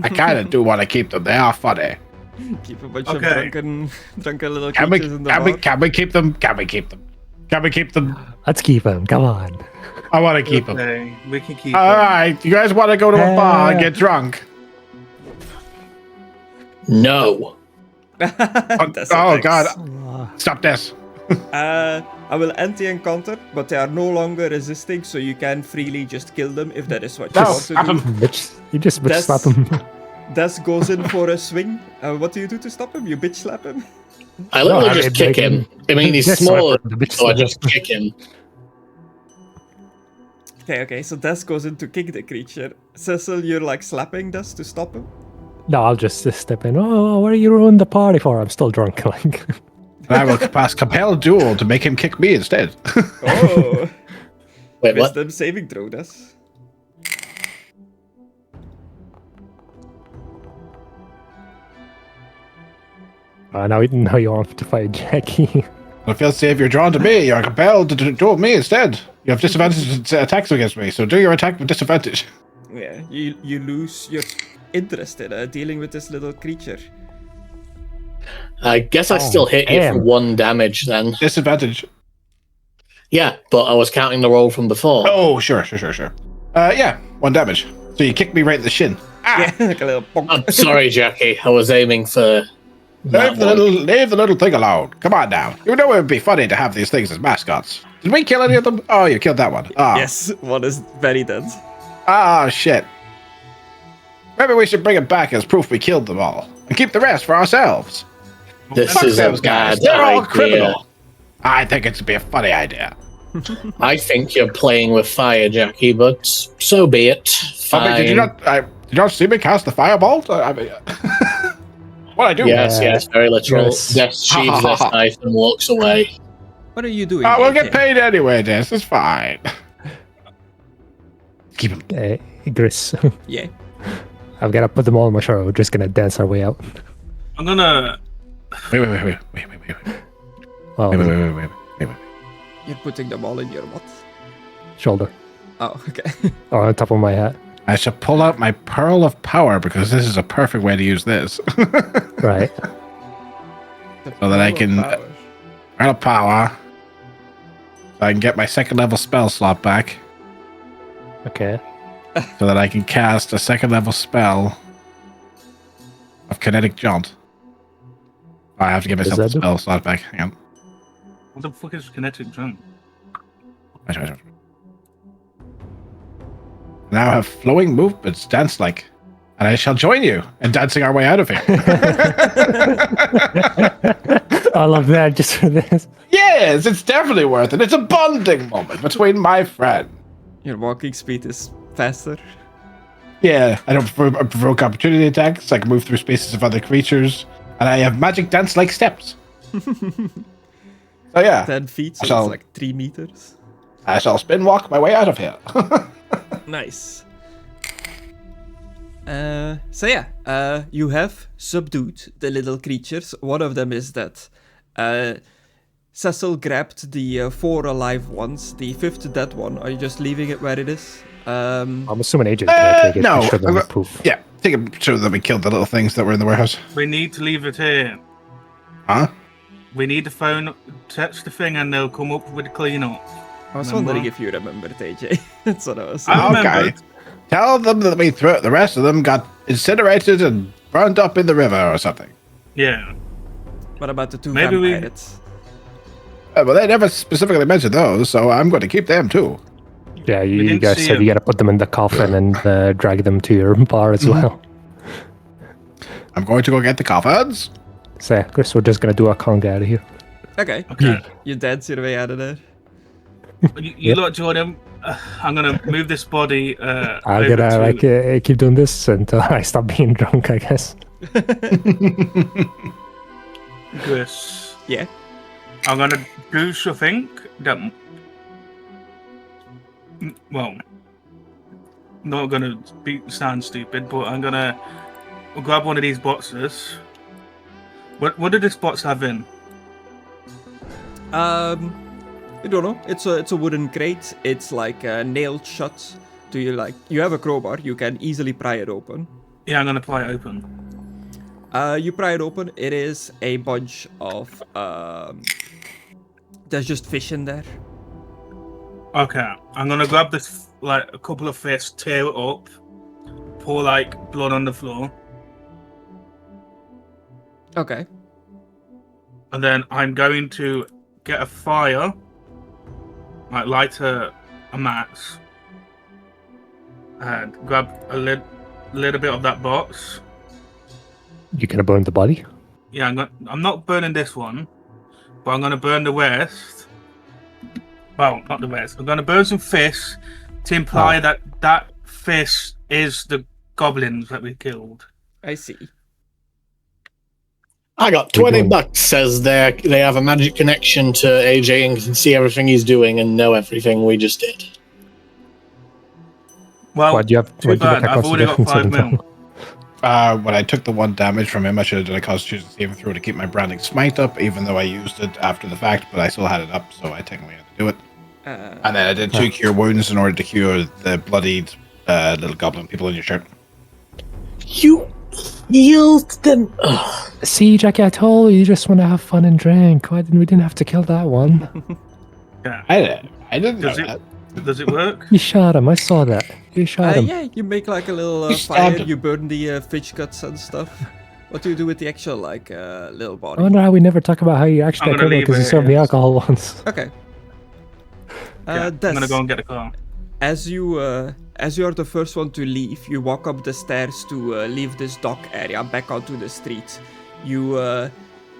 I kind of do want to keep them. They are funny. Keep a bunch Okay. of drunken little Can we, creatures in the can we, bar. can we keep them? Can we keep them? Can we keep them? Let's keep them. Come on. I want to keep them. Okay, we can keep All them. right, you guys want to go to a bar and get drunk? No. That's Oh, attacks. God. Stop this. I will end the encounter, but they are no longer resisting, so you can freely just kill them if that is what you No, want to stop do. him. You just bitch That's- slap them. Des goes in for a swing. What do you do to stop him? You bitch slap him? I literally No, I just mean, kick him. I mean, he's Just smaller, slap him, the bitch so I slap. just kick him. Okay, so Des goes in to kick the creature. Cecil, you're like slapping Des to stop him? No, I'll just step in. Oh, what are you ruining the party for? I'm still drunk. Like, And I will pass compel duel to make him kick me instead. Oh! Wait, what? Wisdom saving throw, Des. now you want to fight Jackie. I feel safe. You're drawn to me. You're compelled to duel me instead. You have disadvantage to attacks against me, so do your attack with disadvantage. Yeah, you lose your interest in dealing with this little creature. I guess I Oh, still hit you for damn. 1 damage then. Disadvantage. Yeah, but I was counting the roll from before. Oh, sure. Yeah, 1 damage. So you kicked me right in the shin. Yeah, like a little bonk. I'm sorry, Jackie. I was aiming for that one. Leave the little thing alone. Come on now. You know it would be funny to have these things as mascots. Did we kill any of them? Oh, you killed that one. Oh. Yes, one is very dead. Ah, shit. Maybe we should bring it back as proof we killed them all. And keep the rest for ourselves. This Fuck is a those guys. bad They're all idea. criminal. I think it's be a funny idea. I think you're playing with fire, Jackie, but so be it. I mean, did you Fine. not? Did you not see me cast the firebolt? I mean, what I do? Yes, very literal. Yes. Yes, sheathes this knife and walks away. What are you doing? We'll AJ? get paid anyway. This is fine. Keep him. Gris. Yeah. I've got to put them all in my shirt. We're just going to dance our way out. I'm gonna. Wait. Oh, You're putting them all in your what? shoulder. Oh, okay. Or on top of my hat. I should pull out my pearl of power because this is a perfect way to use this. Right. So that I can- Pearl of power. So I can get my 2nd level spell slot back. Okay. So that I can cast a 2nd level spell of kinetic jaunt. I have to get myself the that do? spell slot back. Hang on. What the fuck is kinetic jump? Wait. Now I have flowing movements, dance like, and I shall join you in dancing our way out of here. I love that just for this. Yes, it's definitely worth it. It's a bonding moment between my friend. Your walking speed is faster. Yeah, I don't provoke opportunity attacks. I can move through spaces of other creatures, and I have magic dance-like steps. So yeah, 10 feet, so So- it's like 3 meters. I shall spin walk my way out of here. Nice. So yeah, you have subdued the little creatures. One of them is that Cecil grabbed the 4 alive ones. The 5th dead one. Are you just leaving it where it is? I'm assuming Agent's going to take it. no, Show them I'm the go- proof. Yeah, take a picture that we killed the little things that were in the warehouse. We need to leave it here. Huh? We need to phone, touch the thing, and they'll come up with the cleanup. I was Remember? wondering if you remembered, AJ. That's what I was I saying. remember. Okay. Tell them that we threw the rest of them got incinerated and burned up in the river or something. Yeah. What about the 2 Maybe we- vampires? Well, they never specifically mentioned those, so I'm going to keep them too. Yeah, We you didn't guys see said him. you got to put them in the coffin and drag them to your bar as well. I'm going to go get the coffins. So, Chris, we're just going to do a conga out of here. Okay. Okay. You dance your way out of there. You lot join him. I'm gonna move this body I'm over gonna to... keep doing this until I stop being drunk, I guess. Griss. Yeah. I'm gonna do something that... Well, not gonna sound stupid, but I'm gonna grab one of these boxes. What did this box have in? I don't know. It's a wooden crate. It's like nailed shut. You have a crowbar? You can easily pry it open. Yeah, I'm gonna pry it open. You pry it open. It is a bunch of there's just fish in there. Okay, I'm gonna grab this, like, a couple of fish, tear it up, pour, like, blood on the floor, Okay. and then I'm going to get a fire, like, light a match, and grab a little bit of that box. You gonna burn the body? Yeah, I'm not burning this one, but I'm gonna burn the rest. Well, not the rest. I'm gonna burn some fish to imply that fish is the goblins that we killed. I see. I got We're 20 doing- bucks. Says they have a magic connection to AJ and can see everything he's doing and know everything we just did. Well, What do you have? too What do you bad. make a I've already got constitution 5 saving mil. throw? When I took the 1 damage from him, I should have done a Constitution saving throw to keep my branding smite up, even though I used it after the fact, but I still had it up, so I technically had to do it. And then I did 2 cure wounds in order to cure the bloodied little goblin people in your shirt. You healed them. Ugh. See, Jackie, I told you just want to have fun and drink. We didn't have to kill that one. Yeah. I didn't know Does it- that. Does it work? You shot him. I saw that. You shot him. Yeah, you make like a little You fire. stabbed him. You burn the fish guts and stuff. What do you do with the actual little I body? wonder how we never talk about how you actually I'm got gonna killed leave because you it, served me yes. alcohol once. Okay. Yeah, I'm Des, gonna go and get a car. as you are the first one to leave, you walk up the stairs to leave this dock area back onto the street. You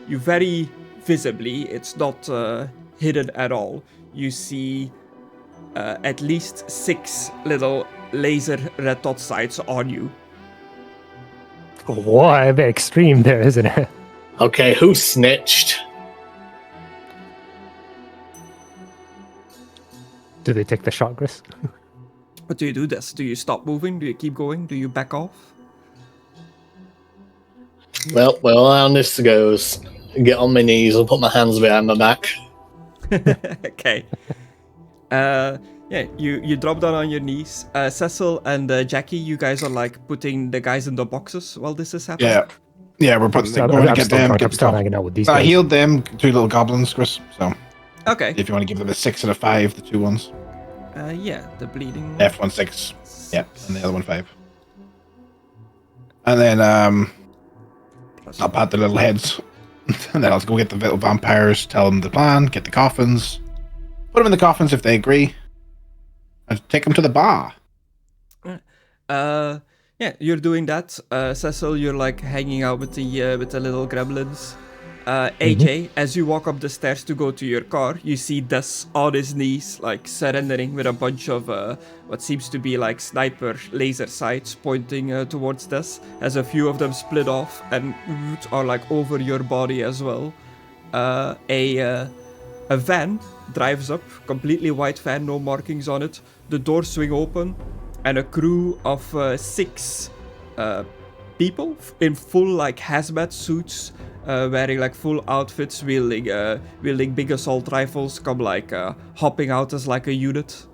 very visibly, it's not hidden at all. You see at least 6 little laser red dot sights on you. Whoa, a bit extreme there, isn't it? Okay, who snitched? Do they take the shot, Chris? What do you do, Des? Do you stop moving? Do you keep going? Do you back off? Well, on this goes. Get on my knees and put my hands behind my back. Okay. Yeah, you drop down on your knees. Cecil and Jackie, you guys are like putting the guys in the boxes while this is happening. Yeah, we're putting I'm going to get still them. drunk. Get I'm the still stuff. hanging out with these I guys. healed them, 2 little goblins, Chris. So Okay. if you want to give them a 6 and a 5, the 2 ones. Yeah, the bleeding. F1 6. Yeah, and the other one 5. And then I'll pat the little heads. And then I'll go get the little vampires, tell them the plan, get the coffins, put them in the coffins if they agree, and take them to the bar. Yeah, you're doing that. Cecil, you're like hanging out with the little gremlins. AJ, as you walk up the stairs to go to your car, you see Des on his knees, like surrendering with a bunch of what seems to be like sniper laser sights pointing towards Des, as a few of them split off and are like over your body as well. A van drives up, completely white van, no markings on it. The doors swing open, and a crew of 6 people in full like hazmat suits, wearing like full outfits, wielding big assault rifles, come like hopping out as like a unit.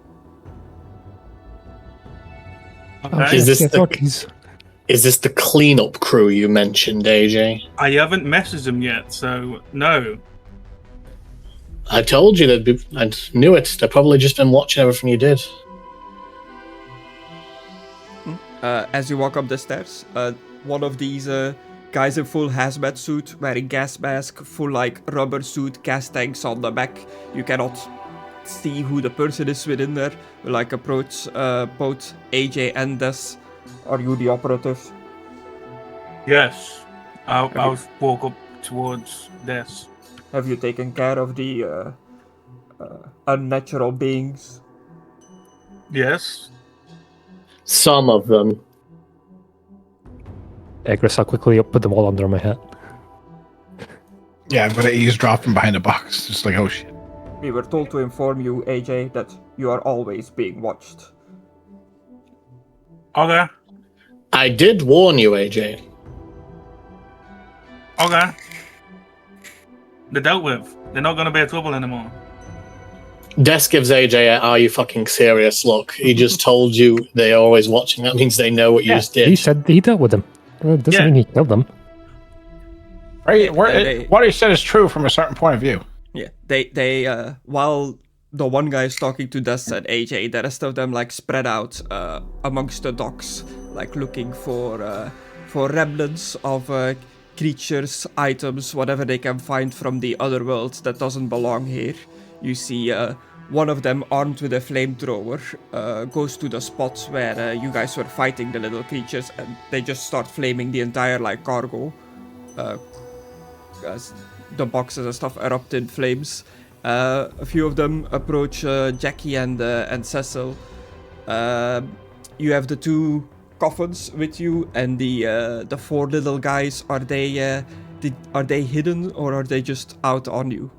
Okay. Is this Yeah, the- talkies. Is this the cleanup crew you mentioned, AJ? I haven't messaged them yet, so no. I told you I knew it. They've probably just been watching everything you did. As you walk up the stairs, one of these guys in full hazmat suit, wearing gas mask, full like rubber suit, gas tanks on the back. You cannot see who the person is within there. Will like approach both AJ and Des. Are you the operative? Yes. I'll walk up towards this. Have you taken care of the unnatural beings? Yes. Some of them. Agris, I'll quickly put them all under my hat. Yeah, I'm gonna eavesdrop from behind a box. Just like, oh shit. We were told to inform you, AJ, that you are always being watched. Okay. I did warn you, AJ. Okay. They're dealt with. They're not gonna be a trouble anymore. Des gives AJ a "Are you fucking serious?" look. He just told you they're always watching. That means they know what you just did. He said he dealt with them. It doesn't mean he killed them. Right, they- what he said is true from a certain point of view. Yeah, they while the one guy is talking to Dust and AJ, the rest of them like spread out amongst the docks, like looking for remnants of creatures, items, whatever they can find from the other world that doesn't belong here. You see one of them armed with a flamethrower goes to the spots where you guys were fighting the little creatures, and they just start flaming the entire like cargo. As the boxes and stuff erupt in flames. A few of them approach Jackie and Cecil. You have the 2 coffins with you, and the 4 little guys. Are they hidden, or are they just out on you?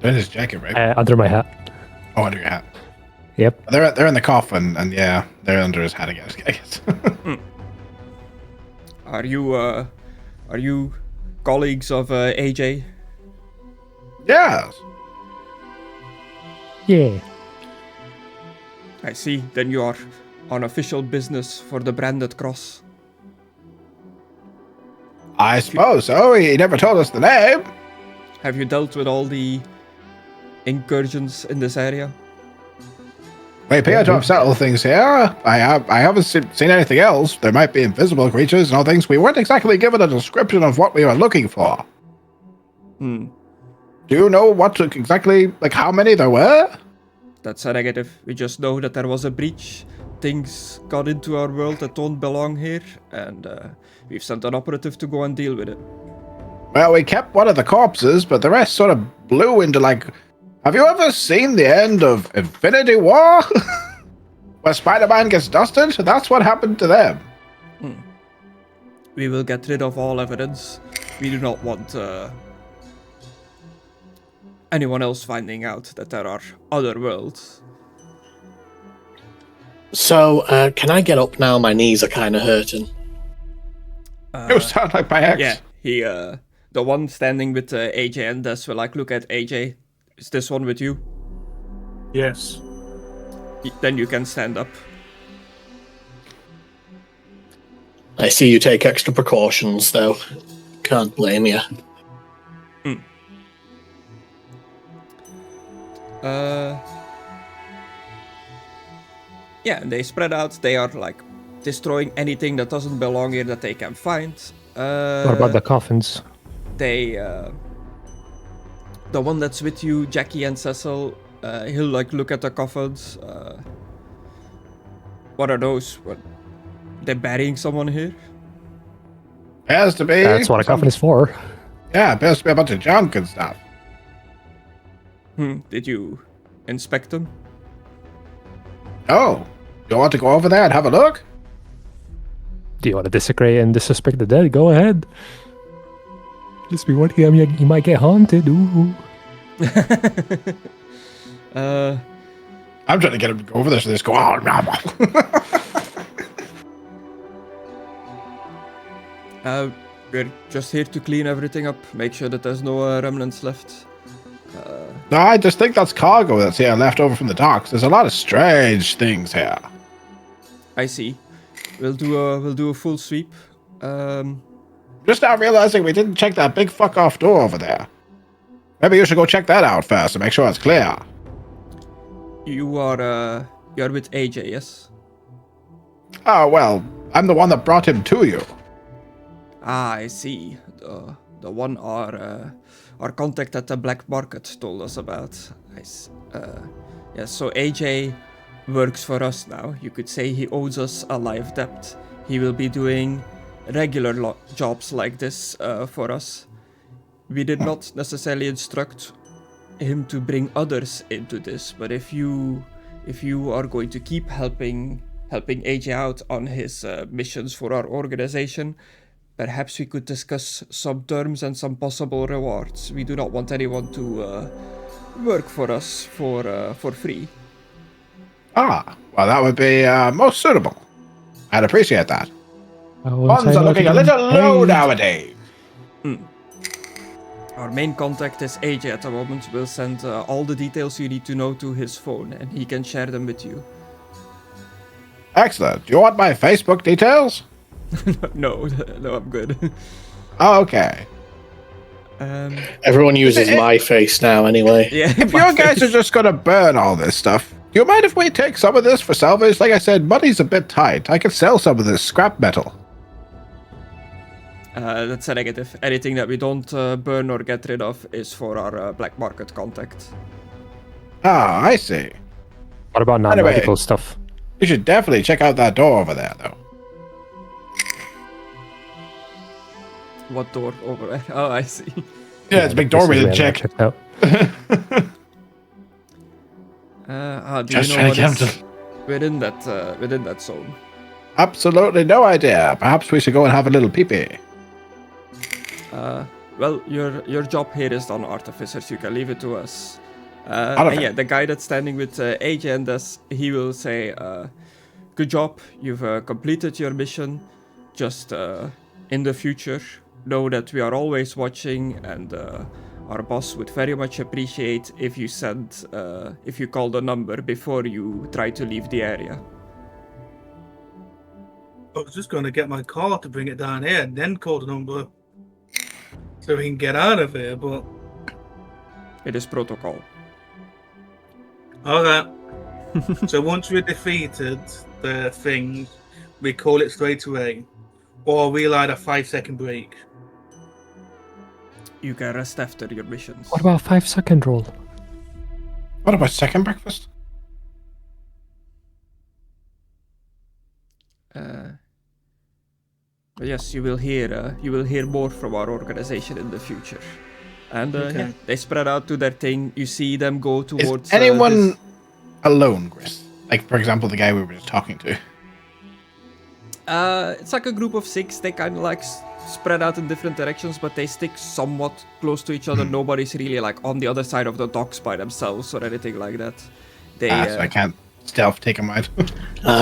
That is jacket, right? Under my hat. Oh, under your hat. Yep. They're in the coffin, and yeah, they're under his hat, I guess. Are you colleagues of AJ? Yes. Yeah. I see. Then you are on official business for the branded cross. I suppose so. He never told us the name. Have you dealt with all the incursions in this area? We appear to have settled things here. I haven't seen anything else. There might be invisible creatures and all things. We weren't exactly given a description of what we were looking for. Hmm. Do you know what exactly, like how many there were? That's a negative. We just know that there was a breach. Things got into our world that don't belong here, and we've sent an operative to go and deal with it. Well, we kept one of the corpses, but the rest sort of blew into like... Have you ever seen the end of Infinity War? Where Spider-Man gets dusted? That's what happened to them. We will get rid of all evidence. We do not want anyone else finding out that there are other worlds. So, can I get up now? My knees are kind of hurting. You sound like my ex. Yeah, he, the one standing with AJ and Des will like look at AJ. Is this one with you? Yes. Then you can stand up. I see you take extra precautions, though. Can't blame you. Yeah, and they spread out. They are like destroying anything that doesn't belong here that they can find. What about the coffins? They, the one that's with you, Jackie and Cecil, he'll like look at the coffins. What are those? What? They're burying someone here? Has to be. That's what a coffin is for. Yeah, it appears to be a bunch of junk and stuff. Did you inspect them? Oh, you want to go over there and have a look? Do you want to disagree and disrespect the dead? Go ahead. Just be working. I mean, you might get haunted. Ooh. I'm trying to get him to go over there so they just go, oh, no. We're just here to clean everything up, make sure that there's no remnants left. No, I just think that's cargo that's here left over from the docks. There's a lot of strange things here. I see. We'll do a full sweep. Just now realizing we didn't check that big fuck off door over there. Maybe you should go check that out first to make sure it's clear. You're with AJ, yes? Oh, well, I'm the one that brought him to you. Ah, I see. The one our contact at the black market told us about. Yeah, so AJ works for us now. You could say he owes us a life debt. He will be doing regular jobs like this for us. we did not necessarily instruct him to bring others into this, but if you are going to keep helping AJ out on his missions for our organization, perhaps we could discuss some terms and some possible rewards. We do not want anyone to work for us for free. Ah, well, that would be most suitable. I'd appreciate that. Once Funds I are know looking to a get little low paid. nowadays. Our main contact is AJ at the moment. We'll send all the details you need to know to his phone, and he can share them with you. Excellent. Do you want my Facebook details? No, I'm good. Oh, okay. Everyone uses my face now anyway. Yeah, If you guys are just going to burn all this stuff, do you mind if we take some of this for salvage? Like I said, money's a bit tight. I could sell some of this scrap metal. That's a negative. Anything that we don't burn or get rid of is for our black market contact. Ah, I see. What about Anyway. non-medical stuff? You should definitely check out that door over there, though. What door over there? Oh, I see. Yeah, it's a big door we This is didn't where I check. checked out. Do Just you trying know to what get him is within that zone? Absolutely no idea. Perhaps we should go and have a little pee-pee. Well, your job here is done, Artificer, so you can leave it to us. Artificer. And yeah, the guy that's standing with AJ and us, he will say, good job, you've completed your mission. Just in the future, know that we are always watching, and our boss would very much appreciate if you if you call the number before you try to leave the area. I was just going to get my car to bring it down here and then call the number so we can get out of here, but... It is protocol. Alright. So once we're defeated the thing, we call it straight away. Or we allowed a 5-second break. You can rest after your missions. What about 5-second roll? What about second breakfast? But yes, you will hear more from our organization in the future. And Okay. yeah, they spread out to their thing. You see them go Is towards anyone this- alone, Chris? Like, for example, the guy we were just talking to. It's like a group of 6. They kind of like spread out in different directions, but they stick somewhat close to each other. Nobody's really like on the other side of the docks by themselves or anything like that. They So I can't stealth take him out.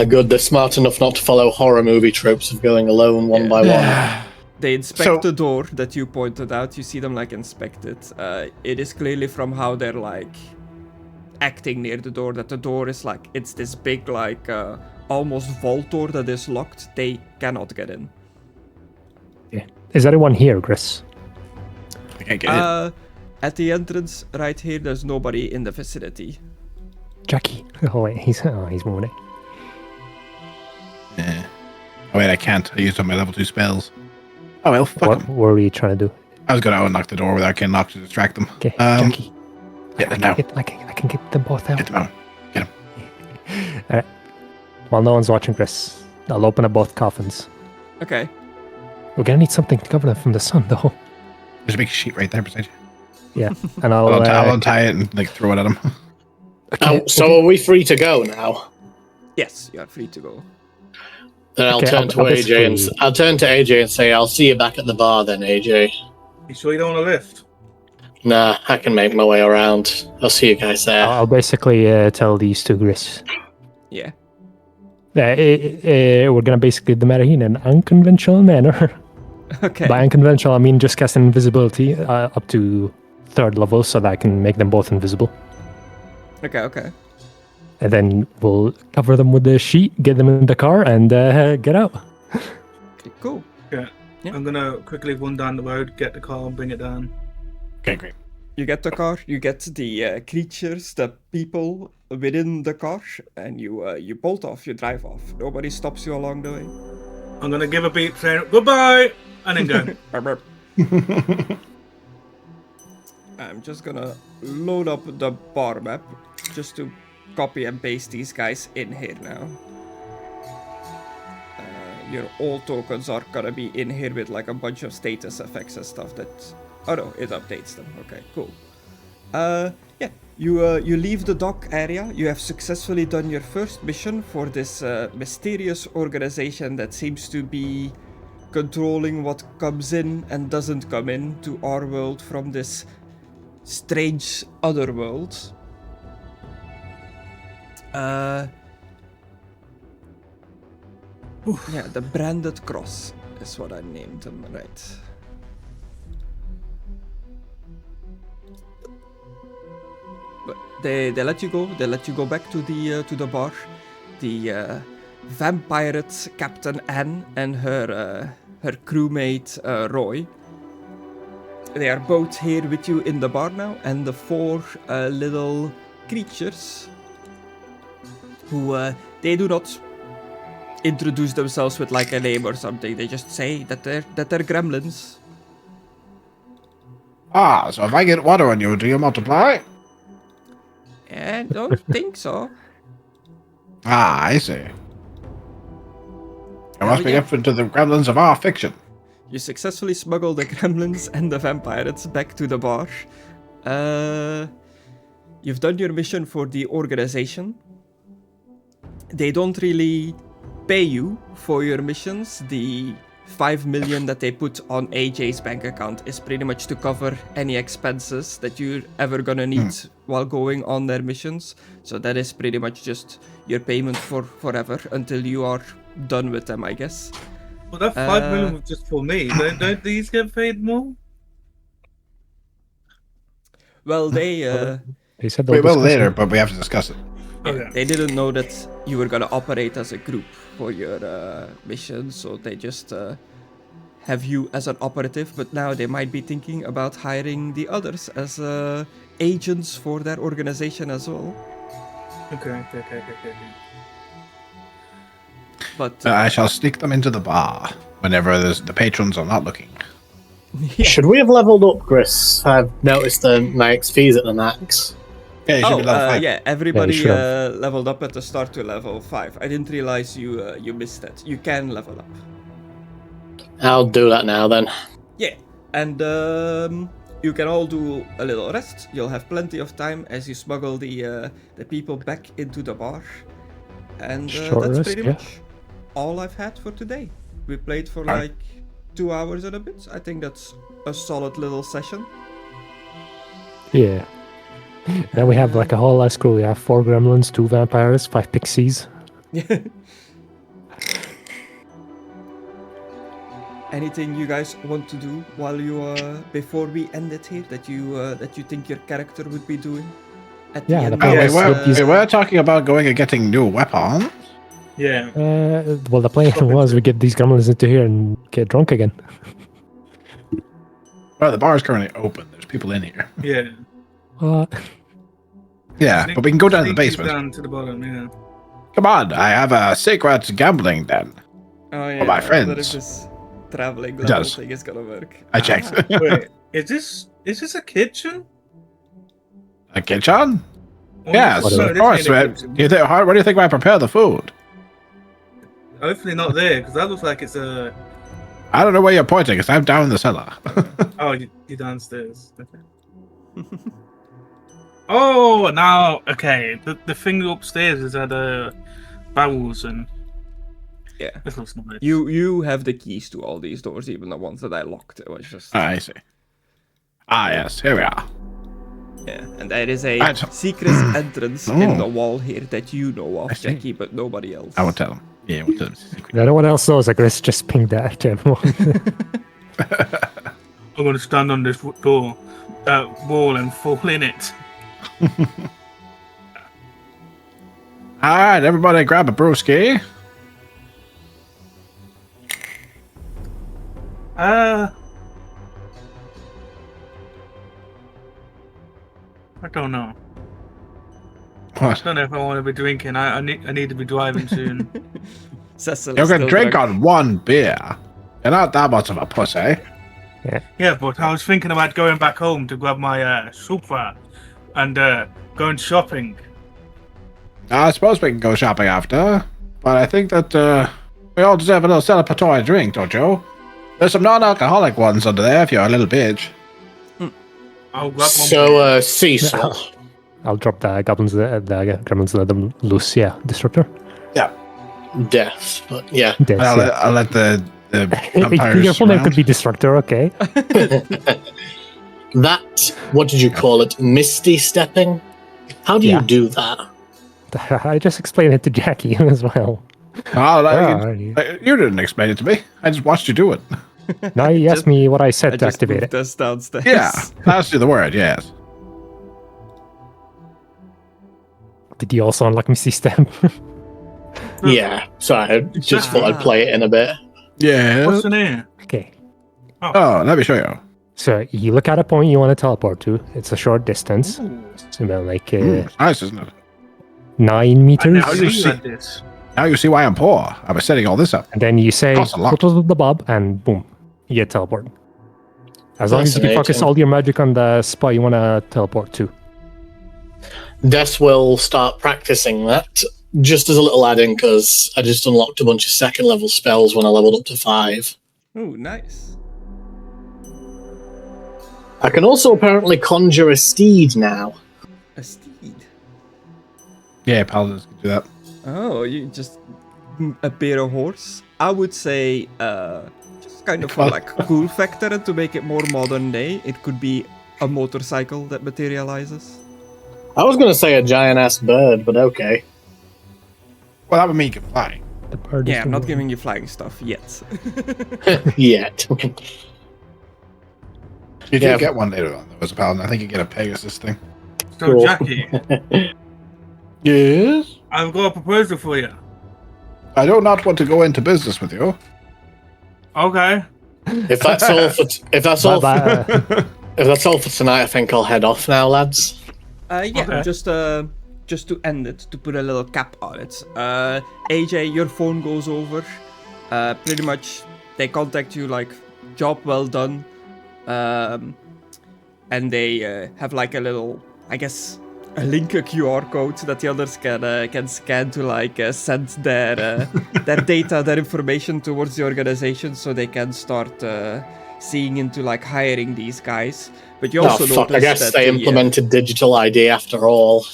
Good, they're smart enough not to follow horror movie tropes of going alone one by one. They inspect So- the door that you pointed out. You see them like inspect it. It is clearly from how they're like acting near the door that the door is like, it's this big like almost vault door that is locked. They cannot get in. Yeah. Is anyone here, Chris? I can't get in. At the entrance right here, there's nobody in the vicinity. Jackie. Oh wait, he's moving. Yeah. Oh wait, I can't. I used up my level 2 spells. Oh well, fuck What 'em. were you trying to do? I was going to unlock the door without getting locked to distract them. Okay, Um, Jackie. Yeah, no. I can get them both out. Get them out. While no one's watching, Chris, I'll open up both coffins. Okay. We're gonna need something to cover them from the sun, though. There's a big sheet right there beside you. Yeah, and I'll. I'll untie it and like throw it at him. Oh, so are we free to go now? Yes, you are free to go. Then I'll Okay, turn I'll to AJ and basically- I'll turn to AJ and say, "I'll see you back at the bar then, AJ." You sure you don't want to lift? Nah, I can make my way around. I'll see you guys there. I'll basically tell these two Gris. Yeah. We're gonna basically do the matter here in an unconventional manner. Okay. By unconventional, I mean just casting invisibility up to 3rd level so that I can make them both invisible. Okay. And then we'll cover them with the sheet, get them in the car, and get out. Okay, cool. Yeah. Yeah. I'm gonna quickly run down the road, get the car, and bring it down. Okay, great. You get the car, you get the creatures, the people within the car, and you bolt off, you drive off. Nobody stops you along the way. I'm gonna give a beep saying goodbye, and then go. Burp, burp. I'm just gonna load up the bar map just to copy and paste these guys in here now. Your all tokens are gonna be in here with like a bunch of status effects and stuff that Oh no, it updates them. Okay, cool. Yeah, you leave the dock area. You have successfully done your first mission for this mysterious organization that seems to be controlling what comes in and doesn't come in to our world from this strange other world. Yeah, the Branded Cross is what I named them, right? But they let you go. They let you go back to the bar. The vampire Captain Anne and her crewmate Roy. They are both here with you in the bar now, and the 4 little creatures who they do not introduce themselves with like a name or something. They just say that they're gremlins. Ah, so if I get water on you, do you multiply? I don't think so. Ah, I see. You must be yeah. different to the gremlins of our fiction. You successfully smuggle the gremlins and the vampires back to the bar. You've done your mission for the organization. They don't really pay you for your missions. The 5 million that they put on AJ's bank account is pretty much to cover any expenses that you're ever gonna need while going on their missions. So that is pretty much just your payment for forever until you are done with them, I guess. Well, that 5 million was just for me. Don't these get paid more? Well, they said We they'll will discuss later, it. but we have to discuss it. Okay. they didn't know that you were gonna operate as a group for your mission, so they just have you as an operative. But now they might be thinking about hiring the others as agents for their organization as well. Okay. But I shall sneak them into the bar whenever the patrons are not looking. yeah. Should we have leveled up, Chris? I've noticed my XP's at the max. Yeah, you should be level 5. yeah, everybody should have. leveled up at the start to level 5. I didn't realize you missed that. You can level up. I'll do that now then. Yeah, and you can all do a little rest. You'll have plenty of time as you smuggle the people back into the bar. And Short that's rest, pretty yeah. much all I've had for today. We played for Alright. like 2 hours and a bit. I think that's a solid little session. Yeah. Then we have like a whole last crew. We have 4 gremlins, 2 vampires, 5 pixies. Anything you guys want to do while you before we end it here that you think your character would be doing at the Yeah, end? the plan we, was we were talking about going and getting new weapons. Yeah. Well, the plan was we get these gremlins into here and get drunk again. Well, the bar is currently open. There's people in here. Yeah. Yeah, but we can go down to the Sneak basement. Down to the bottom, yeah. Come on, I have a secret gambling den. Oh yeah, my friends. whether this traveling It level does. thing is gonna work. I checked. Wait, is this a kitchen? A kitchen? Or Yes, this- What no, of this course. ain't a Man. kitchen. What do you think when I prepare the food? Hopefully not there, because that looks like it's a... I don't know where you're pointing, because I'm down in the cellar. Oh, you're downstairs. Okay. Oh, now, okay. The thing upstairs is at barrels and... Yeah. This looks nice. You have the keys to all these doors, even the ones that I locked. It was just I see. Ah, yes, here we are. yeah, and there is a Right. secret entrance in the wall here that you know of, I see. Jackie, but nobody else. I will tell him. Yeah, I will tell him. It's a secret. No one else knows. Chris just pinged that to everyone. I'm going to stand on this door, wall and fall in it. All right, everybody grab a brewski. I don't know. What? I don't know if I want to be drinking. I need to be driving soon. Cecil You is can still drink drunk. on one beer. You're not that much of a pussy. Yeah, but I was thinking about going back home to grab my sofa and going shopping. I suppose we can go shopping after, but I think that we all deserve a little celebratory drink, don't you? There's some non-alcoholic ones under there if you're a little bitch. I'll grab one. So, Cecil. I'll drop the goblins, the gremlins, let them loose. Yeah, Destructor. Yeah. Death. But yeah. Death, I'll let the vampires Your full name could surround. be Destructor, okay? That, what did you call it? Misty stepping? How do you do that? I just explained it to Jackie as well. You didn't explain it to me. I just watched you do it. Now he asked me what I said to activate moved it. us downstairs. Yeah, that's the word. Yes. Did you also unlock Misty Step? Yeah. So I just thought I'd play it in a bit. Yeah. What's in here? Okay. Oh, let me show you. So you look at a point you want to teleport to. It's a short distance. It's about like Nice, isn't it? 9 meters. I you never see- read this. Now you see why I'm poor. I was setting all this up. And then you say, Costs a lot. go to the bob, and boom, you get teleport. As long as you focus Fascinating. all your magic on the spot you want to teleport to. Des will start practicing that. Just as a little add-in, because I just unlocked a bunch of second level spells when I leveled up to 5. Oh, nice. I can also apparently conjure a steed now. A steed. Yeah, paladins can do that. Oh, you just appear a horse. I would say, just kind of Well- like cool factor, and to make it more modern day, it could be a motorcycle that materializes. I was going to say a giant-ass bird, but okay. Well, that would mean you can fly. The bird is Yeah, I'm the not one. giving you flying stuff yet. Yet. You Yeah. do get one later on, though, as a paladin. I think you get a Pegasus thing. So, Cool. Jackie, Yes? I've got a proposal for you. I do not want to go into business with you. Okay. If that's all for if that's all if that's all for tonight, I think I'll head off now, lads. Yeah, Okay. just to end it, to put a little cap on it. AJ, your phone goes over. Pretty much, they contact you like, job well done. And they have like a little, I guess, a link, a QR code that the others can scan to like send their data, their information towards the organization, so they can start seeing into like hiring these guys. But you Oh also fuck! I notice guess that they implemented digital ID after all.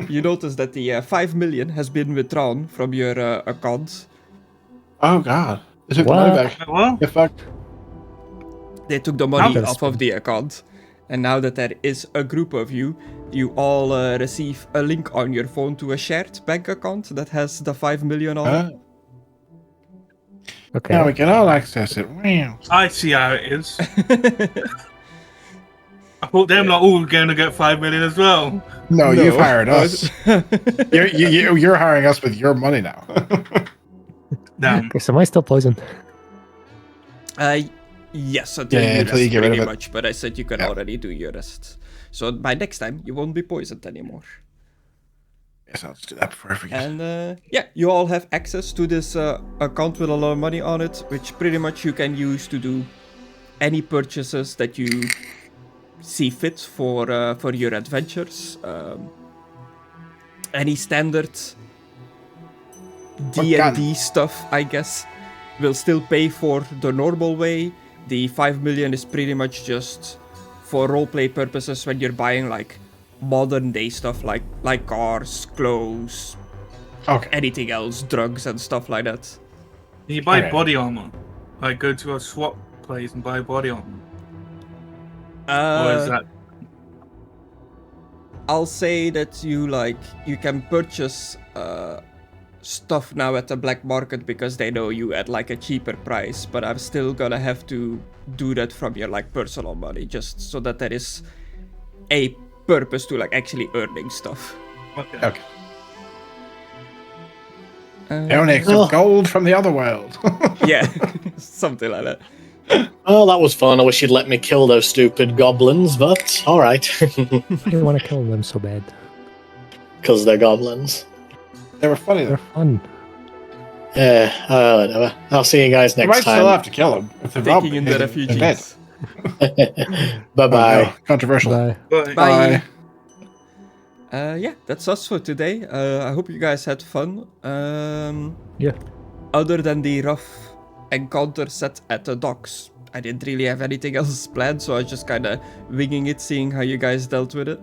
you notice that the 5 million has been withdrawn from your account. Oh, God. They took the What? money back. Well, Get fucked. They took the money That's off of the account. And now that there is a group of you, you all receive a link on your phone to a shared bank account that has the 5 million on it. Okay. Now we can all access it. Wow. I see how it is. I thought them lot all going to get 5 million as well. No, No. you've hired us. You're hiring us with your money now. Damn. Okay, so am I still poisoned? Yes, until Yeah, you until rest you get rid pretty of it. much. But I said you can Yeah. already do your rest. So by next time, you won't be poisoned anymore. Yes, I'll just do that before I forget. And yeah, you all have access to this account with a lot of money on it, which pretty much you can use to do any purchases that you see fit for your adventures. Any standard D&D stuff, I guess, will still pay for the normal way. The 5 million is pretty much just for roleplay purposes when you're buying like modern day stuff like cars, clothes, Okay. anything else, drugs and stuff like that. You buy Okay. body armor. Like, go to a swap place and buy body armor. Or is that... I'll say that you can purchase stuff now at the black market because they know you at like a cheaper price, but I'm still gonna have to do that from your like personal money, just so that there is a purpose to like actually earning stuff. Okay. Okay. I only accept Oh. gold from the other world. Yeah, something like that. Oh, that was fun. I wish you'd let me kill those stupid goblins, but all right, I don't want to kill them so bad. because they're goblins. They were funny They're though. fun. Yeah, whatever. I'll see you guys You next might still time. have to kill them if they're Taking in the dead. refugees. Bye bye. Oh, no. Controversial. Bye. Bye. Bye. Yeah, that's us for today. I hope you guys had fun. Yeah. Other than the rough encounter set at the docks, I didn't really have anything else planned, so I was just kind of winging it, seeing how you guys dealt with it.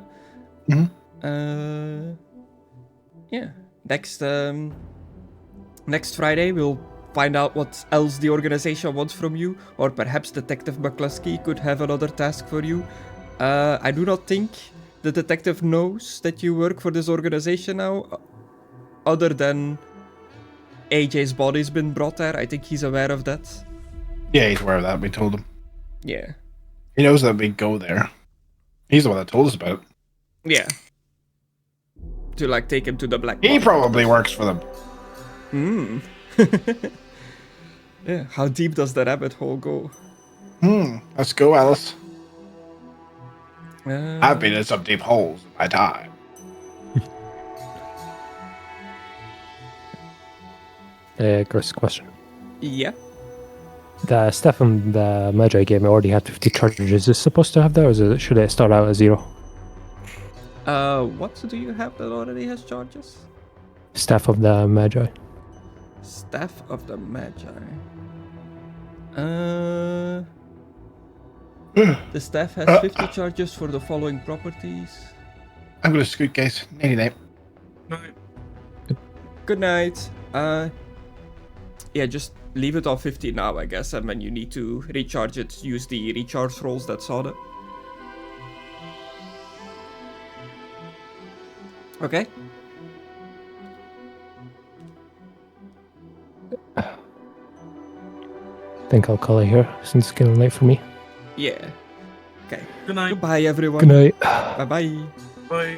Yeah. Next Friday, we'll find out what else the organization wants from you, or perhaps Detective McCluskey could have another task for you. I do not think the detective knows that you work for this organization now, other than AJ's body's been brought there. I think he's aware of that. Yeah, he's aware of that. We told him. Yeah. He knows that we go there. He's the one that told us about it. Yeah. To like take him to the black He market. probably works for them. Yeah, how deep does the rabbit hole go? Let's go, Alice. Uh, I've been in some deep holes in my time. Gross question. Yeah. The staff from the Magi game already had 50 charges. Is this supposed to have that, or should it start out at 0? What do you have that already has charges? Staff of the Magi. Staff of the Magi. The staff has 50 charges for the following properties. I'm gonna scoot, guys. Nighty night. Right. Good night. Yeah, just leave it on 50 now, I guess, and when you need to recharge it, use the recharge rolls that's on it. Okay. I think I'll call it here since it's getting late for me. Yeah. Okay. Good night. Goodbye, everyone. Good night. Bye-bye. Bye.